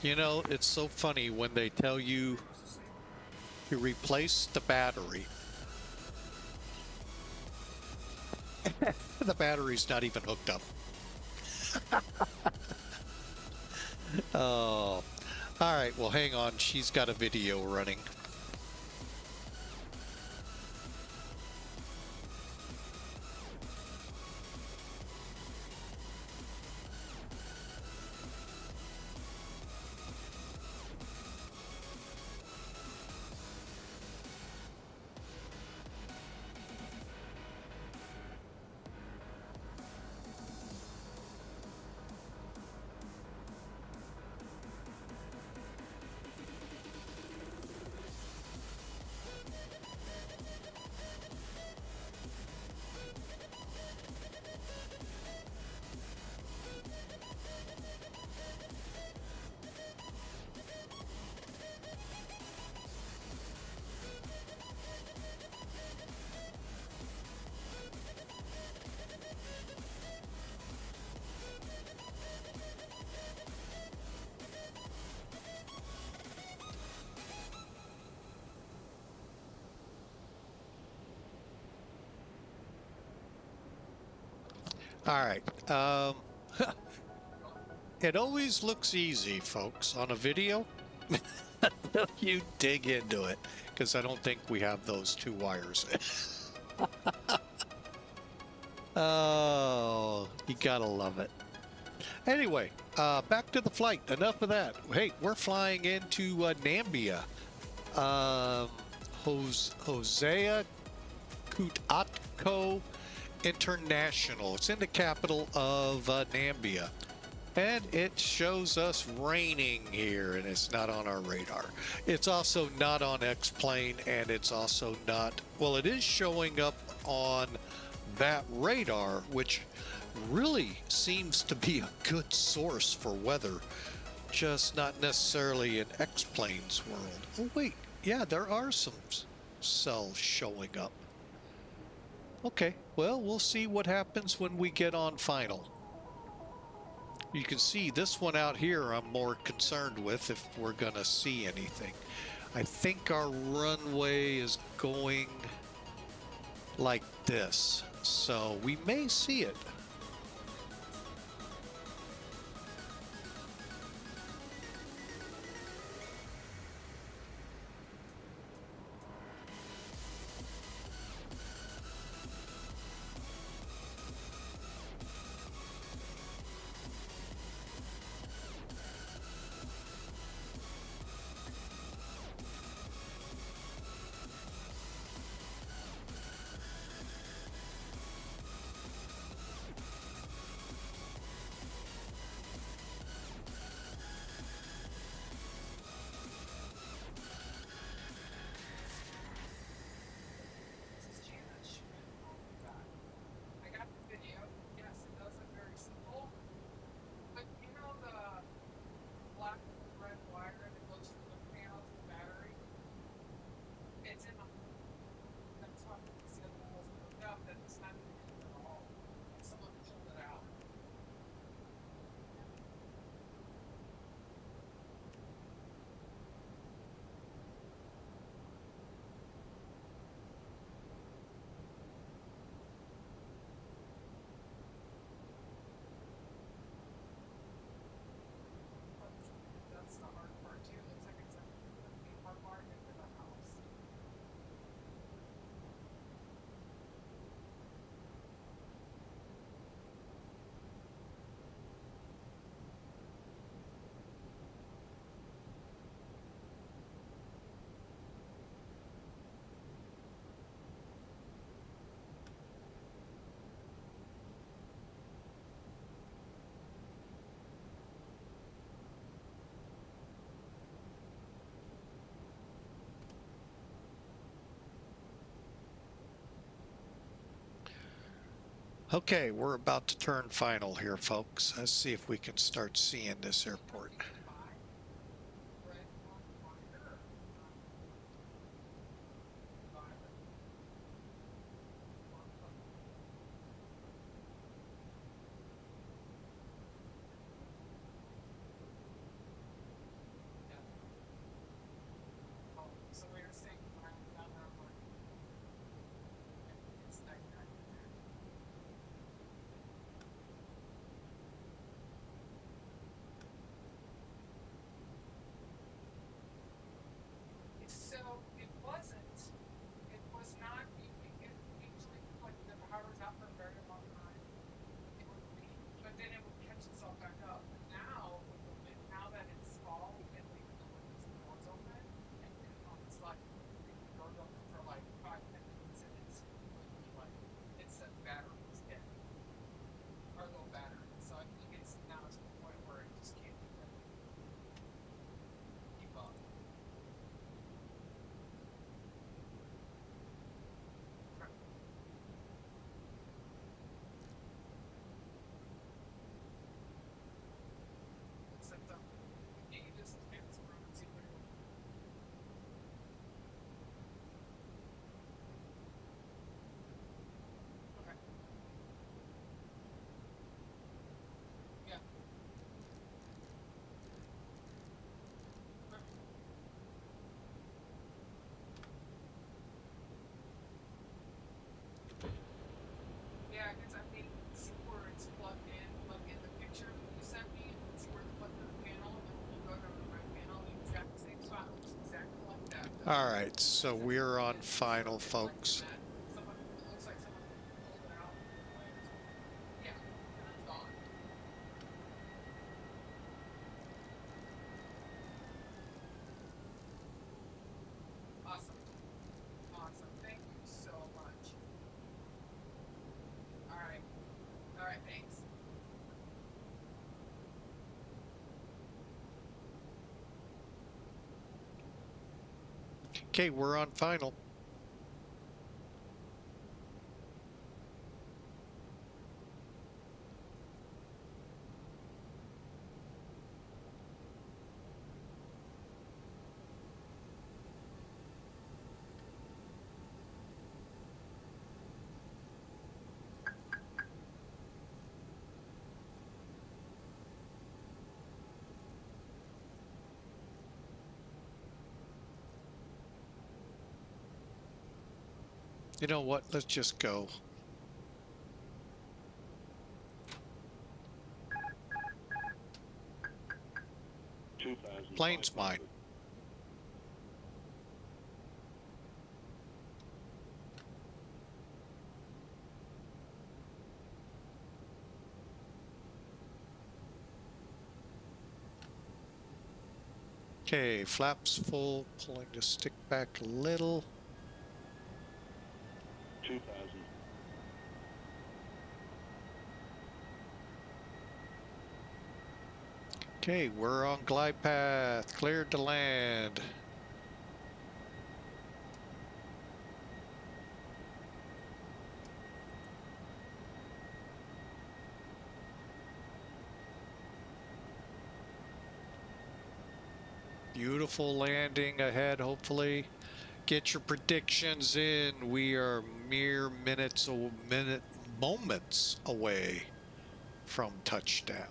You know, it's so funny when they tell you to replace the battery. The battery's not even hooked up. Oh, all right. Well, hang on. She's got a video running. All right. It always looks easy, folks, on a video until you dig into it, because I don't think we have those two wires. Oh, you gotta love it. Anyway, back to the flight. Enough of that. Hey, we're flying into Namibia. Hosea, Kutako International. It's in the capital of Namibia. And it shows us raining here, and it's not on our radar. It's also not on X-Plane, and it's also not... Well, it is showing up on that radar, which really seems to be a good source for weather, just not necessarily in X-Plane's world. Oh, wait. Yeah, there are some cells showing up. Okay, well, we'll see what happens when we get on final. You can see this one out here I'm more concerned with if we're going to see anything. I think our runway is going like this, so we may see it. Okay, we're about to turn final here, folks. Let's see if we can start seeing this airport. All right, so we're on final, folks. Okay, we're on final. You know what? Let's just go. Plane's mine. Okay, flaps full, pulling the stick back a little. 2000. Okay, we're on glide path, cleared to land. Beautiful landing ahead, hopefully. Get your predictions in. We are mere moments away from touchdown.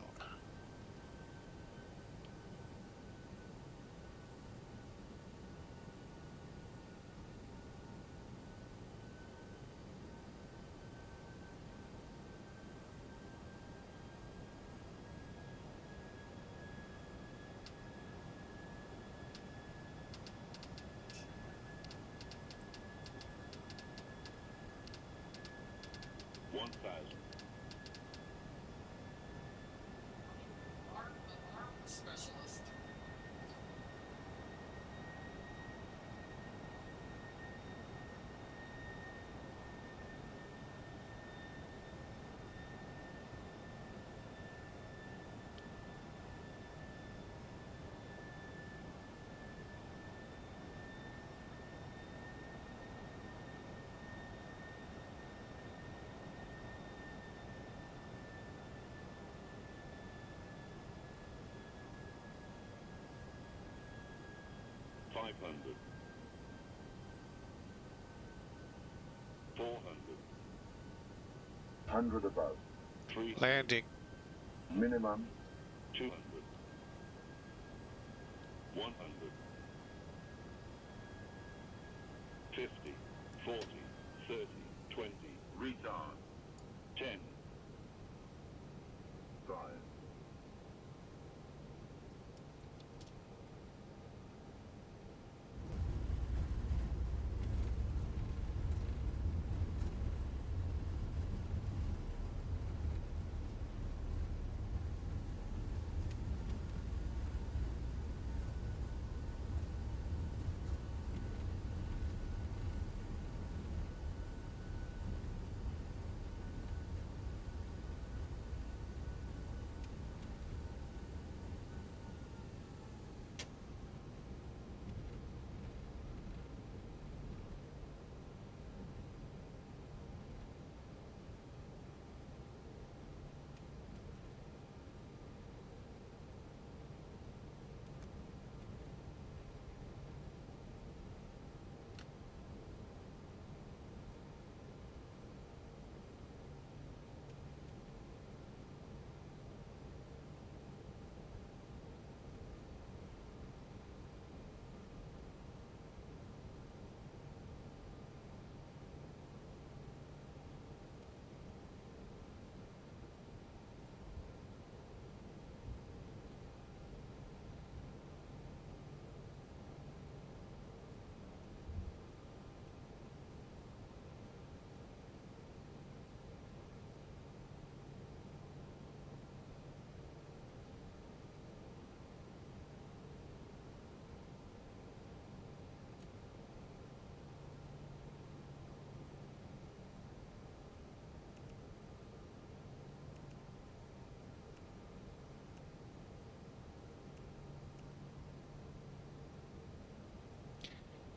500. 400. 100 above. 300. Landing. Minimum. 200. 100. 50. 40. 30. 20. Retard. 10. 5.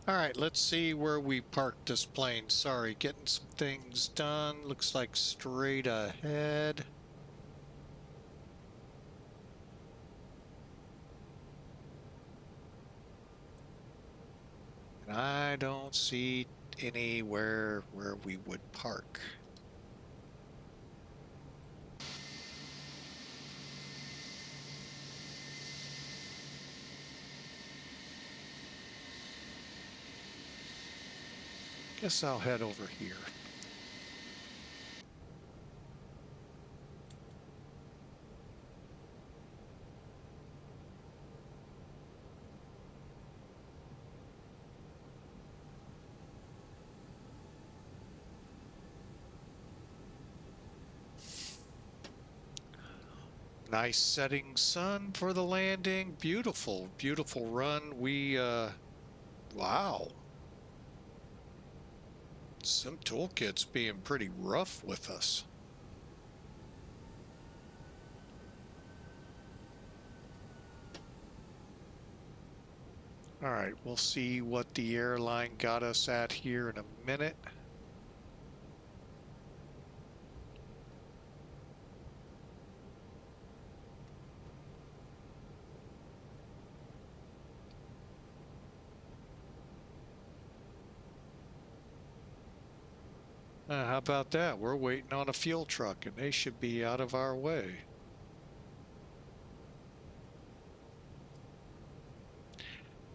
All right, let's see where we parked this plane. Sorry, getting some things done. Looks like straight ahead. And I don't see anywhere where we would park. Guess I'll head over here. Nice setting sun for the landing. Beautiful, beautiful run. Wow. Some toolkit's being pretty rough with us. All right, we'll see what the airline got us at here in a minute. How about that? We're waiting on a fuel truck and they should be out of our way.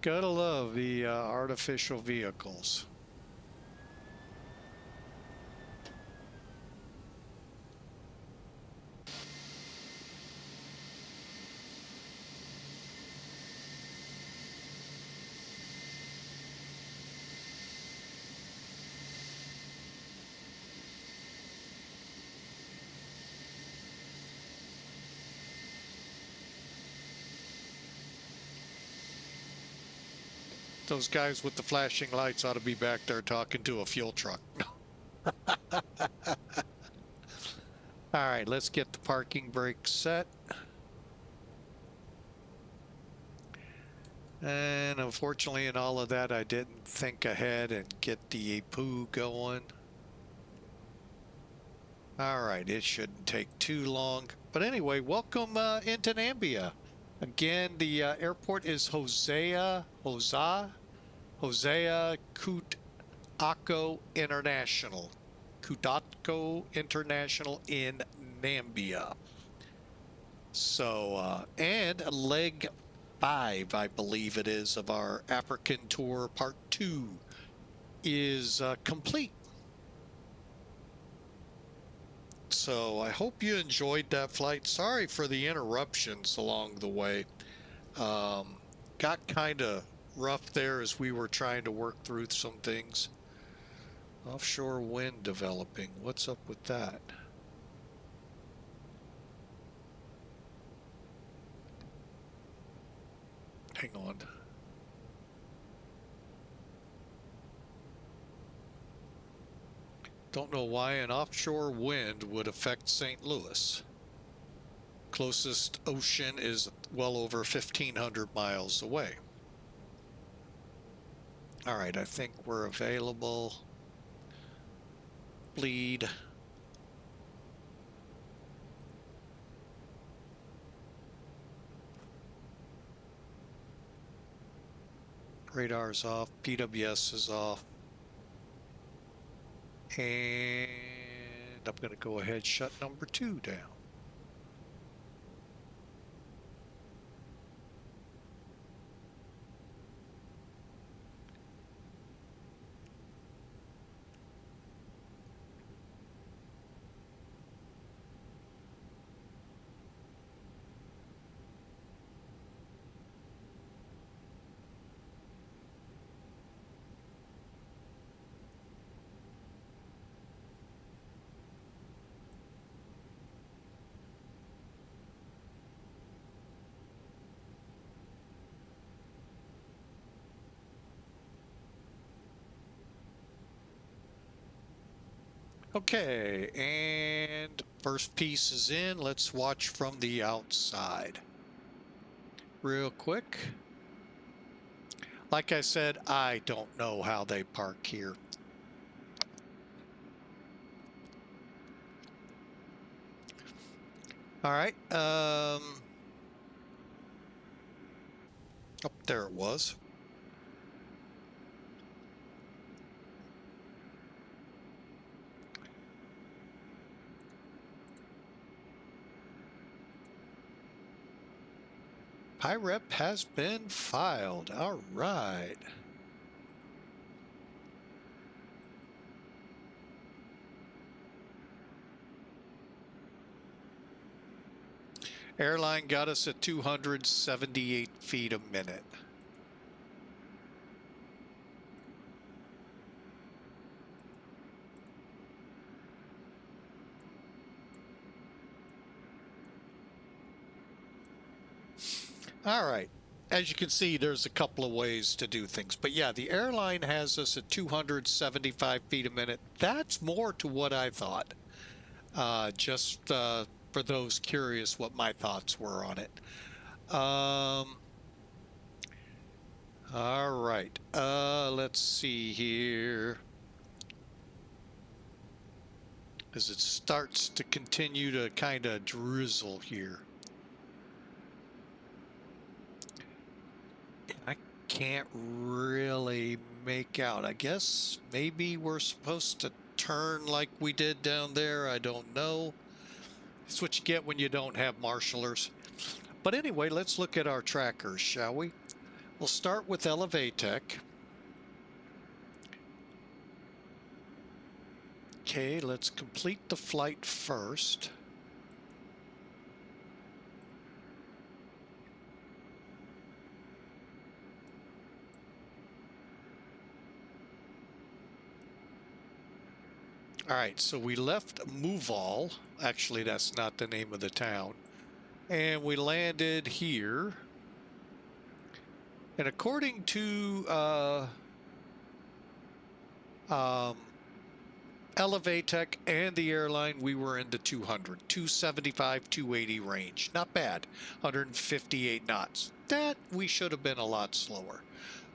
Gotta love the artificial vehicles. Those guys with the flashing lights ought to be back there talking to a fuel truck. All right, let's get the parking brake set. And unfortunately in all of that, I didn't think ahead and get the poo going. All right, it shouldn't take too long. But anyway, welcome into Namibia. Again, the airport is Hosea, Hosea Kutako International. Kutako International in Namibia. So, and leg 5, I believe it is, of our African tour part 2 is complete. So I hope you enjoyed that flight. Sorry for the interruptions along the way. Got kind of rough there as we were trying to work through some things. Offshore wind developing. What's up with that? Hang on. Don't know why an offshore wind would affect St. Louis. Closest ocean is well over 1,500 miles away. All right, I think we're available. Bleed. Radar's off, PWS is off. And I'm going to go ahead and shut number 2 down. Okay, and first piece is in. Let's watch from the outside. Real quick. Like I said, I don't know how they park here. All right. Oh, there it was. PIREP has been filed. All right. Airline got us at 278 feet a minute. All right. As you can see, there's a couple of ways to do things. But yeah, the airline has us at 275 feet a minute. That's more to what I thought. Just for those curious what my thoughts were on it. All right. Let's see here. As it starts to continue to kind of drizzle here. I can't really make out. I guess maybe we're supposed to turn like we did down there. I don't know. It's what you get when you don't have marshalers. But anyway, let's look at our trackers, shall we? We'll start with Elevatech. Okay, let's complete the flight first. All right, so we left MUVAL. Actually, that's not the name of the town. And we landed here. And according to Elevatech and the airline, we were in the 275, 280 range. Not bad. 158 knots. That we should have been a lot slower.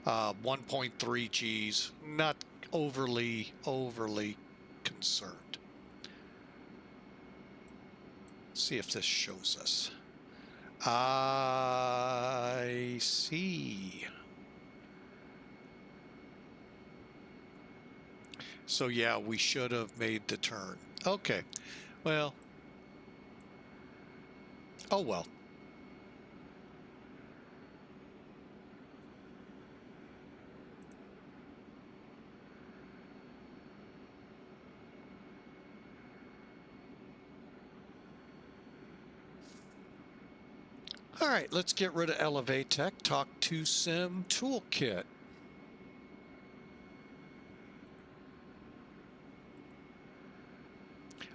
1.3 Gs. Not overly concerned. See if this shows us. I see. So yeah, we should have made the turn. Okay, well, oh well. All right, let's get rid of Elevatech. Talk to Sim Toolkit.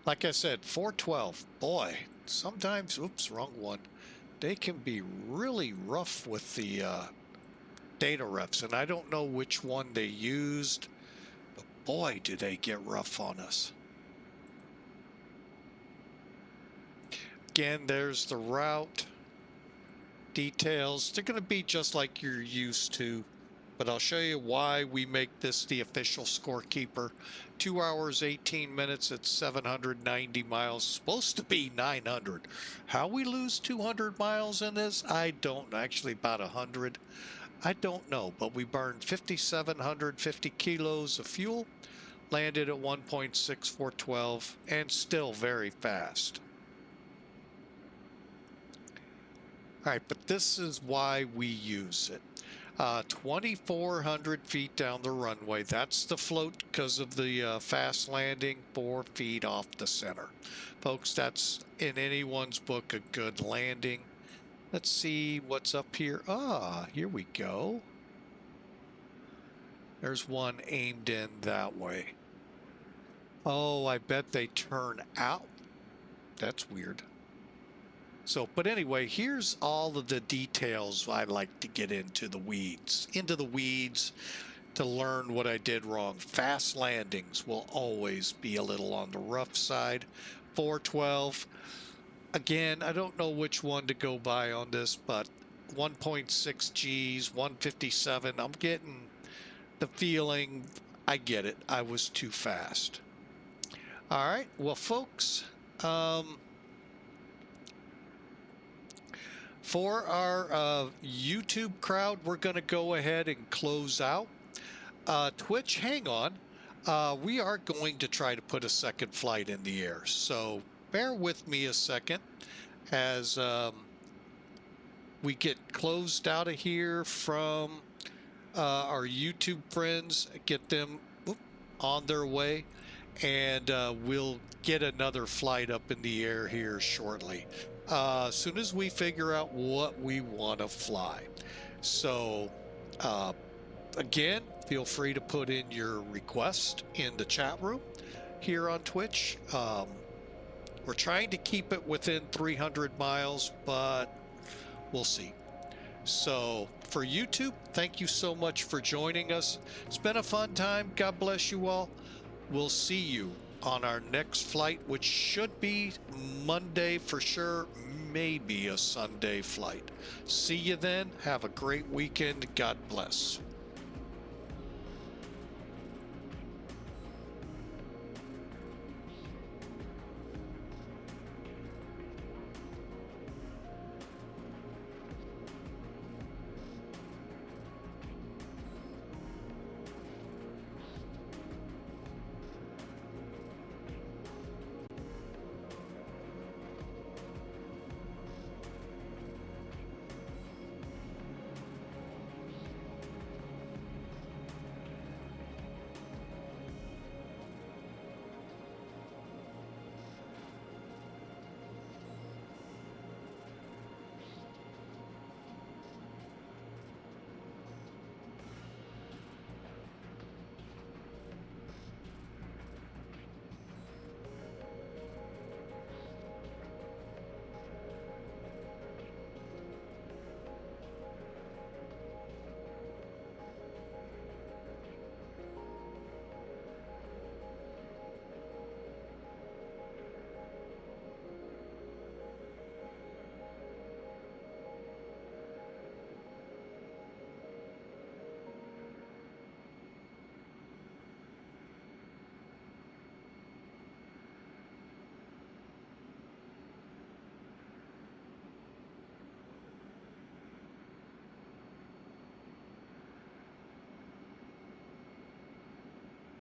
Like I said, 412. Boy, sometimes, oops, wrong one. They can be really rough with the data refs, and I don't know which one they used, but boy, do they get rough on us. Again, there's the route details. They're going to be just like you're used to, but I'll show you why we make this the official scorekeeper. 2 hours, 18 minutes at 790 miles. Supposed to be 900. How we lose 200 miles in this, I don't. Actually, about 100. I don't know, but we burned 5,750 kilos of fuel, landed at 1.6412, and still very fast. All right, but this is why we use it. 2,400 feet down the runway. That's the float because of the fast landing, 4 feet off the center. Folks, that's in anyone's book a good landing. Let's see what's up here. Ah, here we go. There's one aimed in that way. Oh, I bet they turn out. That's weird. So, but anyway, here's all of the details I like to get into the weeds to learn what I did wrong. Fast landings will always be a little on the rough side. 412. Again, I don't know which one to go by on this, but 1.6 Gs, 157. I'm getting the feeling, I get it. I was too fast. All right, well, folks, for our YouTube crowd, we're going to go ahead and close out. Twitch, hang on. We are going to try to put a second flight in the air. So bear with me a second as we get closed out of here from our YouTube friends, get them on their way, and we'll get another flight up in the air here shortly. As soon as we figure out what we want to fly. So again, feel free to put in your request in the chat room here on Twitch. We're trying to keep it within 300 miles, but we'll see. So for YouTube, thank you so much for joining us. It's been a fun time. God bless you all. We'll see you on our next flight, which should be Monday for sure, maybe a Sunday flight. See you then. Have a great weekend. God bless.